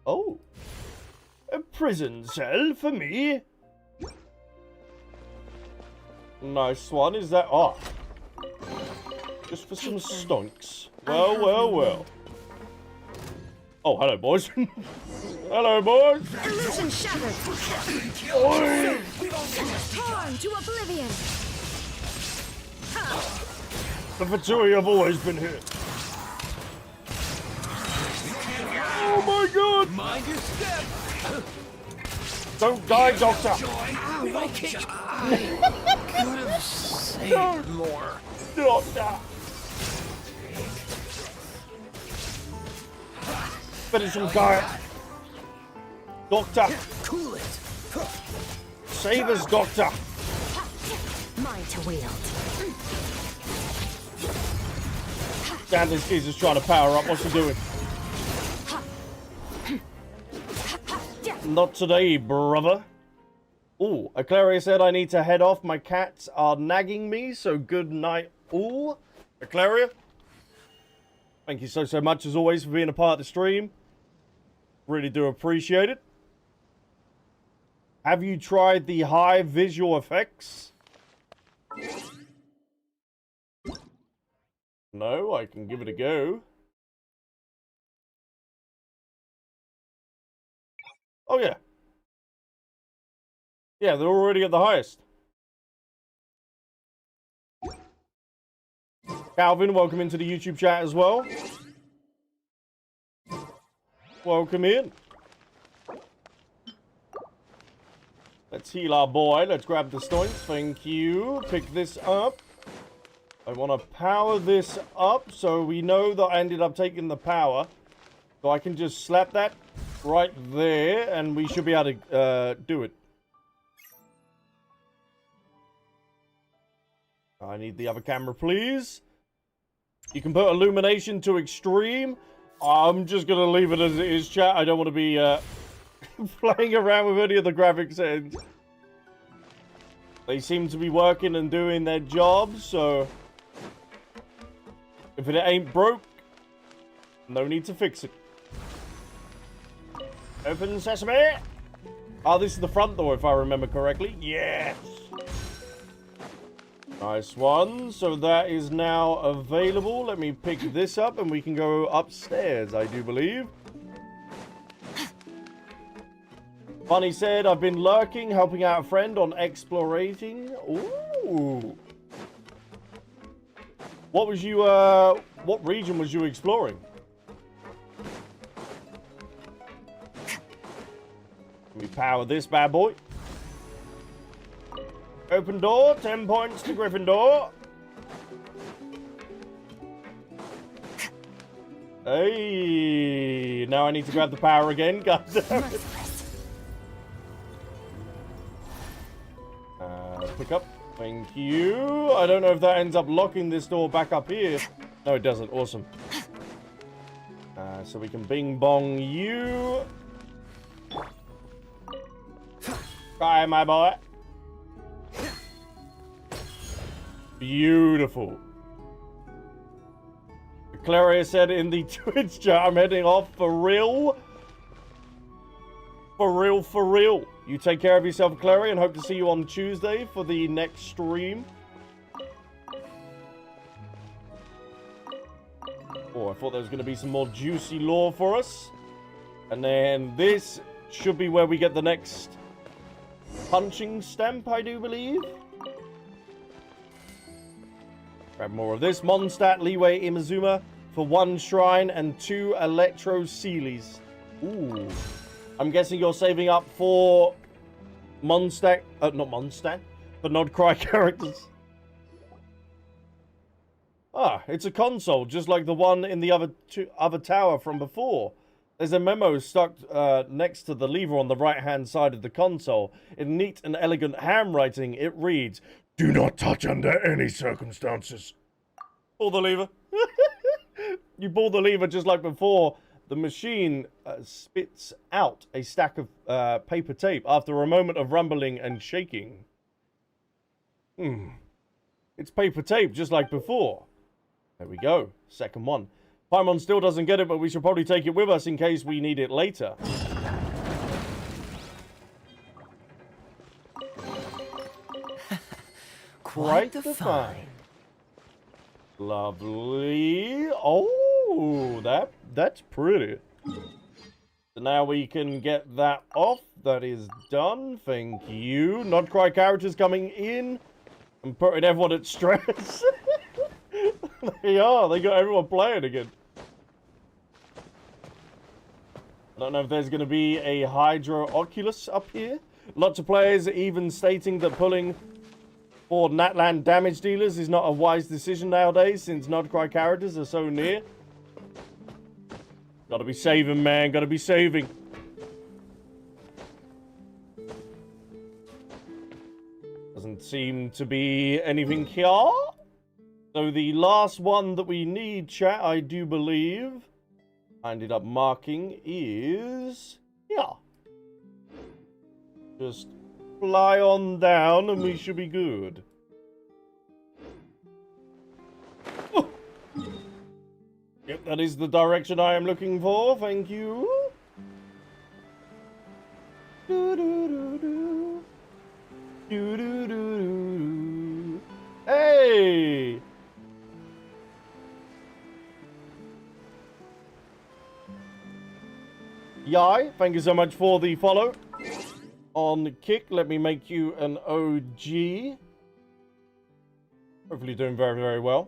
Oh. A prison cell for me. Nice one. Is that... Oh. Just for some stonks. Well, well, well. Oh, hello, boys. Hello, boys. Illusion shattered. Oi. Torn to oblivion. The Fatui have always been here. Oh my god. Mind your step. Don't die, Doctor. Ow, my kick. I could have saved more. Doctor. Finish him, Kaeya. Doctor. Cool it. Save us, Doctor. Mine to wield. Damn, this geezer's trying to power up. What's he doing? Not today, brother. Ooh, Aclaria said I need to head off. My cats are nagging me, so good night. Ooh, Aclaria. Thank you so much, as always, for being a part of the stream. Really do appreciate it. Have you tried the high visual effects? No, I can give it a go. Oh, yeah. Yeah, they're already at the highest. Calvin, welcome into the YouTube chat as well. Welcome in. Let's heal our boy. Let's grab the stoints. Thank you. Pick this up. I want to power this up so we know that I ended up taking the power. So I can just slap that right there and we should be able to do it. I need the other camera, please. You can put illumination to extreme. I'm just going to leave it as it is, chat. I don't want to be playing around with any of the graphic settings. They seem to be working and doing their job, so if it ain't broke, no need to fix it. Open sesame. Oh, this is the front door, if I remember correctly. Yes. Nice one. So that is now available. Let me pick this up and we can go upstairs, I do believe. Bunny said, I've been lurking, helping out a friend on explorating. Ooh. What was you, what region was you exploring? Let me power this bad boy. Open door, 10 points to Gryffindor. Hey, now I need to grab the power again. God damn it. Pick up. Thank you. I don't know if that ends up locking this door back up here. No, it doesn't. Awesome. So we can bing bong you. Try, my boy. Beautiful. Claria said in the Twitch chat, I'm heading off for real. For real, for real. You take care of yourself, Clary, and hope to see you on Tuesday for the next stream. Oh, I thought there was going to be some more juicy lore for us. And then this should be where we get the next punching stamp, I do believe. Grab more of this. Mondstadt, Leeway, Imazuma for 1 shrine and 2 Electro Sealies. Ooh. I'm guessing you're saving up for Mondstadt, not Mondstadt, but Nodcry characters. Ah, it's a console, just like the one in the other tower from before. There's a memo stuck next to the lever on the right-hand side of the console. In neat and elegant handwriting, it reads, "Do not touch under any circumstances." Pull the lever. You pull the lever just like before. The machine spits out a stack of paper tape after a moment of rumbling and shaking. It's paper tape just like before. There we go. Second one. Paimon still doesn't get it, but we should probably take it with us in case we need it later. Quite the find. Lovely. Oh, that's pretty. So now we can get that off. That is done. Thank you. Nodcry characters coming in and putting everyone at stress. They are. They got everyone playing again. I don't know if there's going to be a Hydro Oculus up here. Lots of players even stating that pulling for Natland damage dealers is not a wise decision nowadays since Nodcry characters are so near. Gotta be saving, man. Gotta be saving. Doesn't seem to be anything here. So the last one that we need, chat, I do believe, I ended up marking is here. Just fly on down and we should be good. Oh. Yep, that is the direction I am looking for. Thank you. Do-do-do-do. Do-do-do-do. Hey! Yai, thank you so much for the follow. On Kick, let me make you an OG. Hopefully doing very, very well.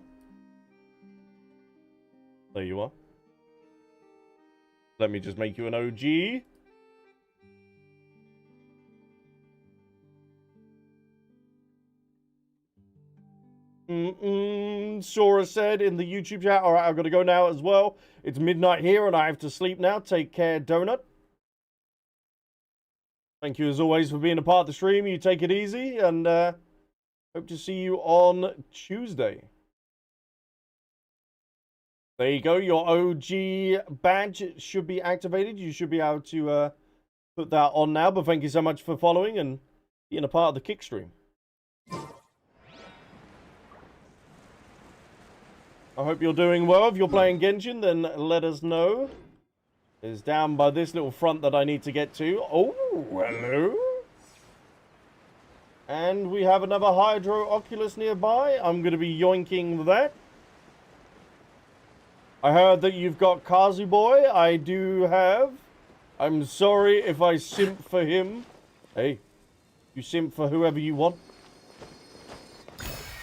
There you are. Let me just make you an OG. Sora said in the YouTube chat, alright, I've got to go now as well. It's midnight here and I have to sleep now. Take care, Donut. Thank you as always for being a part of the stream. You take it easy and hope to see you on Tuesday. There you go. Your OG badge should be activated. You should be able to put that on now. But thank you so much for following and being a part of the Kick stream. I hope you're doing well. If you're playing Genshin, then let us know. It's down by this little front that I need to get to. Oh, hello. And we have another Hydro Oculus nearby. I'm going to be yoinking that. I heard that you've got Kazu Boy. I do have. I'm sorry if I simp for him. Hey, you simp for whoever you want.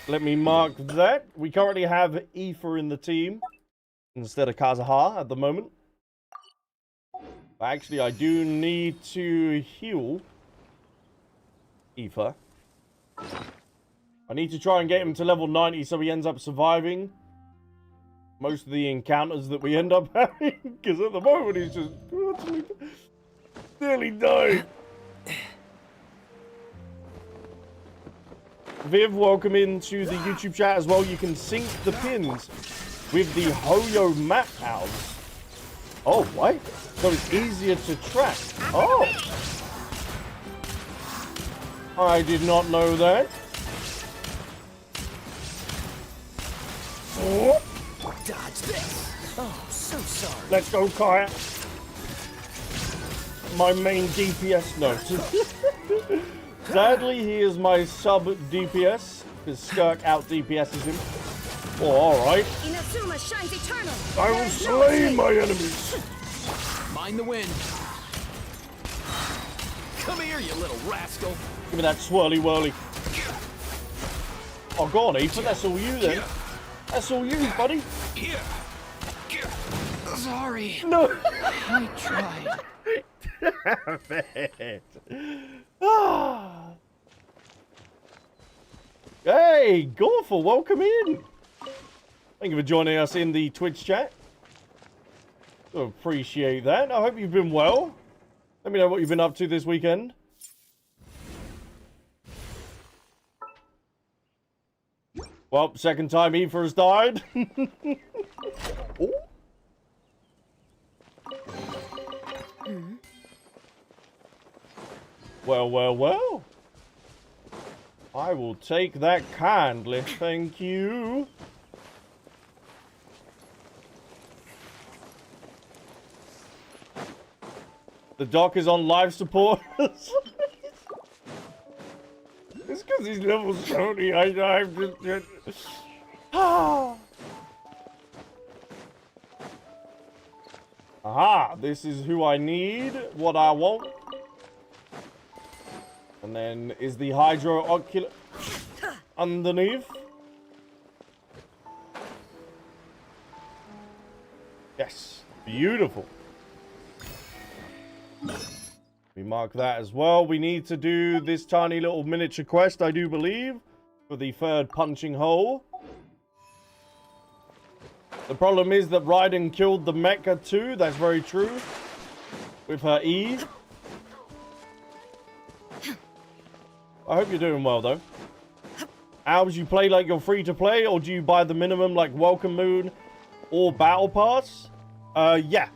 Let me mark that. We currently have Aoife in the team instead of Kazuha at the moment. Actually, I do need to heal Aoife. I need to try and get him to level 90 so he ends up surviving most of the encounters that we end up having. Because at the moment he's just nearly died. Viv, welcome into the YouTube chat as well. You can sync the pins with the Hoyo map house. Oh, what? So it's easier to track. Oh! I did not know that. Oh. Dodge this. Oh, so sorry. Let's go, Kaeya. My main DPS note. Sadly, he is my sub DPS, because Skirk out DPSs him. Oh, alright. Inazuma shines eternal. I will slay my enemies. Mind the wind. Come here, you little rascal. Give me that swirly whirly. Oh, go on, Aoife. That's all you then. That's all you, buddy. Here. Sorry. No. I tried. Damn it. Ah. Hey, Gorful, welcome in. Thank you for joining us in the Twitch chat. So appreciate that. I hope you've been well. Let me know what you've been up to this weekend. Well, second time Aoife has died. Oh. Well, well, well. I will take that kindly, thank you. The doc is on live support. It's because he's level 70. I'm just... Aha, this is who I need, what I want. And then is the Hydro Oculus underneath. Yes, beautiful. We mark that as well. We need to do this tiny little miniature quest, I do believe, for the third punching hole. The problem is that Raiden killed the mecha too. That's very true. With her E. I hope you're doing well, though. Albs, you play like you're free to play, or do you buy the minimum like Welcome Moon or Battle Pass? Yeah,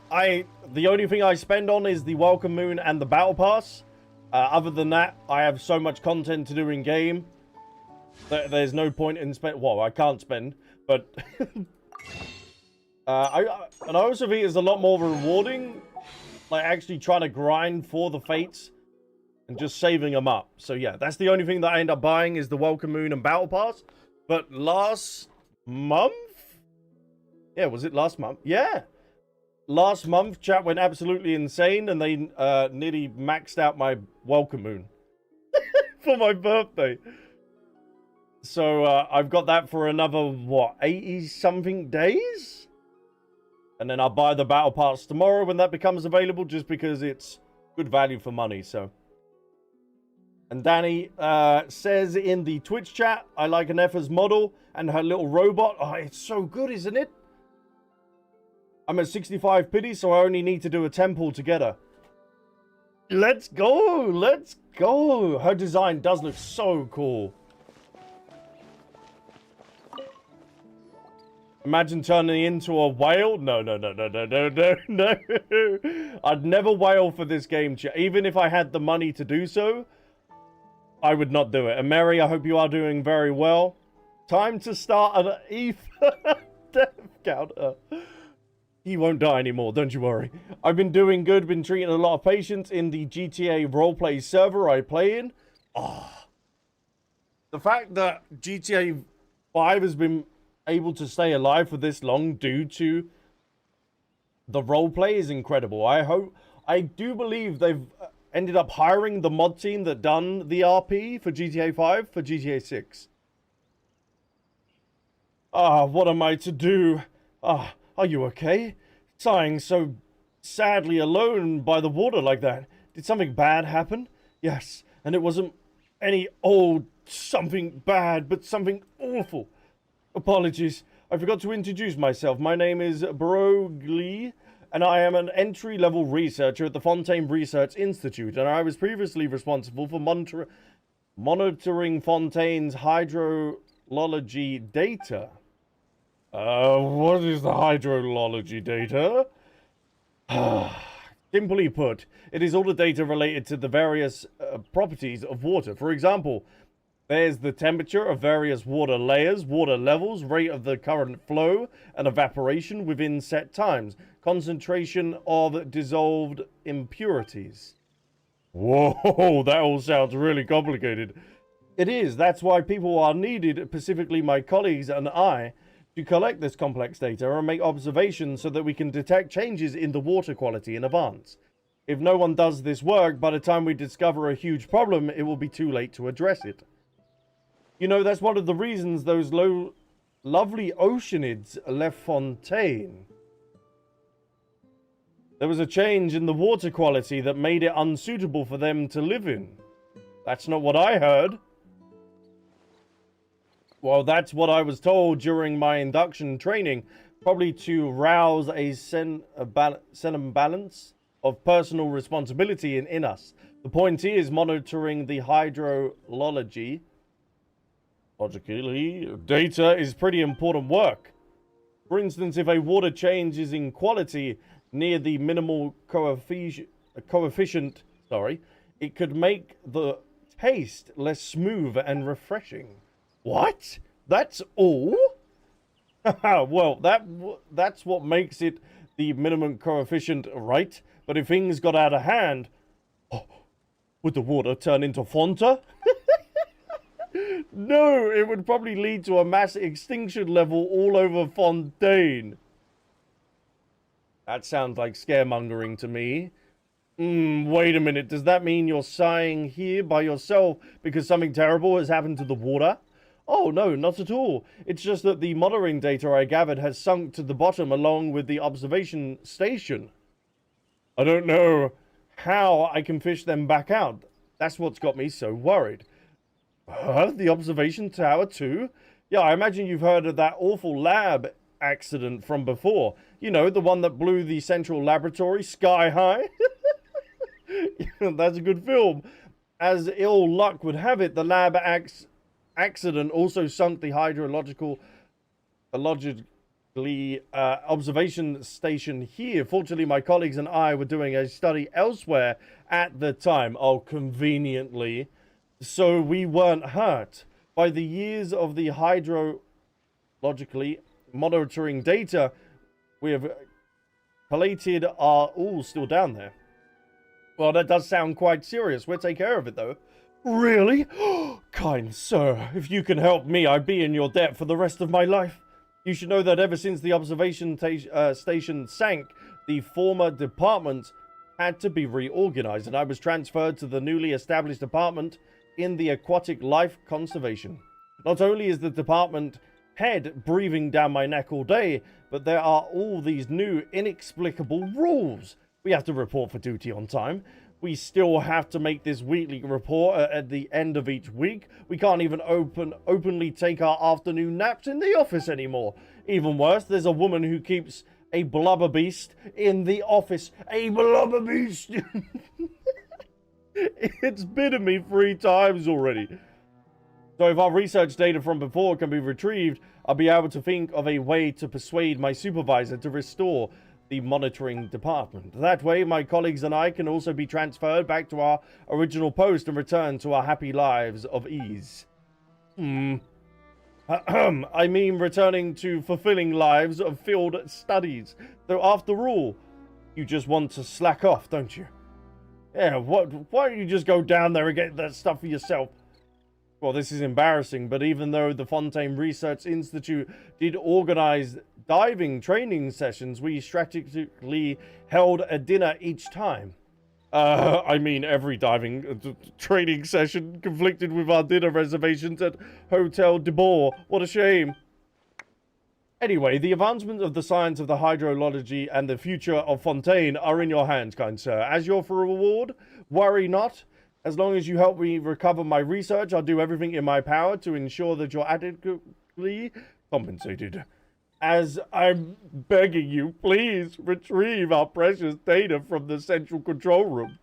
the only thing I spend on is the Welcome Moon and the Battle Pass. Other than that, I have so much content to do in game. There's no point in well, I can't spend, but and I also think it's a lot more rewarding, like actually trying to grind for the fates and just saving them up. So yeah, that's the only thing that I end up buying is the Welcome Moon and Battle Pass. But last month, yeah, was it last month? Yeah, last month, chat went absolutely insane, and they nearly maxed out my welcome moon for my birthday. So I've got that for another, what, 80-something days? And then I'll buy the battle pass tomorrow when that becomes available, just because it's good value for money, so. And Danny says in the Twitch chat, I like Anefa's model and her little robot. Oh, it's so good, isn't it? I'm at 65 pity, so I only need to do a temple to get her. Let's go! Let's go! Her design does look so cool. Imagine turning into a whale? No. I'd never whale for this game, chat. Even if I had the money to do so, I would not do it. And Mary, I hope you are doing very well. Time to start an ETH death counter. He won't die anymore, don't you worry. I've been doing good, been treating a lot of patients in the GTA roleplay server I play in. Oh. The fact that GTA 5 has been able to stay alive for this long due to the roleplay is incredible. I do believe they've ended up hiring the mod team that done the RP for GTA 5 for GTA 6. What am I to do? Are you okay? Sighing so sadly alone by the water like that. Did something bad happen? Yes, and it wasn't any old something bad, but something awful. Apologies, I forgot to introduce myself. My name is Broglie, and I am an entry-level researcher at the Fontaine Research Institute, and I was previously responsible for monitoring Fontaine's hydrology data. What is the hydrology data? Simply put, it is all the data related to the various properties of water. For example, there's the temperature of various water layers, water levels, rate of the current flow, and evaporation within set times, concentration of dissolved impurities. Whoa, that all sounds really complicated. It is. That's why people are needed, specifically my colleagues and I, to collect this complex data and make observations so that we can detect changes in the water quality in advance. If no one does this work, by the time we discover a huge problem, it will be too late to address it. You know, that's one of the reasons those lovely oceanids left Fontaine. There was a change in the water quality that made it unsuitable for them to live in. That's not what I heard. Well, that's what I was told during my induction training, probably to rouse a balance of personal responsibility in us. The point is monitoring the hydrology. Logically, data is pretty important work. For instance, if a water changes in quality near the minimal coefficient, it could make the taste less smooth and refreshing. What? That's all? Well, that's what makes it the minimum coefficient, right? But if things got out of hand, would the water turn into Fanta? No, it would probably lead to a mass extinction level all over Fontaine. That sounds like scaremongering to me. Wait a minute. Does that mean you're sighing here by yourself because something terrible has happened to the water? Oh, no, not at all. It's just that the monitoring data I gathered has sunk to the bottom along with the observation station. I don't know how I can fish them back out. That's what's got me so worried. The observation tower too? Yeah, I imagine you've heard of that awful lab accident from before. You know, the one that blew the central laboratory sky high. That's a good film. As ill luck would have it, the lab accident also sunk the observation station here. Fortunately, my colleagues and I were doing a study elsewhere at the time. Oh, conveniently. So we weren't hurt. By the years of the hydrologically monitoring data we have collated are all still down there. Well, that does sound quite serious. We'll take care of it, though. Really? Kind sir, if you can help me, I'd be in your debt for the rest of my life. You should know that ever since the observation station sank, the former department had to be reorganized, and I was transferred to the newly established department in the aquatic life conservation. Not only is the department head breathing down my neck all day, but there are all these new inexplicable rules. We have to report for duty on time. We still have to make this weekly report at the end of each week. We can't even openly take our afternoon naps in the office anymore. Even worse, there's a woman who keeps a blubber beast in the office. A blubber beast! It's bitten me 3 times already. So if our research data from before can be retrieved, I'll be able to think of a way to persuade my supervisor to restore the monitoring department. That way, my colleagues and I can also be transferred back to our original post and return to our happy lives of ease. I mean, returning to fulfilling lives of field studies. Though after all, you just want to slack off, don't you? Yeah, why don't you just go down there and get that stuff for yourself? Well, this is embarrassing, but even though the Fontaine Research Institute did organize diving training sessions, we strategically held a dinner each time. I mean, every diving training session conflicted with our dinner reservations at Hotel de Boer. What a shame. Anyway, the advancement of the science of the hydrology and the future of Fontaine are in your hands, kind sir. As your reward, worry not. As long as you help me recover my research, I'll do everything in my power to ensure that you're adequately compensated. As I'm begging you, please retrieve our precious data from the central control room.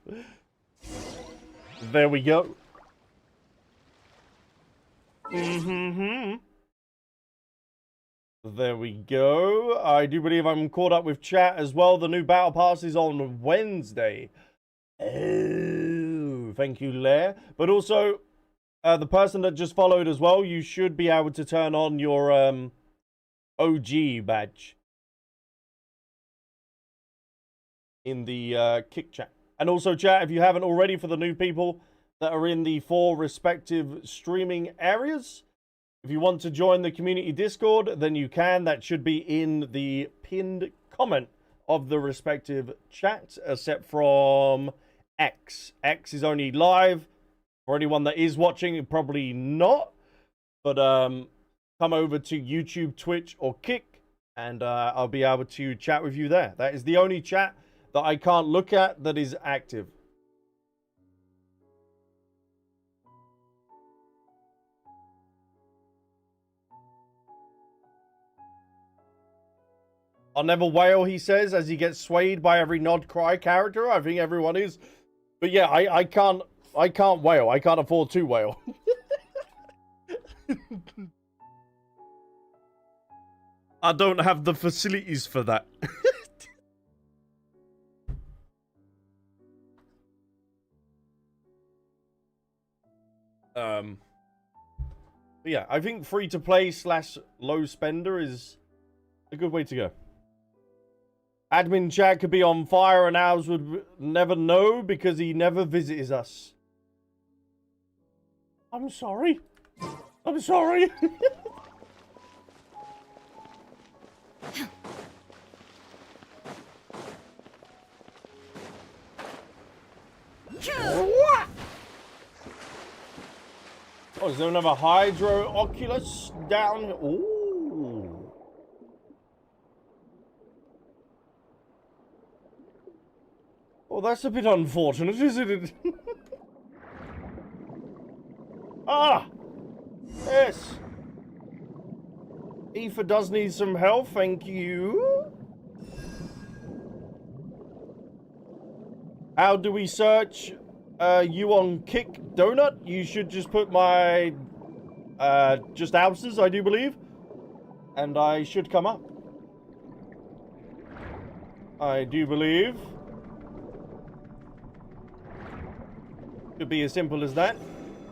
There we go. There we go. I do believe I'm caught up with chat as well. The new battle pass is on Wednesday. Oh, thank you, Lair. But also, the person that just followed as well, you should be able to turn on your OG badge in the kick chat. And also, chat, if you haven't already, for the new people that are in the 4 respective streaming areas, if you want to join the community Discord, then you can. That should be in the pinned comment of the respective chat, except from X. X is only live. For anyone that is watching, probably not. But come over to YouTube, Twitch, or Kick, and I'll be able to chat with you there. That is the only chat that I can't look at that is active. I'll never wail, he says, as he gets swayed by every nod cry character. I think everyone is. But yeah, I can't wail. I can't afford to wail. I don't have the facilities for that. But yeah, I think free-to-play / low spender is a good way to go. Admin chat could be on fire and ours would never know because he never visits us. I'm sorry. I'm sorry. What? Oh, is there another Hydro Oculus down here? Ooh. Oh, that's a bit unfortunate, isn't it? Ah! Yes. Aoife does need some help, thank you. How do we search you on Kick Donut? You should just put my just Albsterz, I do believe, and I should come up. I do believe. Could be as simple as that.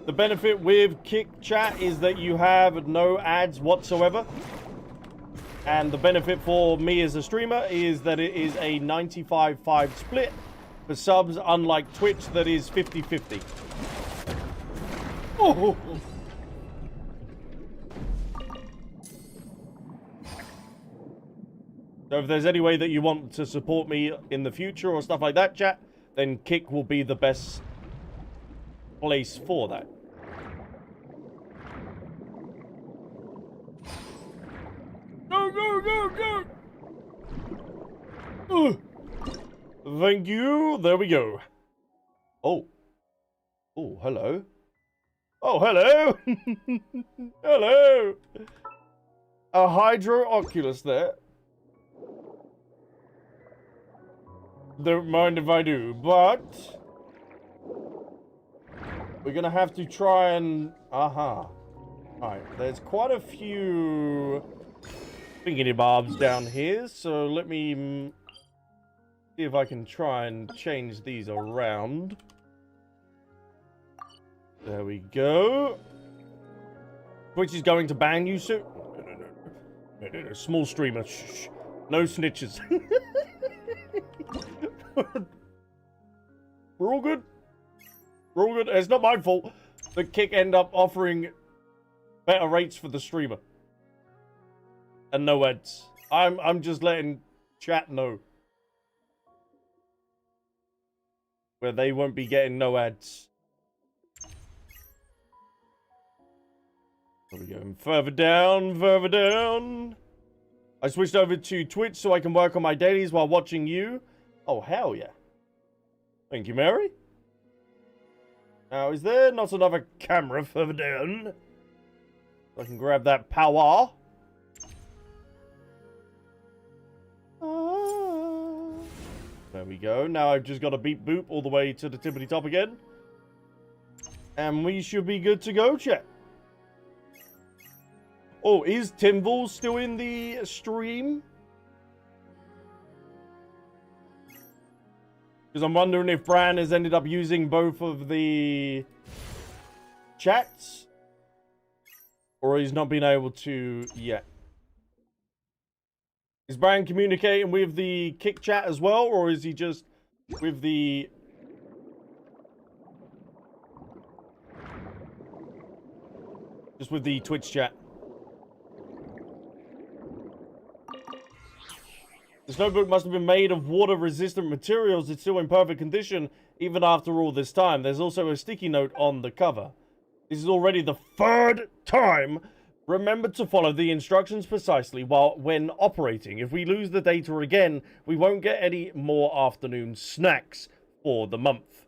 The benefit with Kick Chat is that you have no ads whatsoever. And the benefit for me as a streamer is that it is a 95-5 split for subs, unlike Twitch that is 50-50. Oh. So So if there's any way that you want to support me in the future or stuff like that, chat, then Kick will be the best place for that. Go, go, go, go! Thank you. There we go. Oh. Oh, hello. Oh, hello. Hello. A Hydro Oculus there. Don't mind if I do, but we're gonna have to try and... Aha. Alright, there's quite a few thingy bobs down here, so let me see if I can try and change these around. There we go. Twitch is going to ban you soon. No. Small streamer. Shh. No snitches. We're all good. We're all good. It's not my fault that Kick end up offering better rates for the streamer. And no ads. I'm just letting chat know. Where they won't be getting no ads. There we go. Further down, further down. I switched over to Twitch so I can work on my dailies while watching you. Oh, hell yeah. Thank you, Mary. Now, is there not another camera further down? So I can grab that power. There we go. Now I've just got to beat boop all the way to the tippity top again. And we should be good to go, chat. Oh, is Timval still in the stream? Because I'm wondering if Bran has ended up using both of the chats. Or he's not been able to yet. Is Bran communicating with the Kick chat as well? Or is he just with the... just with the Twitch chat? This notebook must have been made of water-resistant materials. It's still in perfect condition, even after all this time. There's also a sticky note on the cover. This is already the third time. Remember to follow the instructions precisely when operating. If we lose the data again, we won't get any more afternoon snacks for the month.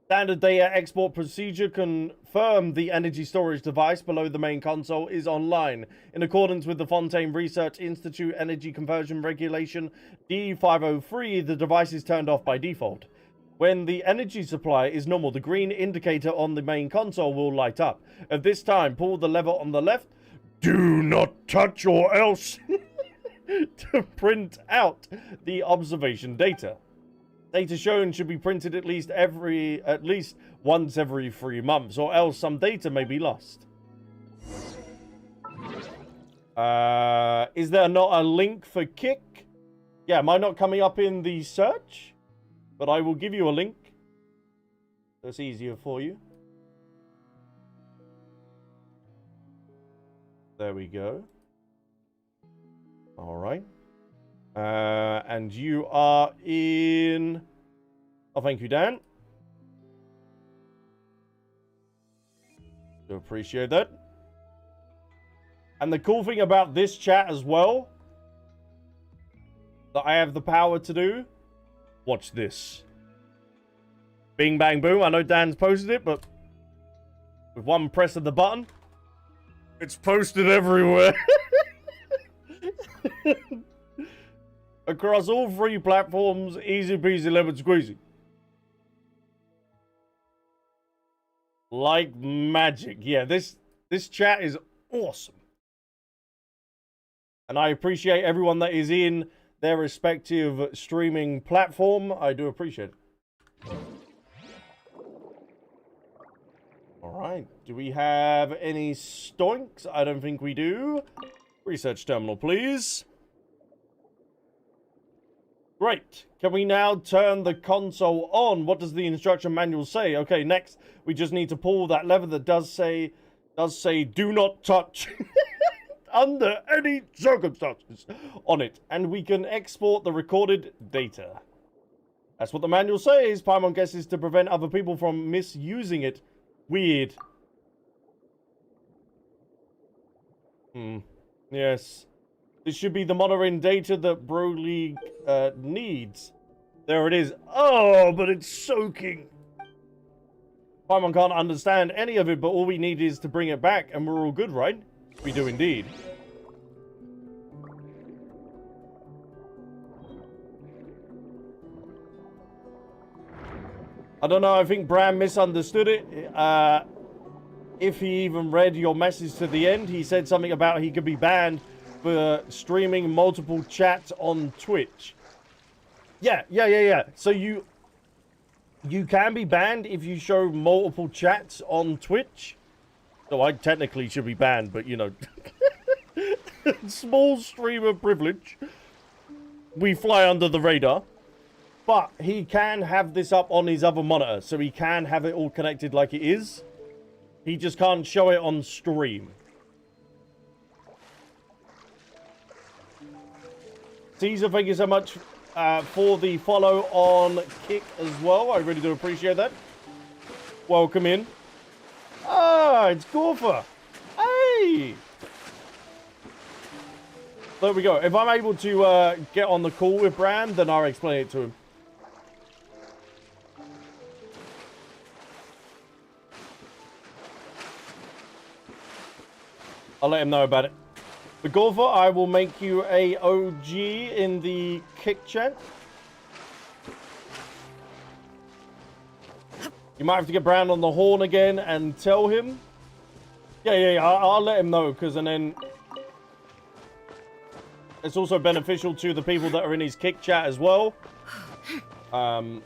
Standard data export procedure confirmed the energy storage device below the main console is online. In accordance with the Fontaine Research Institute Energy Conversion Regulation D503, the device is turned off by default. When the energy supply is normal, the green indicator on the main console will light up. At this time, pull the lever on the left. Do not touch or else to print out the observation data. Data shown should be printed at least once every 3 months, or else some data may be lost. Is there not a link for Kick? Yeah, am I not coming up in the search? But I will give you a link. That's easier for you. There we go. All right. And you are in... Oh, thank you, Dan. Do appreciate that. And the cool thing about this chat as well, that I have the power to do, watch this. Bing, bang, boom. I know Dan's posted it, but with one press of the button, it's posted everywhere. Across all 3 platforms, easy peasy lemon squeezy. Like magic. Yeah, this chat is awesome. And I appreciate everyone that is in their respective streaming platform. I do appreciate it. Alright, do we have any stoinks? I don't think we do. Research terminal, please. Great. Can we now turn the console on? What does the instruction manual say? Okay, next, we just need to pull that lever that does say do not touch. under any circumstances on it, and we can export the recorded data. That's what the manual says. Paimon guesses to prevent other people from misusing it. Weird. Yes. This should be the monitoring data that Bro League needs. There it is. Oh, but it's soaking. Paimon can't understand any of it, but all we need is to bring it back, and we're all good, right? We do indeed. I don't know, I think Bram misunderstood it. If he even read your message to the end, he said something about he could be banned for streaming multiple chats on Twitch. Yeah. So you can be banned if you show multiple chats on Twitch. So I technically should be banned, but you know, small streamer privilege. We fly under the radar. But he can have this up on his other monitor, so he can have it all connected like it is. He just can't show it on stream. Caesar, thank you so much for the follow on Kick as well. I really do appreciate that. Welcome in. Ah, it's Gorfa. Hey! There we go. If I'm able to get on the call with Bram, then I'll explain it to him. I'll let him know about it. But Gorfa, I will make you a OG in the Kick chat. You might have to get Brown on the horn again and tell him. Yeah. I'll let him know, because then it's also beneficial to the people that are in his Kick chat as well. So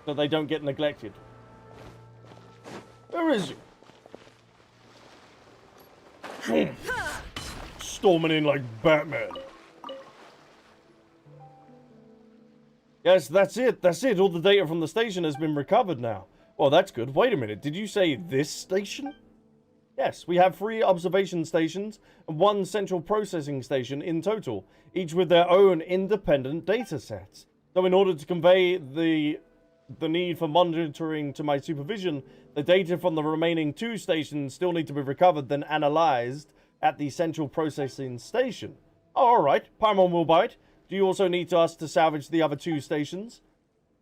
they don't get neglected. Where is he? Storming in like Batman. Yes, that's it. All the data from the station has been recovered now. Well, that's good. Wait a minute. Did you say this station? Yes, we have 3 observation stations and 1 central processing station in total, each with their own independent data sets. So in order to convey the need for monitoring to my supervision, the data from the remaining 2 stations still need to be recovered, then analyzed at the central processing station. Oh, alright. Paimon will bite. Do you also need us to salvage the other 2 stations?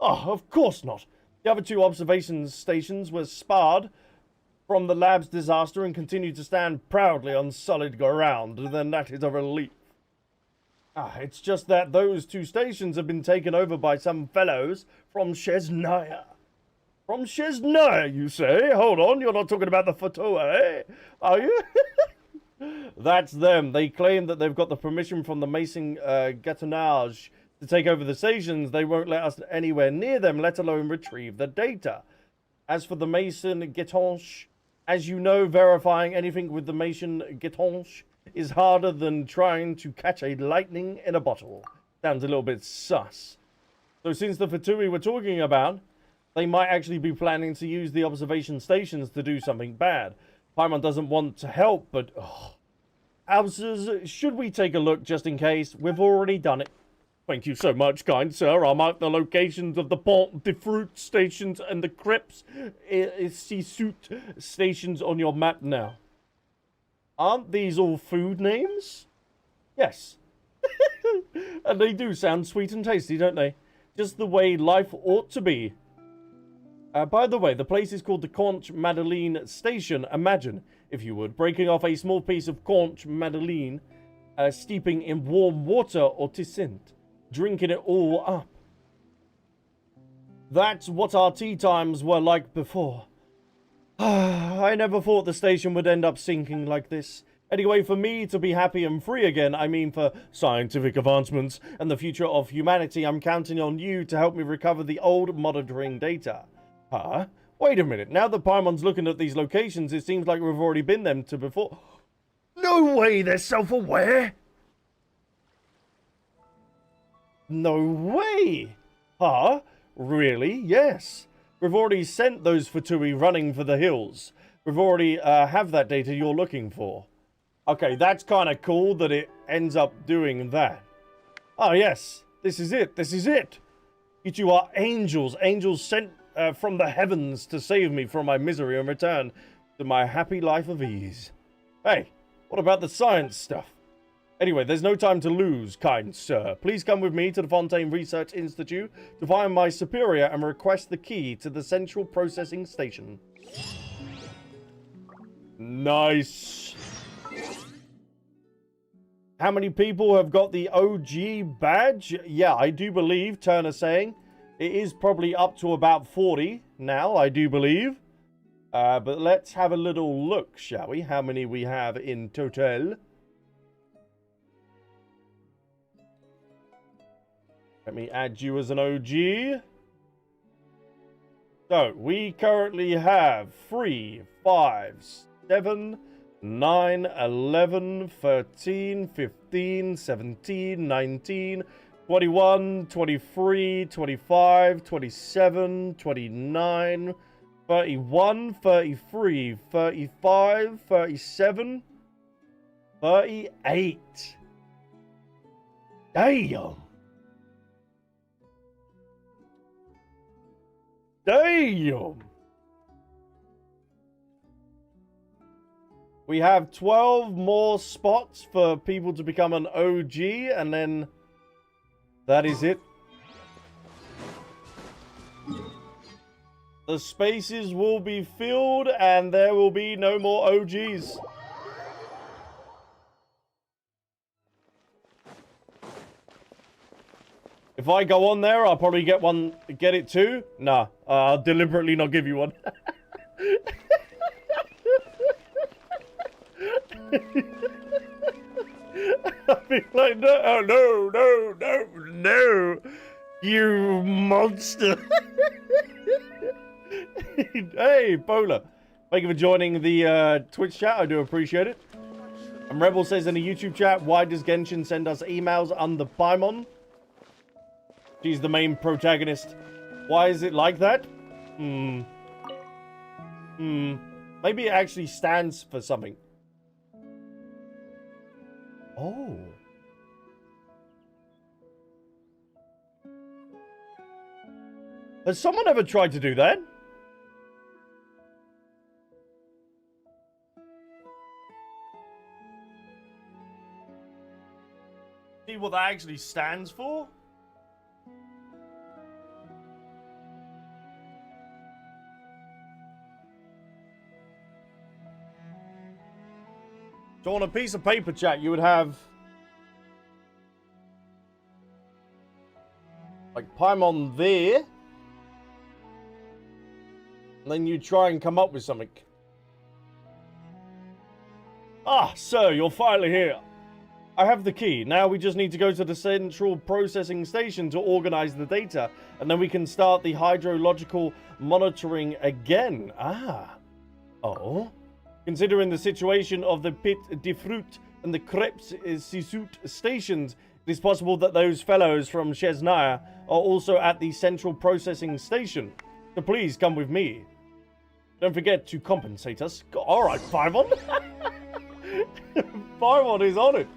Oh, of course not. The other 2 observation stations were sparred from the lab's disaster and continue to stand proudly on solid ground. Then that is a relief. It's just that those 2 stations have been taken over by some fellows from Chesnaya. From Chesnaya, you say? Hold on, you're not talking about the Fatoa, eh? Are you? That's them. They claim that they've got the permission from the Mason Gatonage to take over the stations. They won't let us anywhere near them, let alone retrieve the data. As for the Mason Gatonage, as you know, verifying anything with the Mason Gatonage is harder than trying to catch a lightning in a bottle. Sounds a little bit sus. So since the Fatui we're talking about, they might actually be planning to use the observation stations to do something bad. Paimon doesn't want to help, but... Albsterz, should we take a look just in case? We've already done it. Thank you so much, kind sir. I'll mark the locations of the Pont de Fruit stations and the Crepes Sissout stations on your map now. Aren't these all food names? Yes. And they do sound sweet and tasty, don't they? Just the way life ought to be. By the way, the place is called the Conch Madeleine Station. Imagine, if you would, breaking off a small piece of Conch Madeleine, steeping in warm water or tisint, drinking it all up. That's what our tea times were like before. I never thought the station would end up sinking like this. Anyway, for me to be happy and free again, I mean for scientific advancements and the future of humanity, I'm counting on you to help me recover the old monitoring data. Huh? Wait a minute. Now that Paimon's looking at these locations, it seems like we've already been them to before. No way, they're self-aware! No way! Huh? Really? Yes. We've already sent those Fatui running for the hills. We've already have that data you're looking for. Okay, that's kind of cool that it ends up doing that. Oh, yes. This is it. This is it. You two are angels. Angels sent from the heavens to save me from my misery and return to my happy life of ease. Hey, what about the science stuff? Anyway, there's no time to lose, kind sir. Please come with me to the Fontaine Research Institute to find my superior and request the key to the central processing station. Nice. How many people have got the OG badge? Yeah, I do believe, Turner saying. It is probably up to about 40 now, I do believe. But let's have a little look, shall we? How many we have in total. Let me add you as an OG. So, we currently have 3, 5, 7, 9, 11, 13, 15, 17, 19, 21, 23, 25, 27, 29, 31, 33, 35, 37, 38. Damn. Damn. We have 12 more spots for people to become an OG, and then that is it. The spaces will be filled, and there will be no more OGs. If I go on there, I'll probably get it too. Nah, I'll deliberately not give you one. I'll be like, no, you monster. Hey, Polar. Thank you for joining the Twitch chat. I do appreciate it. And Rebel says in the YouTube chat, why does Genshin send us emails under Paimon? She's the main protagonist. Why is it like that? Maybe it actually stands for something. Oh. Has someone ever tried to do that? See what that actually stands for? So on a piece of paper, chat, you would have like Paimon there, and then you try and come up with something. Ah, sir, you're finally here. I have the key. Now we just need to go to the central processing station to organize the data, and then we can start the hydrological monitoring again. Ah. Oh. Considering the situation of the Pit de Fruit and the Crepes Sisut stations, it is possible that those fellows from Chesnaya are also at the central processing station. So please come with me. Don't forget to compensate us. Alright, Paimon. Paimon is on it.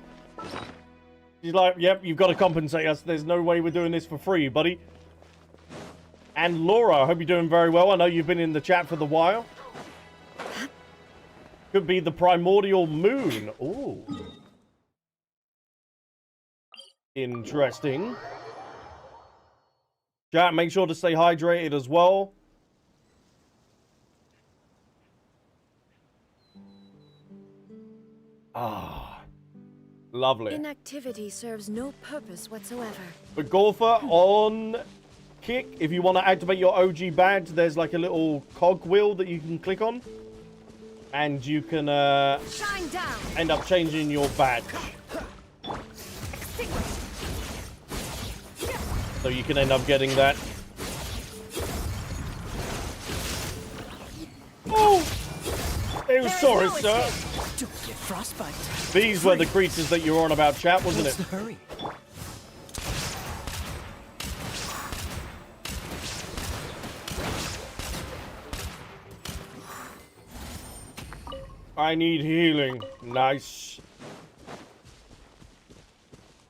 She's like, yep, you've got to compensate us. There's no way we're doing this for free, buddy. And Laura, I hope you're doing very well. I know you've been in the chat for the while. Could be the primordial moon. Ooh. Interesting. Chat, make sure to stay hydrated as well. Ah. Lovely. Inactivity serves no purpose whatsoever. But Golfer on Kick, if you want to activate your OG badge, there's like a little cog wheel that you can click on. And you can Shine down. end up changing your badge. So you can end up getting that. Oh! Oh, sorry, sir. Don't get frostbite. These were the creatures that you were on about, chat, wasn't What's it? the hurry? I need healing. Nice.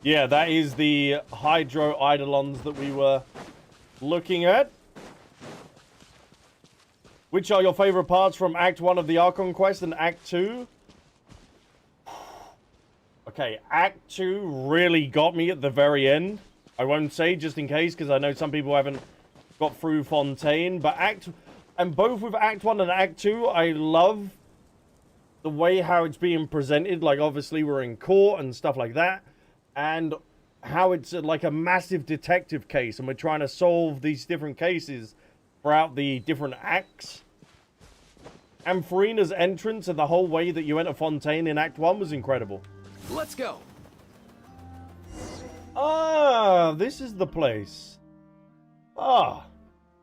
Yeah, that is the Hydro Eidolons that we were looking at. Which are your favorite parts from Act 1 of the Archon quest and Act 2? Okay, Act 2 really got me at the very end. I won't say just in case, because I know some people haven't got through Fontaine. But both with Act 1 and Act 2, I love the way how it's being presented. Like, obviously, we're in court and stuff like that. And how it's like a massive detective case. And we're trying to solve these different cases throughout the different acts. And Farina's entrance and the whole way that you enter Fontaine in Act 1 was incredible. Let's go. Ah, this is the place. Ah,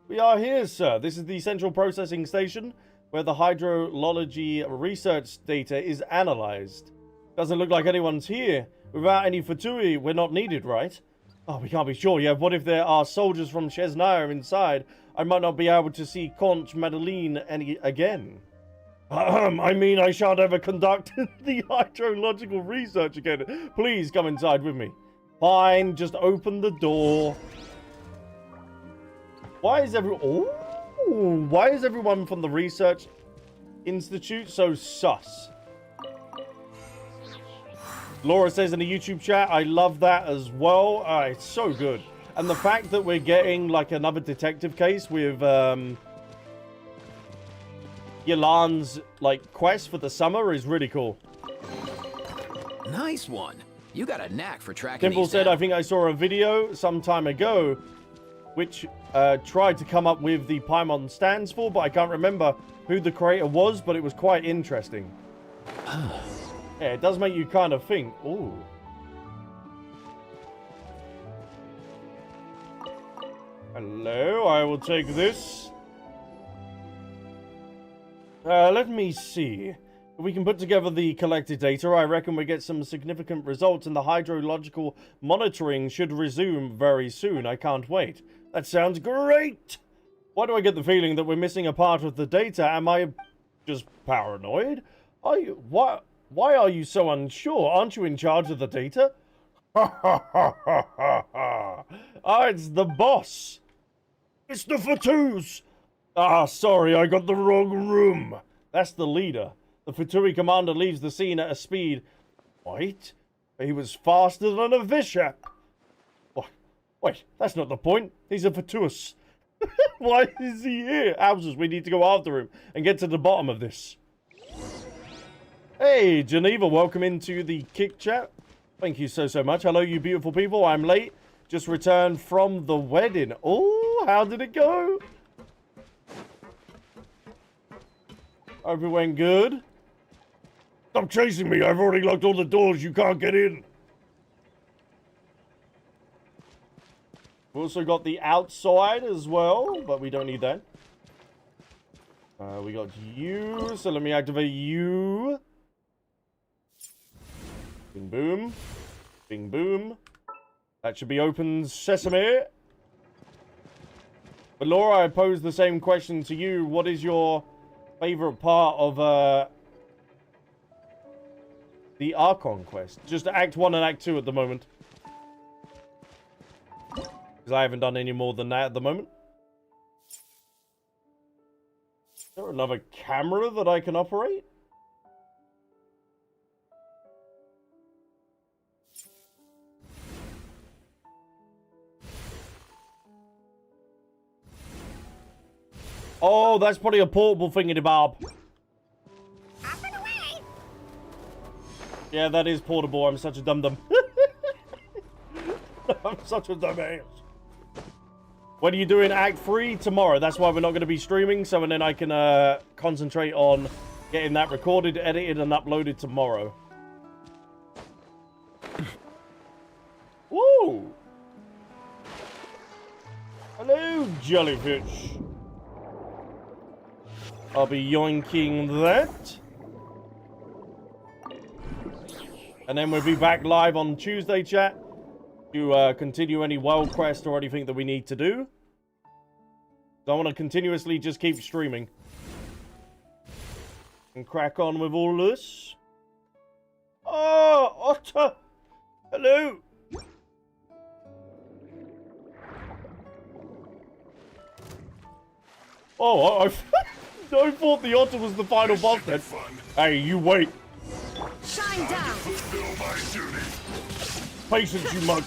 we are here, sir. This is the central processing station where the hydrology research data is analyzed. Doesn't look like anyone's here. Without any Fatui, we're not needed, right? Oh, we can't be sure yet. What if there are soldiers from Chesnaya inside? I might not be able to see Conch Madeline again. I mean, I shan't ever conduct the hydrological research again. Please come inside with me. Fine, just open the door. Why is everyone from the Research Institute so sus? Laura says in the YouTube chat, I love that as well. It's so good. And the fact that we're getting like another detective case with Yolan's like quest for the summer is really cool. Nice one. You got a knack for tracking Dimple these said, down. I think I saw a video some time ago which tried to come up with the Paimon stands for, but I can't remember who the creator was, but it was quite interesting. Yeah, it does make you kind of think. Ooh. Hello, I will take this. Let me see. If we can put together the collected data, I reckon we get some significant results, and the hydrological monitoring should resume very soon. I can't wait. That sounds great! Why do I get the feeling that we're missing a part of the data? Am I just paranoid? Why are you so unsure? Aren't you in charge of the data? Ha ha ha ha ha ha! Ah, it's the boss! It's the Fatus! Ah, sorry, I got the wrong room. That's the leader. The Fatui commander leaves the scene at a speed. Wait, he was faster than a Vishap. Wait, that's not the point. He's a Fatus. Why is he here? Albsterz, we need to go after him and get to the bottom of this. Hey, Geneva, welcome into the Kick Chat. Thank you so much. Hello, you beautiful people. I'm late. Just returned from the wedding. Oh, how did it go? Hope it went good. Stop chasing me. I've already locked all the doors. You can't get in. We've also got the outside as well, but we don't need that. We got you, so let me activate you. Bing boom. Bing boom. That should be open sesame. But Laura, I pose the same question to you. What is your favorite part of the Archon quest? Just Act 1 and Act 2 at the moment. Because I haven't done any more than that at the moment. Is there another camera that I can operate? Oh, that's probably a portable thingy-bob. Yeah, that is portable. I'm such a dum-dum. I'm such a dumbass. When are you doing Act 3? Tomorrow. That's why we're not going to be streaming, so and then I can concentrate on getting that recorded, edited, and uploaded tomorrow. Woo! Hello, jellyfish. I'll be yoinking that. And then we'll be back live on Tuesday, chat, to continue any world quest or anything that we need to do. So I want to continuously just keep streaming. And crack on with all this. Oh, Otter! Hello! Oh, I thought the Otter was the final boss then. Hey, you wait. Shine down! Patience, you mug.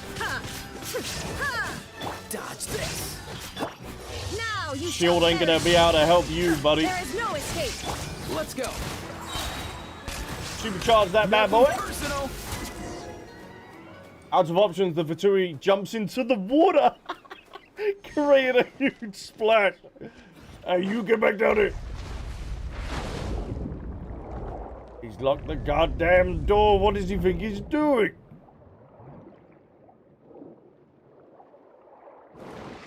Dodge this. Now you Shield shall ain't gonna perish. be able to help you, buddy. There is no escape. Let's go. Supercharge that bad boy. Personal. Out of options, the Fatui jumps into the water, creating a huge splash. Hey, you get back down here. He's locked the goddamn door. What does he think he's doing?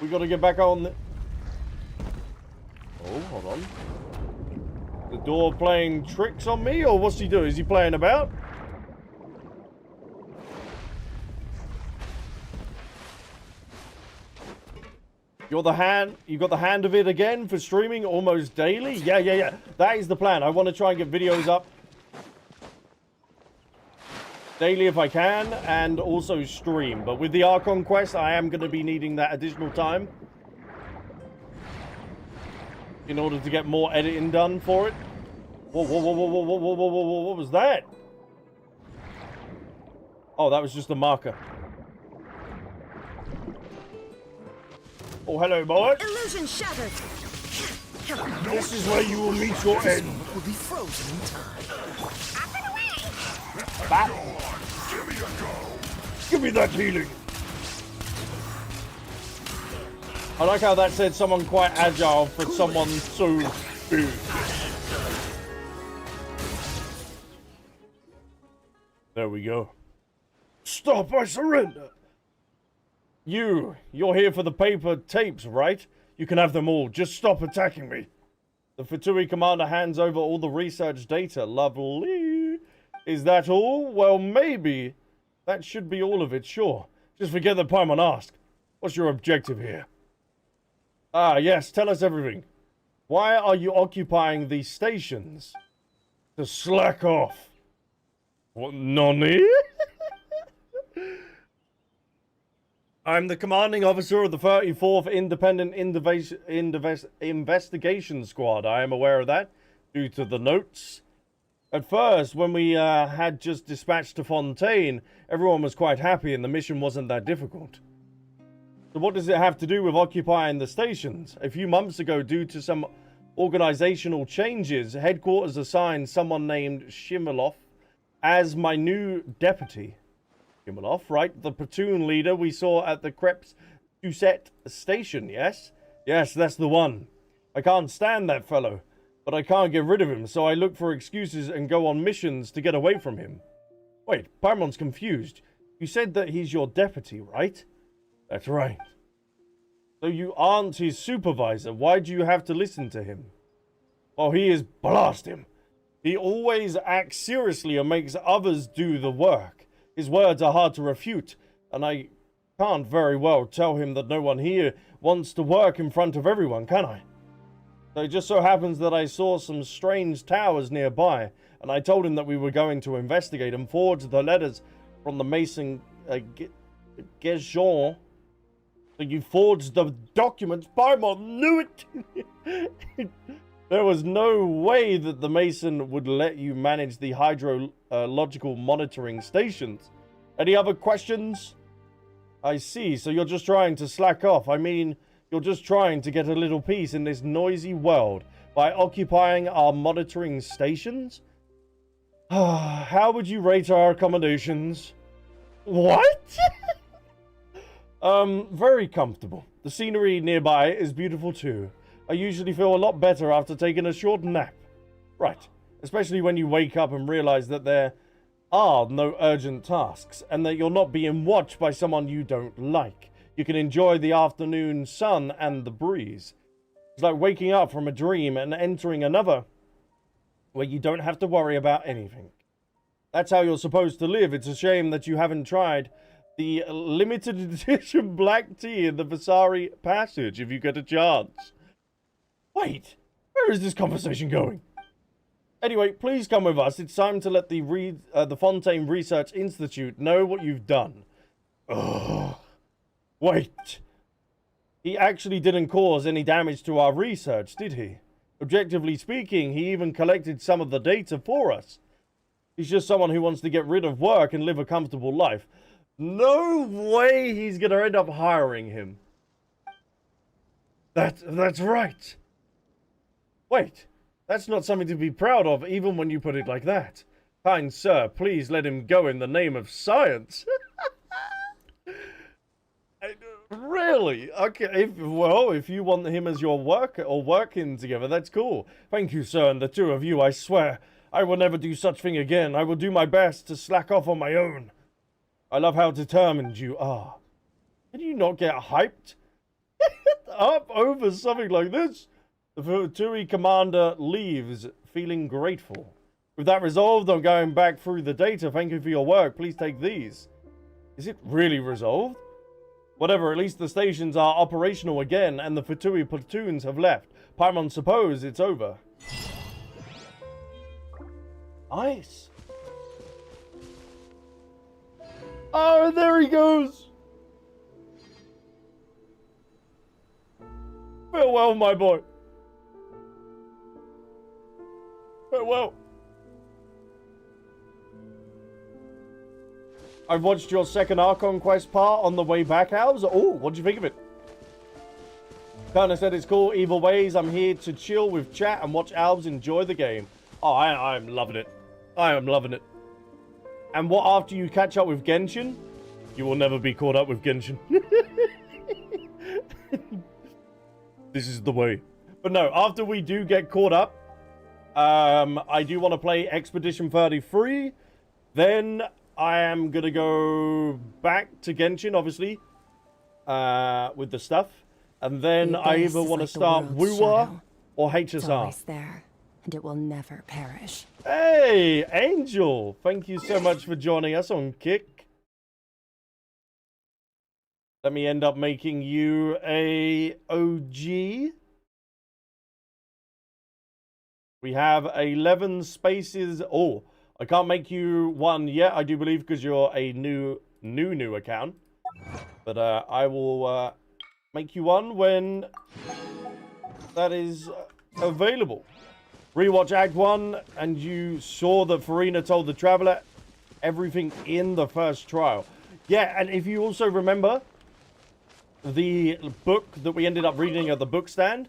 We gotta get back on the... Oh, hold on. The door playing tricks on me, or what's he doing? Is he playing about? You got the hand of it again for streaming almost daily? Yeah. That is the plan. I want to try and get videos up daily if I can, and also stream. But with the Archon quest, I am going to be needing that additional time in order to get more editing done for it. Whoa, what was that? Oh, that was just a marker. Oh, hello, boy. Illusion shattered. This is where you will meet your end. Will be frozen in time. Back. Give me that healing. I like how that said someone quite agile for someone so big. There we go. Stop, I surrender. You're here for the paper tapes, right? You can have them all. Just stop attacking me. The Fatui commander hands over all the research data. Lovely. Is that all? Well, maybe. That should be all of it, sure. Just forget that Paimon asked. What's your objective here? Ah, yes, tell us everything. Why are you occupying these stations? To slack off. What, nonny? I'm the commanding officer of the 34th Independent Investigation Squad. I am aware of that, due to the notes. At first, when we had just dispatched to Fontaine, everyone was quite happy and the mission wasn't that difficult. So what does it have to do with occupying the stations? A few months ago, due to some organizational changes, headquarters assigned someone named Shimalov as my new deputy. Shimalov, right? The platoon leader we saw at the Krebs Doucet station, yes? Yes, that's the one. I can't stand that fellow, but I can't get rid of him, so I look for excuses and go on missions to get away from him. Wait, Paimon's confused. You said that he's your deputy, right? That's right. So you aren't his supervisor. Why do you have to listen to him? Well, he is... Blast him. He always acts seriously and makes others do the work. His words are hard to refute, and I can't very well tell him that no one here wants to work in front of everyone, can I? So it just so happens that I saw some strange towers nearby, and I told him that we were going to investigate and forge the letters from the Mason Gejon. So you forged the documents. Paimon knew it. There was no way that the Mason would let you manage the hydrological monitoring stations. Any other questions? I see. So you're just trying to slack off. I mean, you're just trying to get a little peace in this noisy world by occupying our monitoring stations? How would you rate our accommodations? What? Very comfortable. The scenery nearby is beautiful too. I usually feel a lot better after taking a short nap. Right. Especially when you wake up and realize that there are no urgent tasks and that you're not being watched by someone you don't like. You can enjoy the afternoon sun and the breeze. It's like waking up from a dream and entering another where you don't have to worry about anything. That's how you're supposed to live. It's a shame that you haven't tried the limited edition black tea in the Vasari Passage if you get a chance. Wait, where is this conversation going? Anyway, please come with us. It's time to let the Fontaine Research Institute know what you've done. Ugh. Wait. He actually didn't cause any damage to our research, did he? Objectively speaking, he even collected some of the data for us. He's just someone who wants to get rid of work and live a comfortable life. No way he's gonna end up hiring him. That's right. Wait, that's not something to be proud of, even when you put it like that. Kind sir, please let him go in the name of science. Really? Okay, if you want him as your worker or working together, that's cool. Thank you, sir, and the two of you, I swear, I will never do such thing again. I will do my best to slack off on my own. I love how determined you are. Can you not get hyped up over something like this? The Futui commander leaves, feeling grateful. With that resolved, I'm going back through the data. Thank you for your work. Please take these. Is it really resolved? Whatever, at least the stations are operational again, and the Futui platoons have left. Paimon suppose it's over. Nice. Oh, there he goes. Farewell, my boy. Farewell. I've watched your second Archon quest part on the way back, Albs. Oh, what do you think of it? Kerner said it's cool. Either ways, I'm here to chill with chat and watch Albs enjoy the game. Oh, I'm loving it. I am loving it. And what after you catch up with Genshin? You will never be caught up with Genshin. This is the way. But no, after we do get caught up, I do want to play Expedition 33. Then I am going to go back to Genshin, obviously, with the stuff. And then I either want to start Woowa or HSR. It's always there, and it will never perish. Hey, Angel! Thank you so much for joining us on Kick. Let me end up making you a OG. We have 11 spaces. Oh, I can't make you one yet, I do believe, because you're a new account. But I will make you one when that is available. Rewatch Act 1, and you saw that Farina told the Traveler everything in the first trial. Yeah, and if you also remember the book that we ended up reading at the book stand,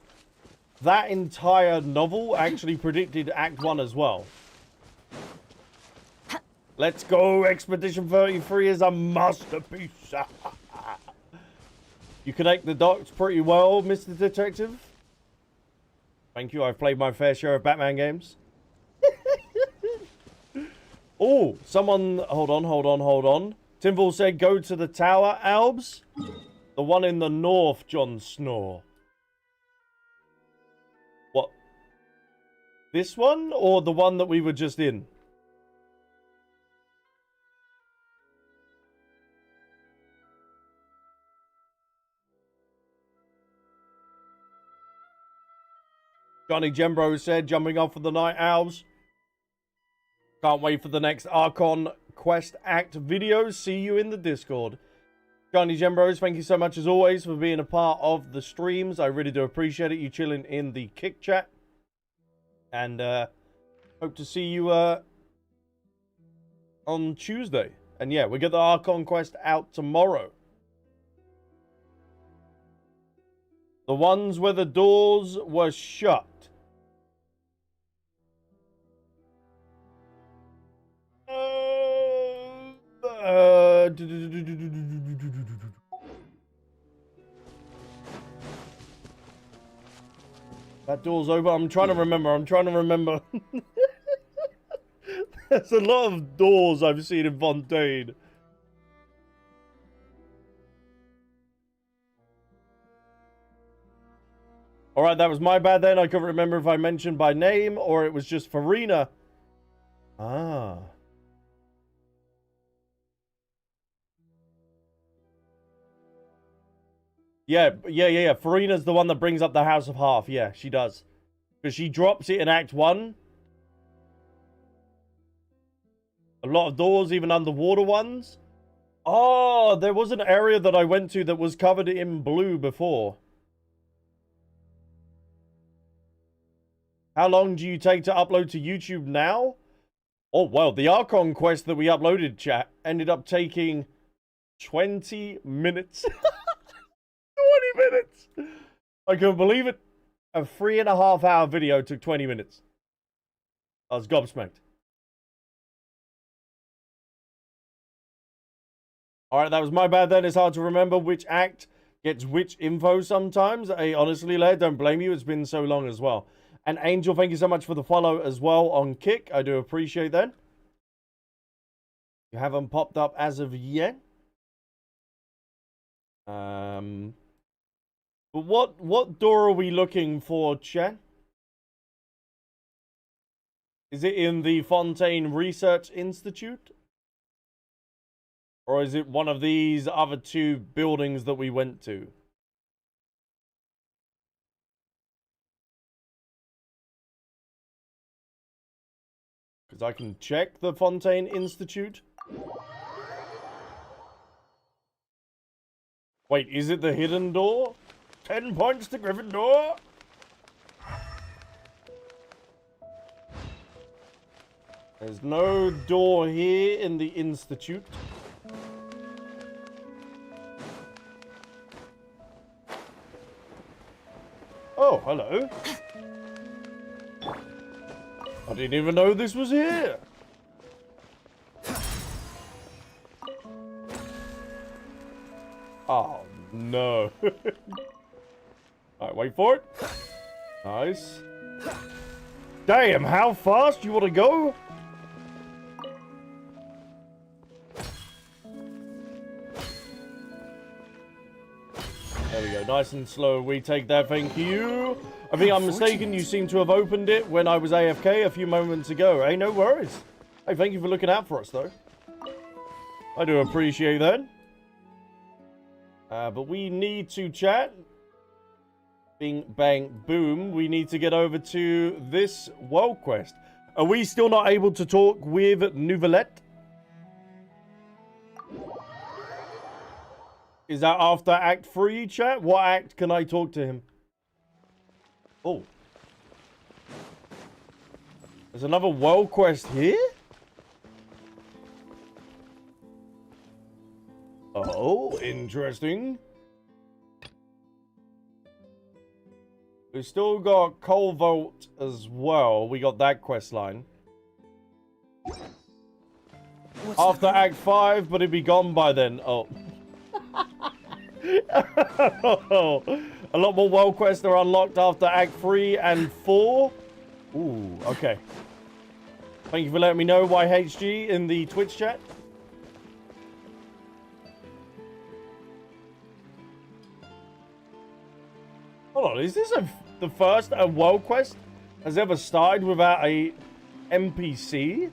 that entire novel actually predicted Act 1 as well. Let's go! Expedition 33 is a masterpiece! You connect the dots pretty well, Mr. Detective. Thank you, I've played my fair share of Batman games. Oh, someone... Hold on. Timval said go to the tower, Albs. The one in the north, Jon Snore. What? This one? Or the one that we were just in? Johnny Gembro said, jumping off for the night, Albs. Can't wait for the next Archon Quest Act video. See you in the Discord. Johnny Gembros, thank you so much as always for being a part of the streams. I really do appreciate it. You chilling in the Kick chat. And hope to see you on Tuesday. And yeah, we get the Archon Quest out tomorrow. The ones where the doors were shut. That door's over. I'm trying to remember. There's a lot of doors I've seen in Fontaine. Alright, that was my bad then. I couldn't remember if I mentioned by name or it was just Farina. Ah. Yeah. Farina's the one that brings up the House of Half. Yeah, she does. Because she drops it in Act 1. A lot of doors, even underwater ones. Oh, there was an area that I went to that was covered in blue before. How long do you take to upload to YouTube now? Oh, well, the Archon quest that we uploaded, chat, ended up taking 20 minutes. 20 minutes! I couldn't believe it. A 3.5 hour video took 20 minutes. I was gobsmacked. Alright, that was my bad then. It's hard to remember which act gets which info sometimes. Hey, honestly, Lair, don't blame you. It's been so long as well. And Angel, thank you so much for the follow as well on Kick. I do appreciate that. You haven't popped up as of yet. But what door are we looking for, chat? Is it in the Fontaine Research Institute? Or is it one of these other two buildings that we went to? Because I can check the Fontaine Institute. Wait, is it the hidden door? 10 points to Gryffindor. There's no door here in the Institute. Oh, hello. I didn't even know this was here. Oh, no. Alright, wait for it. Nice. Damn, how fast you want to go? There we go, nice and slow. We take that, thank you. I think I'm mistaken. You seem to have opened it when I was AFK a few moments ago. Hey, no worries. Hey, thank you for looking out for us, though. I do appreciate that. But we need to chat. Bing, bang, boom. We need to get over to this world quest. Are we still not able to talk with Nouvelette? Is that after Act 3, chat? What act can I talk to him? Oh. There's another world quest here? Oh, interesting. We've still got Coal Vault as well. We got that quest line. After Act 5, but it'd be gone by then. Oh. A lot more world quests are unlocked after Act 3 and 4. Ooh, okay. Thank you for letting me know, YHG, in the Twitch chat. Hold on, is this the first world quest has ever started without a NPC?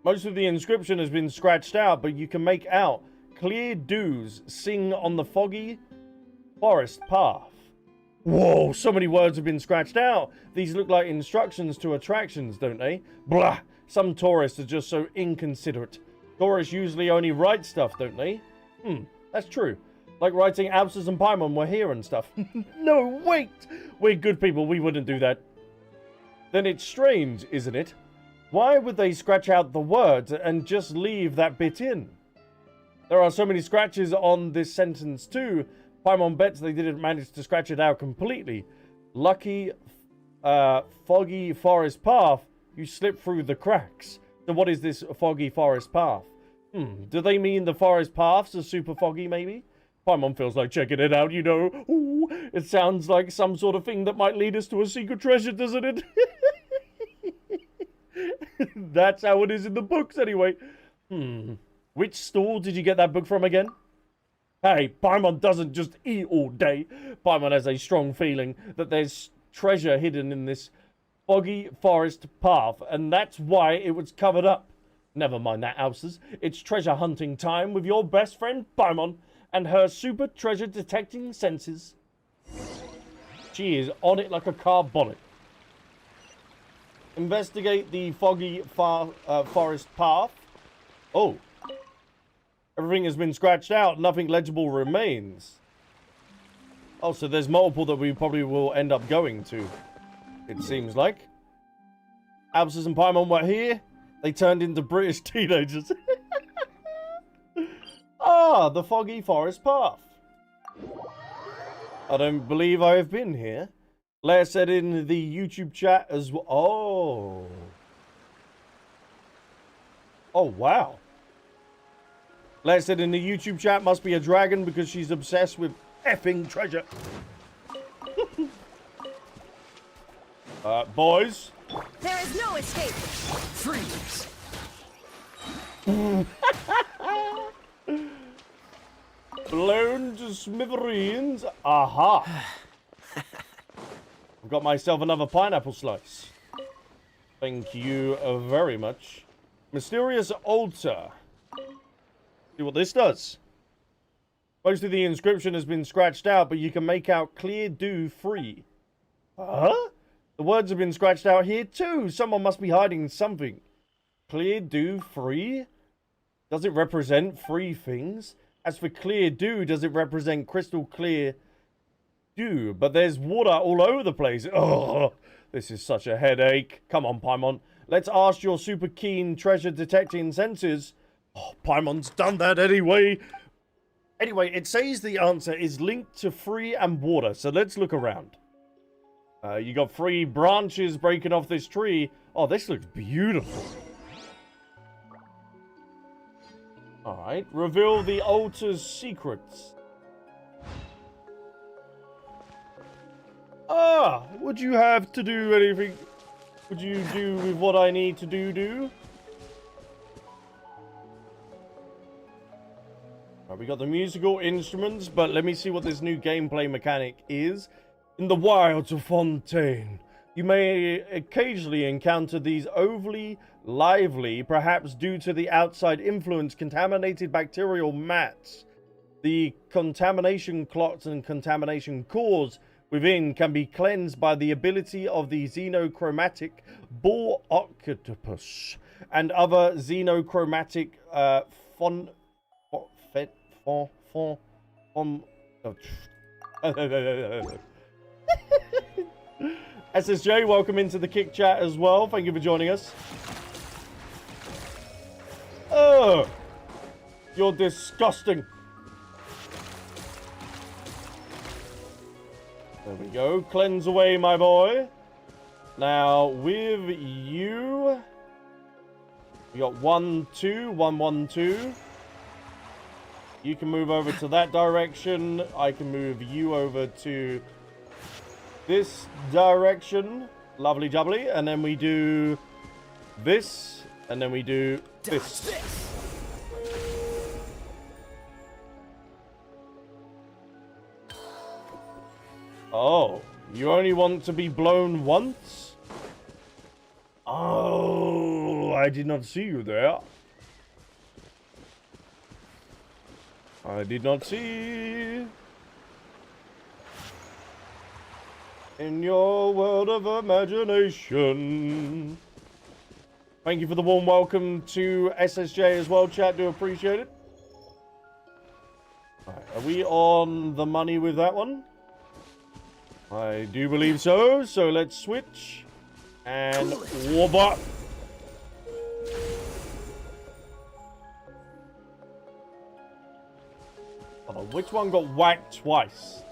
Most of the inscription has been scratched out, but you can make out clear dews sing on the foggy forest path. Whoa, so many words have been scratched out. These look like instructions to attractions, don't they? Blah, some tourists are just so inconsiderate. Tourists usually only write stuff, don't they? That's true. Like writing Albsterz and Paimon were here and stuff. No, wait! We're good people, we wouldn't do that. Then it's strange, isn't it? Why would they scratch out the words and just leave that bit in? There are so many scratches on this sentence too. Paimon bets they didn't manage to scratch it out completely. Lucky, foggy forest path, you slip through the cracks. So what is this foggy forest path? Do they mean the forest paths are super foggy, maybe? Paimon feels like checking it out, you know. Ooh, it sounds like some sort of thing that might lead us to a secret treasure, doesn't it? That's how it is in the books, anyway. Which store did you get that book from again? Hey, Paimon doesn't just eat all day. Paimon has a strong feeling that there's treasure hidden in this foggy forest path, and that's why it was covered up. Never mind that, Albsterz. It's treasure hunting time with your best friend, Paimon, and her super treasure detecting senses. She is on it like a car bonnet. Investigate the foggy forest path. Oh. Everything has been scratched out. Nothing legible remains. Oh, so there's multiple that we probably will end up going to. It seems like. Albsterz and Paimon were here. They turned into British teenagers. Ah, the foggy forest path. I don't believe I have been here. Leia said in the YouTube chat as well. Oh. Oh, wow. Leia said in the YouTube chat must be a dragon because she's obsessed with effing treasure. Boys. There is no escape. Freeze! Blown to smithereens. Aha. I've got myself another pineapple slice. Thank you very much. Mysterious altar. See what this does. Most of the inscription has been scratched out, but you can make out clear dew free. Huh? The words have been scratched out here too. Someone must be hiding something. Clear dew free? Does it represent free things? As for clear dew, does it represent crystal clear dew? But there's water all over the place. Oh, this is such a headache. Come on, Paimon. Let's ask your super keen treasure detecting senses. Oh, Paimon's done that anyway. Anyway, it says the answer is linked to free and water. So let's look around. You got 3 branches breaking off this tree. Oh, this looks beautiful. Alright, reveal the altar's secrets. Ah, would you have to do anything? Would you do with what I need to do? Right, we got the musical instruments, but let me see what this new gameplay mechanic is. In the wilds of Fontaine, you may occasionally encounter these overly lively, perhaps due to the outside influence, contaminated bacterial mats. The contamination clots and contamination cores within can be cleansed by the ability of the xenochromatic bull octopus and other xenochromatic SSJ, welcome into the Kick Chat as well. Thank you for joining us. Oh, you're disgusting. There we go. Cleanse away, my boy. Now, with you, we got 1, 2, 1, 1, 2. You can move over to that direction. I can move you over to this direction. Lovely jubbly. And then we do this. And then we do this. Oh, you only want to be blown once? Oh, I did not see you there. I did not see. In your world of imagination. Thank you for the warm welcome to SSJ as well, chat. Do appreciate it. Right, are we on the money with that one? I do believe so. So let's switch. And warp up. Oh, which one got whacked twice?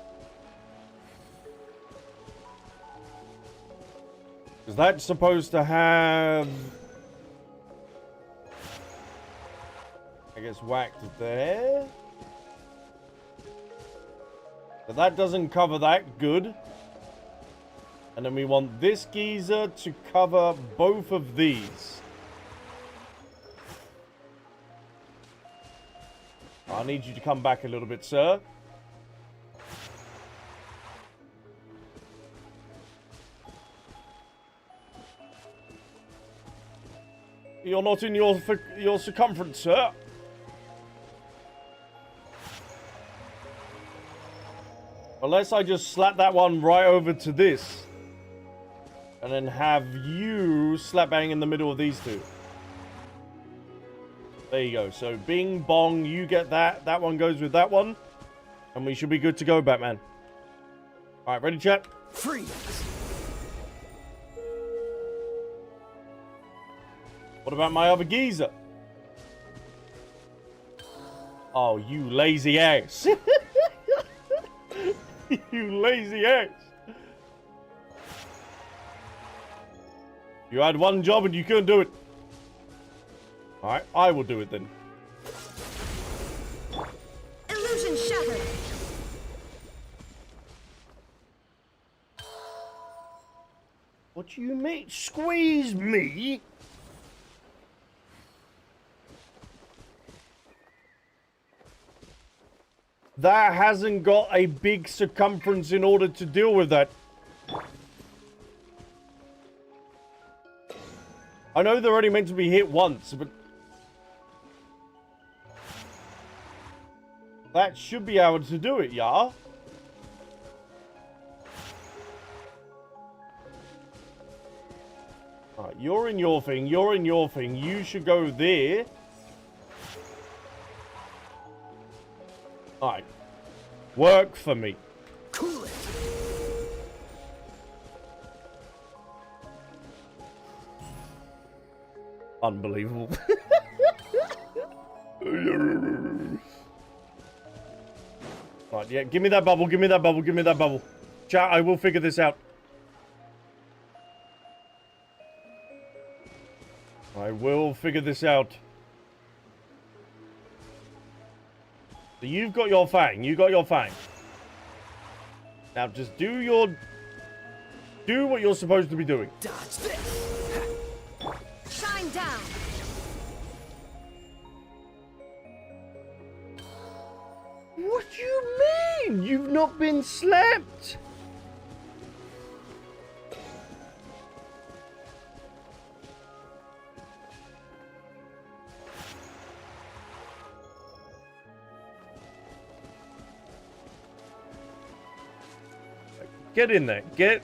Is that supposed to have... I guess whacked there? But that doesn't cover that good. And then we want this geezer to cover both of these. I need you to come back a little bit, sir. You're not in your circumference, sir. Unless I just slap that one right over to this. And then have you slap bang in the middle of these two. There you go. So bing, bong, you get that. That one goes with that one. And we should be good to go, Batman. All right, ready, chat? Freeze. What about my other geezer? Oh, you lazy ass. You lazy ass. You had one job and you couldn't do it. Alright, I will do it then. Illusion shattered. What do you mean? Squeeze me? That hasn't got a big circumference in order to deal with that. I know they're only meant to be hit once, but that should be able to do it, yeah? Alright, you're in your thing, you're in your thing. You should go there. Alright. Work for me. Cool it. Unbelievable. Right, yeah, give me that bubble, give me that bubble, give me that bubble. Chat, I will figure this out. I will figure this out. So you've got your fang, you got your fang. Now just do what you're supposed to be doing. Dodge this. Shine down. What do you mean? You've not been slapped? Get in there. Get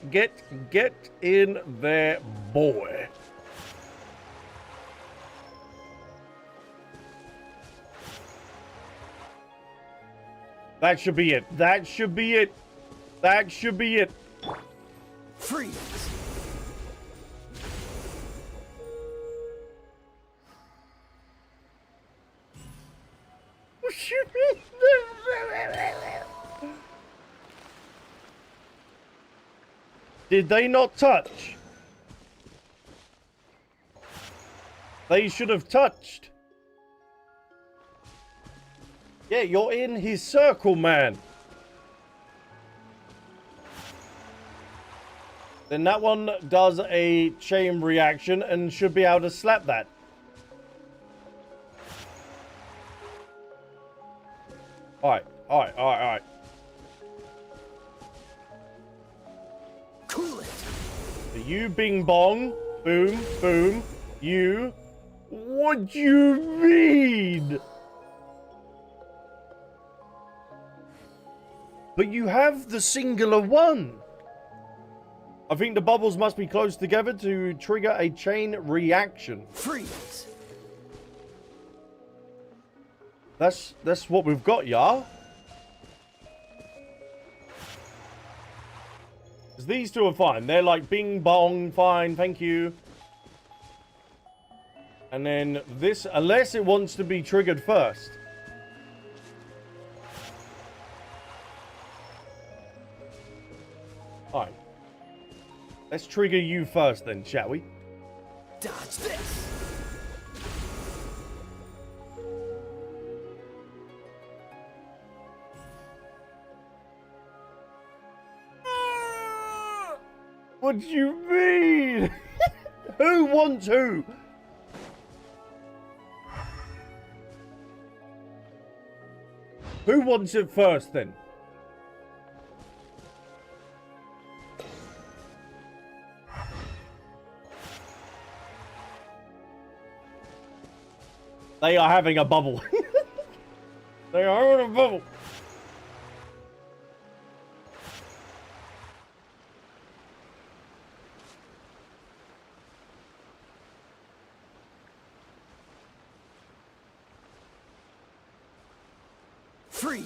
in there, boy. That should be it. That should be it. That should be it. Freeze. What you mean? Did they not touch? They should have touched. Yeah, you're in his circle, man. Then that one does a chain reaction and should be able to slap that. Alright, alright, alright, alright. Cool it. So you bing bong, boom, boom, you. What do you mean? But you have the singular one. I think the bubbles must be close together to trigger a chain reaction. Freeze. That's what we've got, yeah? 'Cause these two are fine. They're like bing bong, fine, thank you. And then this, unless it wants to be triggered first. Alright. Let's trigger you first then, shall we? Dodge this. What do you mean? Who wants who? Who wants it first then? They are having a bubble. They are having a bubble. Freeze!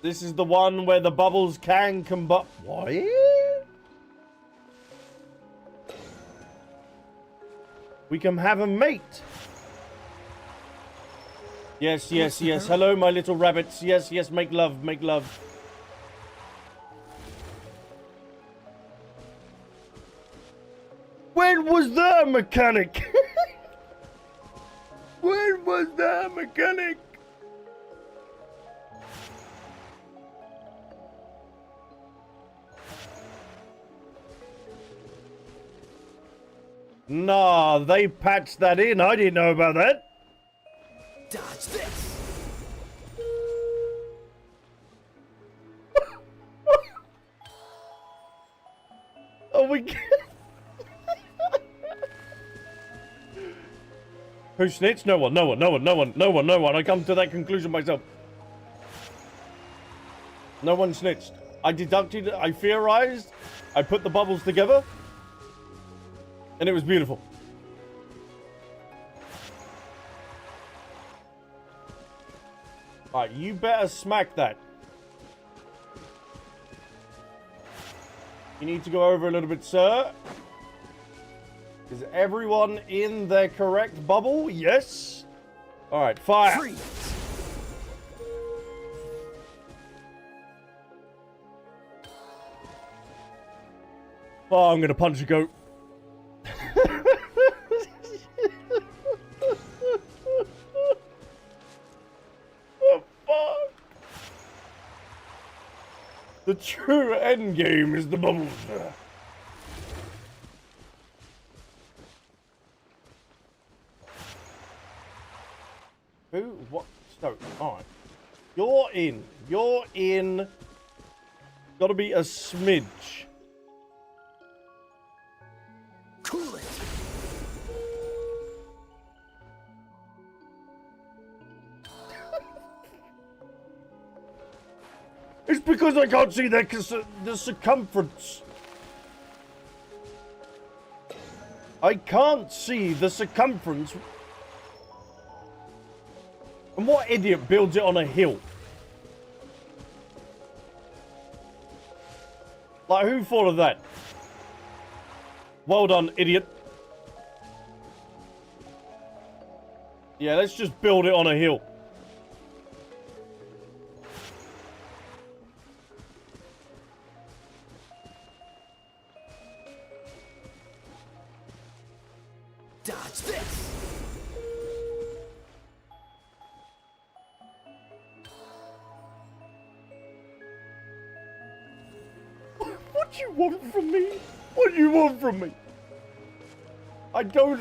This is the one where the bubbles can combust. What? We can have a mate. Yes, yes, yes. Hello, my little rabbits. Yes, yes. Make love, make love. When was the mechanic? When was the mechanic? Nah, they patched that in. I didn't know about that. Dodge this! Oh, we. Who snitched? No one, no one, no one, no one, no one, no one. I come to that conclusion myself. No one snitched. I deducted, I theorized, I put the bubbles together, and it was beautiful. Alright, you better smack that. You need to go over a little bit, sir. Is everyone in their correct bubble? Yes. Alright, fire. Freeze! Oh, I'm gonna punch a goat. Oh, fuck. The true end game is the bubbles. Who? What? So, alright. You're in. You're in. Gotta be a smidge. Cool it! It's because I can't see the circumference. I can't see the circumference. And what idiot builds it on a hill? Like, who thought of that? Well done, idiot. Yeah, let's just build it on a hill. Dodge this! What do you want from me? What do you want from me? I don't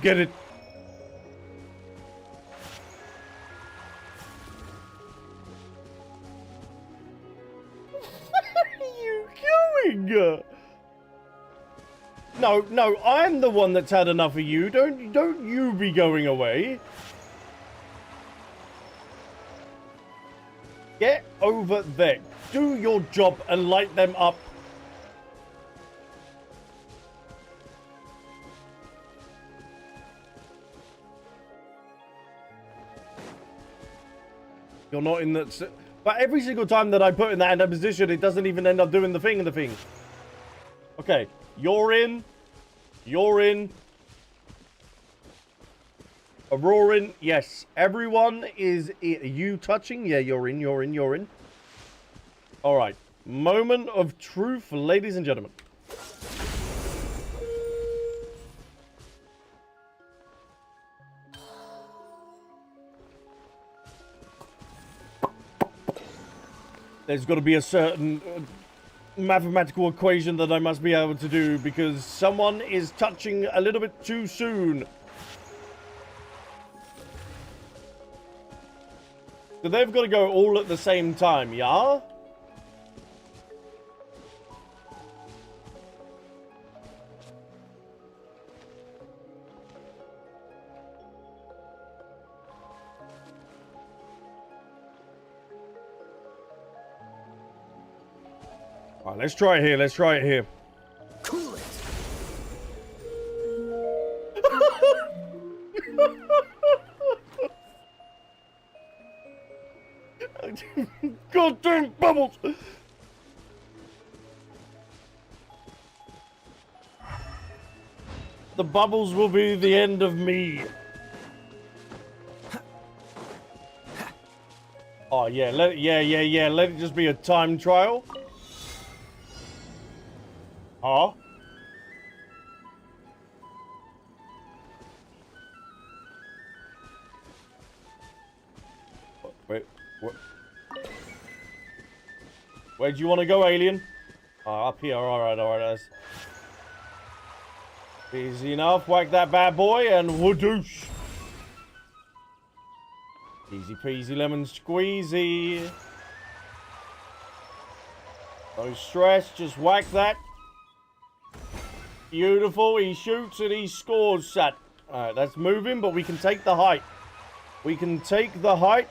get it. Where are you going? No, I'm the one that's had enough of you. Don't you be going away. Get over there. Do your job and light them up. You're not in that... But every single time that I put in that position, it doesn't even end up doing the thing. Okay, you're in. You're in. Auroran, yes. Everyone is... Are you touching? Yeah, you're in. Alright. Moment of truth, ladies and gentlemen. There's got to be a certain mathematical equation that I must be able to do because someone is touching a little bit too soon. So they've got to go all at the same time, yeah? Alright, let's try it here. Let's try it here. Cool it. Goddamn bubbles! The bubbles will be the end of me. Oh yeah, let it just be a time trial. Huh? Wait, what? Where do you want to go, alien? Up here. Alright, that's easy enough. Whack that bad boy and whoodoosh. Easy peasy lemon squeezy. No stress, just whack that. Beautiful, he shoots and he scores, son. Alright, that's moving, but we can take the height. We can take the height.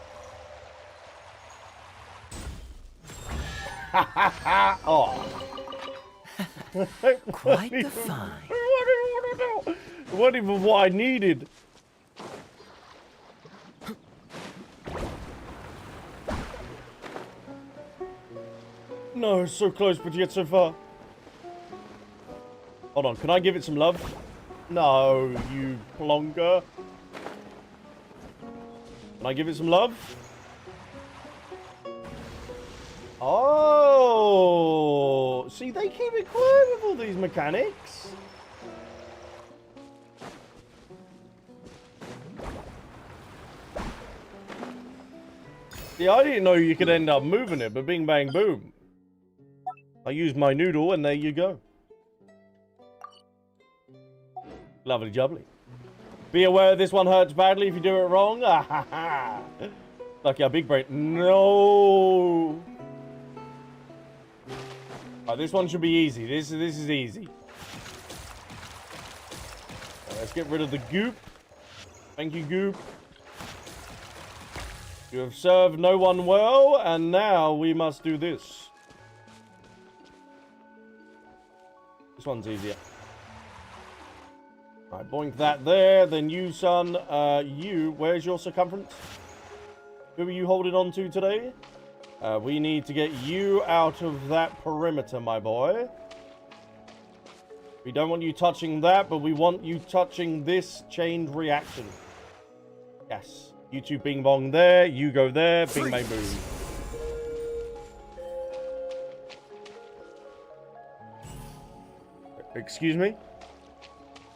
Oh. Quite the find. It wasn't even what I needed. No, so close, but yet so far. Hold on, can I give it some love? No, you plonker. Can I give it some love? Oh, see, they keep it quiet with all these mechanics. Yeah, I didn't know you could end up moving it, but bing, bang, boom. I used my noodle, and there you go. Lovely jubbly. Be aware this one hurts badly if you do it wrong. Lucky our big brain. No. This one should be easy. This is easy. Let's get rid of the goop. Thank you, goop. You have served no one well, and now we must do this. This one's easier. Alright, boink that there. Then you, son. Where's your circumference? Who are you holding on to today? We need to get you out of that perimeter, my boy. We don't want you touching that, but we want you touching this chained reaction. Yes. You two bing bong there. You go there. Bing bang boom. Excuse me?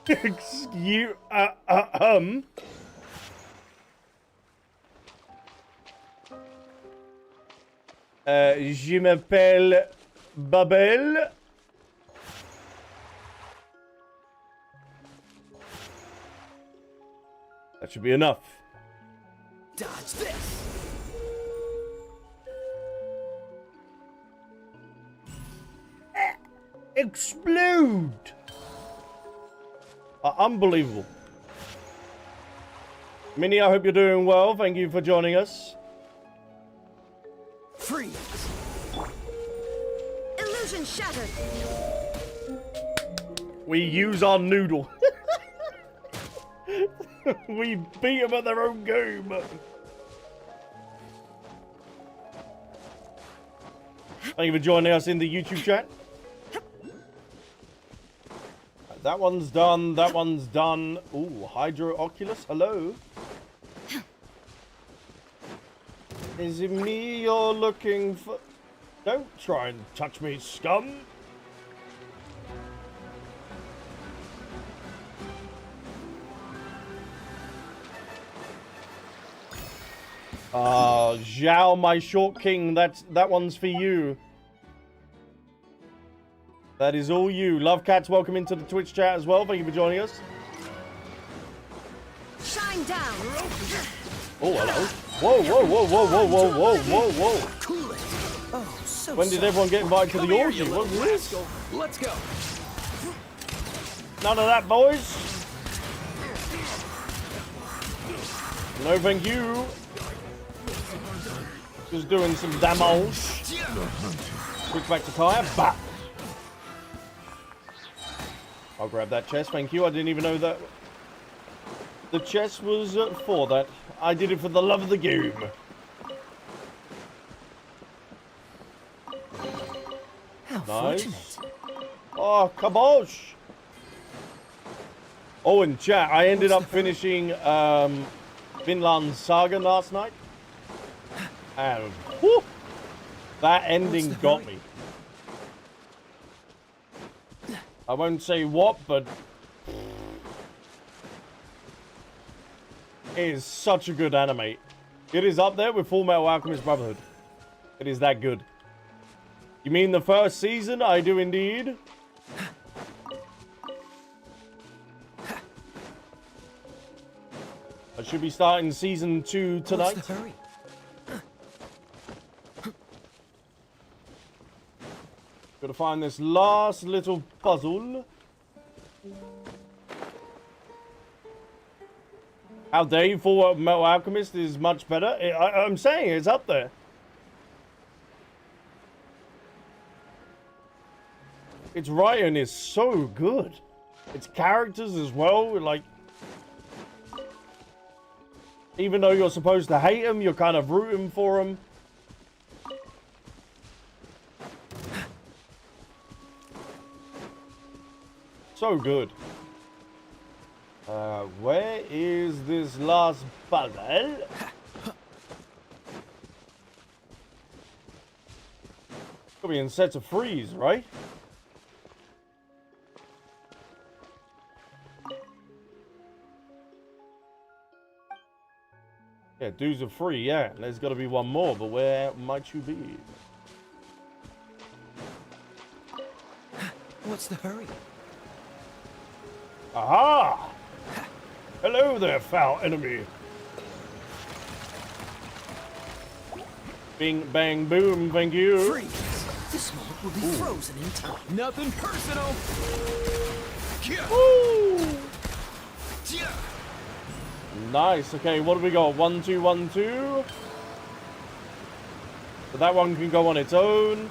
Excuse... Je m'appelle Babel. That should be enough. Dodge this. Explode! Unbelievable. Minnie, I hope you're doing well. Thank you for joining us. Freeze. Illusion shattered. We use our noodle. We beat them at their own game. Thank you for joining us in the YouTube chat. That one's done. That one's done. Ooh, Hydro Oculus. Hello. Is it me you're looking for? Don't try and touch me, scum. Zhao, my short king. That one's for you. That is all you. Love Cats, welcome into the Twitch chat as well. Thank you for joining us. Shine down. Oh, hello. Whoa, whoa, whoa, whoa, whoa, whoa, whoa, whoa, whoa. Cool it. Oh, so When did everyone get invited to the orgy? What was this? Let's go. None of that, boys. No, thank you. Just doing some damage. Quick back to Kaeya. Bah! I'll grab that chest, thank you. I didn't even know that the chest was for that. I did it for the love of the game. How Nice. fortunate. Oh, kabosh! Oh, and chat, I ended up finishing Vinland Saga last night. And whew, that ending got me. I won't say what, but it is such a good anime. It is up there with Full Metal Alchemist Brotherhood. It is that good. You mean the first season? I do indeed. I should be starting season 2 tonight. What's the hurry? Gotta find this last little puzzle. How dare you? Full Metal Alchemist is much better. I'm saying it's up there. Its writing is so good. Its characters as well, like... Even though you're supposed to hate them, you're kind of rooting for them. So good. Where is this last puzzle? Could be in sets of freeze, right? Yeah, dues are free, yeah. There's got to be one more, but where might you be? What's the hurry? Aha! Hello there, foul enemy. Bing, bang, boom, thank you. Freeze! This moment will be frozen in time. Nothing personal. Woo! Nice. Okay, what do we got? 1, 2, 1, 2. So that one can go on its own.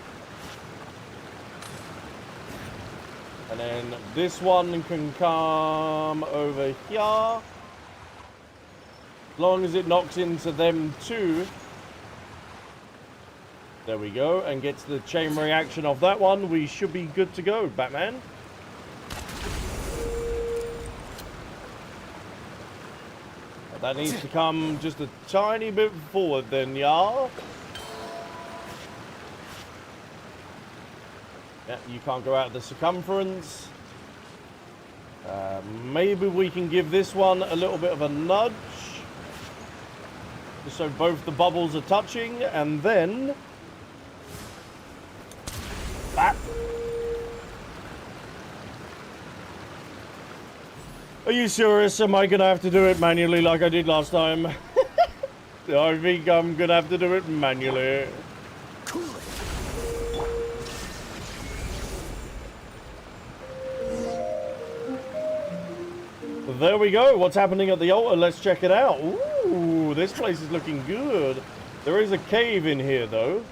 And then this one can come over here. As long as it knocks into them two. There we go. And gets the chain reaction of that one. We should be good to go, Batman. That needs to come just a tiny bit forward then, yeah? Yeah, you can't go out of the circumference. Maybe we can give this one a little bit of a nudge. Just so both the bubbles are touching, and then... That. Are you serious? Am I going to have to do it manually like I did last time? I think I'm going to have to do it manually. Cool it. There we go. What's happening at the altar? Let's check it out. Ooh, this place is looking good. There is a cave in here, though.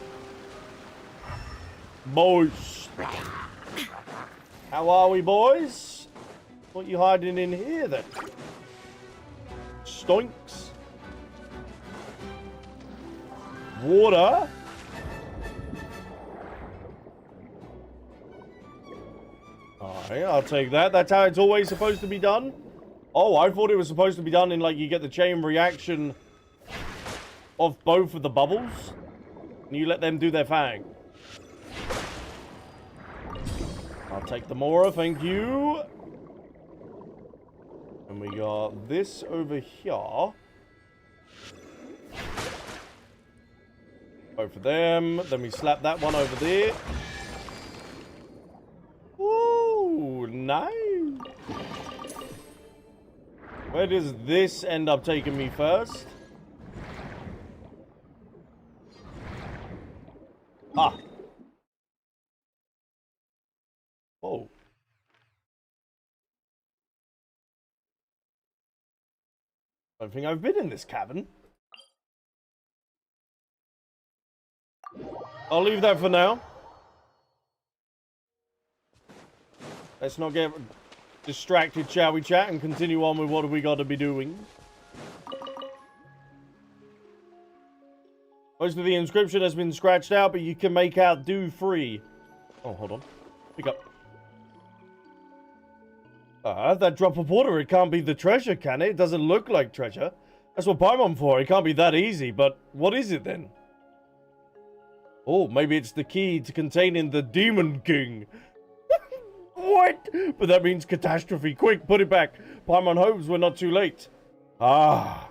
Boys. How are we, boys? What are you hiding in here, then? Stoinks. Water. Alright, I'll take that. That's how it's always supposed to be done. Oh, I thought it was supposed to be done in, like, you get the chain reaction of both of the bubbles. And you let them do their thing. I'll take the Mora, thank you. And we got this over here. Both of them. Then we slap that one over there. Ooh, nice. Where does this end up taking me first? Ah. Oh. I don't think I've been in this cavern. I'll leave that for now. Let's not get distracted, shall we, chat, and continue on with what we got to be doing. Most of the inscription has been scratched out, but you can make out "do free." Oh, hold on. Pick up. That drop of water, it can't be the treasure, can it? It doesn't look like treasure. That's what Paimon for. It can't be that easy, but what is it then? Oh, maybe it's the key to containing the Demon King. What? But that means catastrophe. Quick, put it back. Paimon hopes we're not too late. Ah.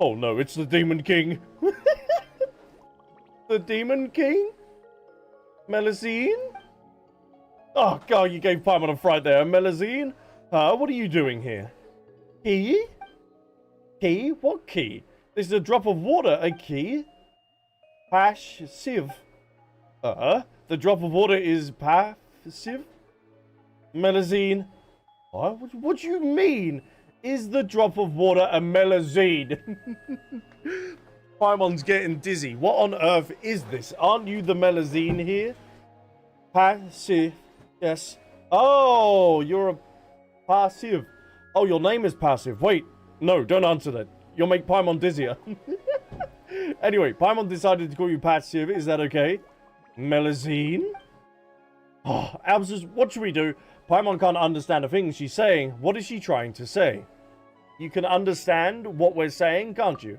Oh no, it's the Demon King. The Demon King? Melusine? Oh god, you gave Paimon a fright there. Melusine? What are you doing here? Key? Key? What key? This is a drop of water. A key? Passive. The drop of water is passive? Melusine. What do you mean? Is the drop of water a melusine? Paimon's getting dizzy. What on earth is this? Aren't you the melusine here? Passive. Yes. Oh, you're a passive. Oh, your name is Passive. Wait. No, don't answer that. You'll make Paimon dizzier. Anyway, Paimon decided to call you Passive. Is that okay? Melusine? Oh, Albsterz, what should we do? Paimon can't understand a thing she's saying. What is she trying to say? You can understand what we're saying, can't you?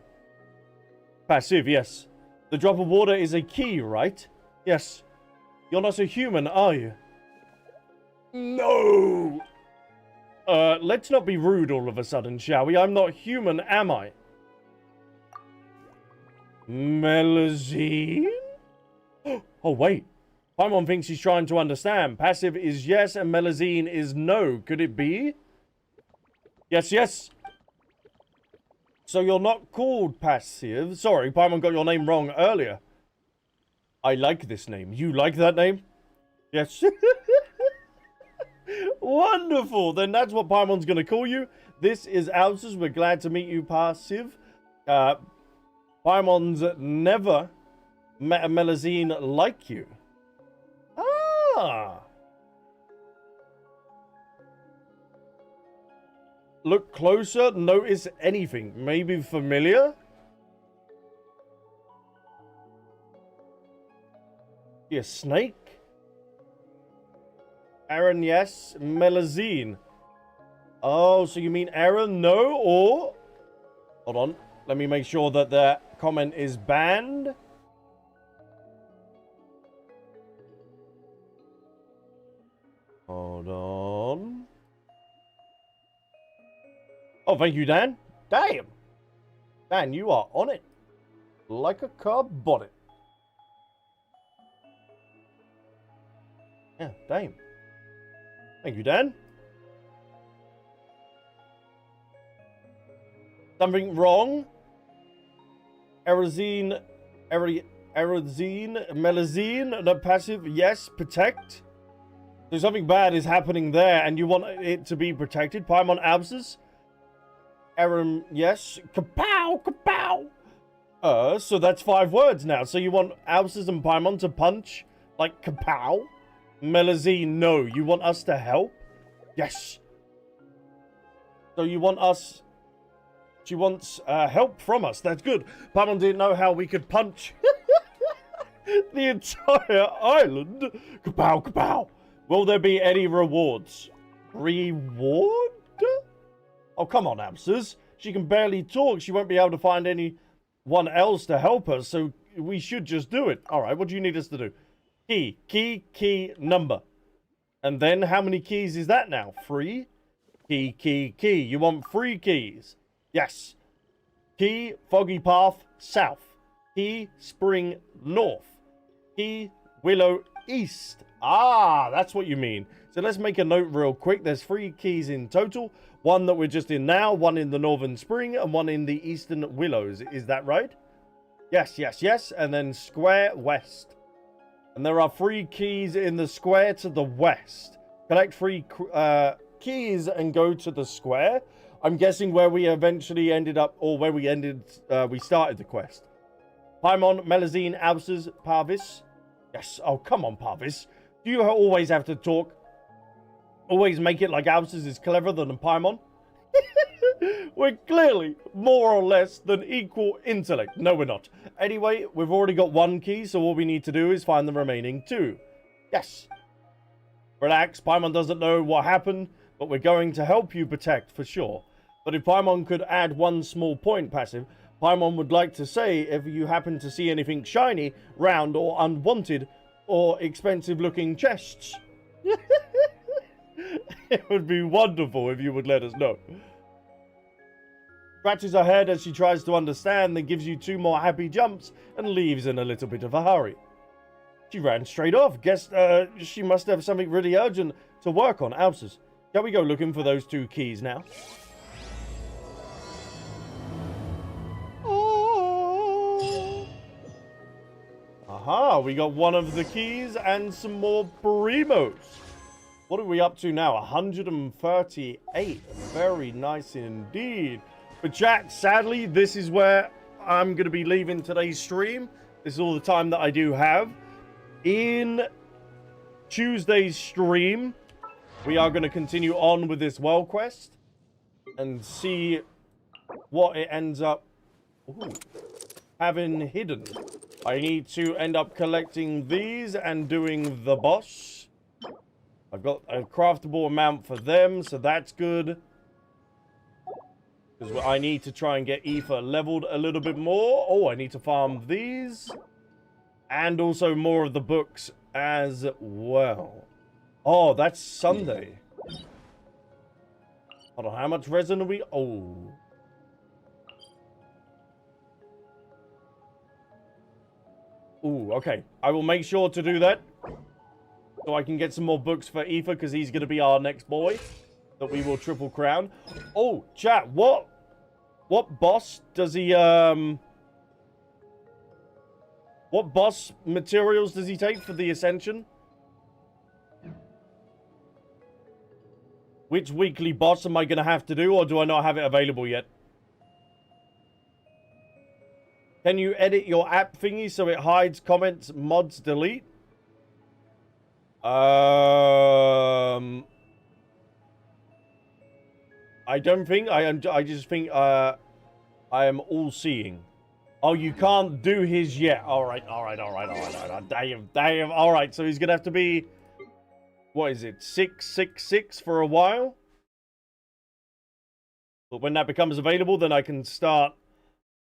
Passive, yes. The drop of water is a key, right? Yes. You're not a human, are you? No! Let's not be rude all of a sudden, shall we? I'm not human, am I? Melusine? Oh, wait. Paimon thinks he's trying to understand. Passive is yes and Melusine is no. Could it be? Yes, yes. So you're not called Passive. Sorry, Paimon got your name wrong earlier. I like this name. You like that name? Yes. Wonderful. Then that's what Paimon's going to call you. This is Albsterz. We're glad to meet you, Passive. Paimon's never met a Melusine like you. Ah. Look closer. Notice anything. Maybe familiar? A snake? Erinnyes, Melusine. Oh, so you mean Aaron? No, or... Hold on. Let me make sure that that comment is banned. Hold on. Oh, thank you, Dan. Damn. Dan, you are on it. Like a car bonnet. Yeah, damn. Thank you, Dan. Something wrong? Melusine, no passive, yes, protect. So something bad is happening there and you want it to be protected. Paimon Albsterz. Aaron, yes. Kapow, kapow. So that's 5 words now. So you want Albsterz and Paimon to punch like kapow? Melusine, no. You want us to help? Yes. So you want us... She wants help from us. That's good. Paimon didn't know how we could punch the entire island. Kapow, kapow. Will there be any rewards? Reward? Oh, come on, Albsterz. She can barely talk. She won't be able to find anyone else to help her, so we should just do it. All right, what do you need us to do? Key, number. And then how many keys is that now? 3? Key. You want 3 keys? Yes. Key, foggy path, south. Key, spring, north. Key, willow, east. Ah, that's what you mean. So let's make a note real quick. There's 3 keys in total. 1 that we're just in now, 1 in the northern spring, and 1 in the eastern willows. Is that right? Yes. And then square west. And there are 3 keys in the square to the west. Collect 3 keys and go to the square. I'm guessing where we eventually ended up, or where we ended, we started the quest. Paimon, Melusine, Albsterz, Parvis. Yes. Oh, come on, Parvis. Do you always have to talk? always make it like Albsterz is cleverer than Paimon. We're clearly more or less than equal intellect. No, we're not. Anyway, we've already got 1 key, so all we need to do is find the remaining 2. Yes. Relax, Paimon doesn't know what happened, but we're going to help you protect for sure. But if Paimon could add 1 small point passive, Paimon would like to say if you happen to see anything shiny, round, or unwanted, or expensive-looking chests. It would be wonderful if you would let us know. Scratches her head as she tries to understand, then gives you 2 more happy jumps and leaves in a little bit of a hurry. She ran straight off. Guess she must have something really urgent to work on. Albsterz, shall we go looking for those 2 keys now? Oh. Aha, we got 1 of the keys and some more primos. What are we up to now? 138. Very nice indeed. But chat, sadly, this is where I'm going to be leaving today's stream. This is all the time that I do have. In Tuesday's stream, we are going to continue on with this world quest and see what it ends up having hidden. I need to end up collecting these and doing the boss. I've got a craftable amount for them, so that's good. Because I need to try and get Aoife leveled a little bit more. Oh, I need to farm these. And also more of the books as well. Oh, that's Sunday. Hold on, how much resin are we? Oh. Ooh, okay. I will make sure to do that. So I can get some more books for Aoife, because he's going to be our next boy that we will triple crown. Oh, chat, what boss does he, what boss materials does he take for the Ascension? Which weekly boss am I going to have to do, or do I not have it available yet? Can you edit your app thingy so it hides comments, mods, delete? I don't think I just think I am all seeing. Oh, you can't do his yet. All right. Damn. All right, so he's gonna have to be, what is it, 666 for a while. But when that becomes available, then I can start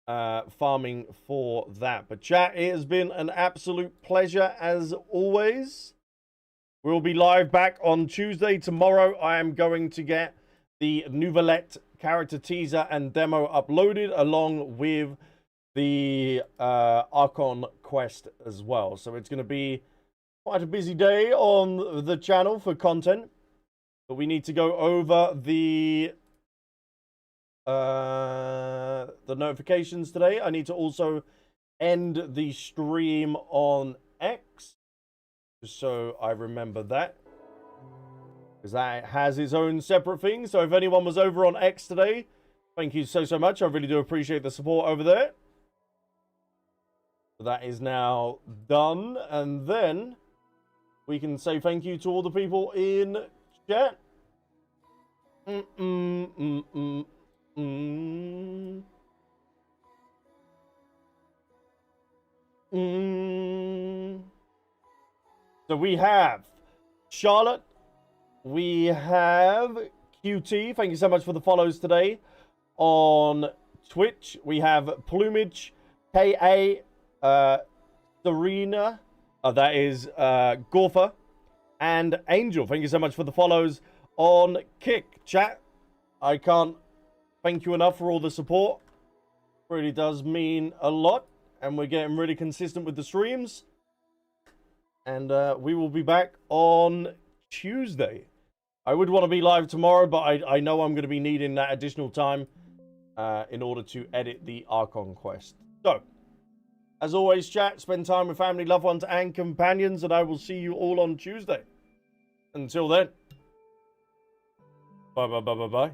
farming for that. But chat, it has been an absolute pleasure as always. We'll be live back on Tuesday. Tomorrow, I am going to get the Nouvellette character teaser and demo uploaded, along with the Archon quest as well. So it's going to be quite a busy day on the channel for content. But we need to go over the notifications today. I need to also end the stream on X, just so I remember that, because that has its own separate thing. So if anyone was over on X today, thank you so much. I really do appreciate the support over there. So that is now done, and then we can say thank you to all the people in chat. So we have Charlotte, we have QT, thank you so much for the follows today on Twitch. We have Plumage, Kaeya, Serena, that is Gorfa, and Angel. Thank you so much for the follows on Kick. Chat, I can't thank you enough for all the support. Really does mean a lot, and we're getting really consistent with the streams. And we will be back on Tuesday. I would want to be live tomorrow, but I know I'm going to be needing that additional time in order to edit the Archon quest. So, as always, chat, spend time with family, loved ones, and companions, and I will see you all on Tuesday. Until then, bye.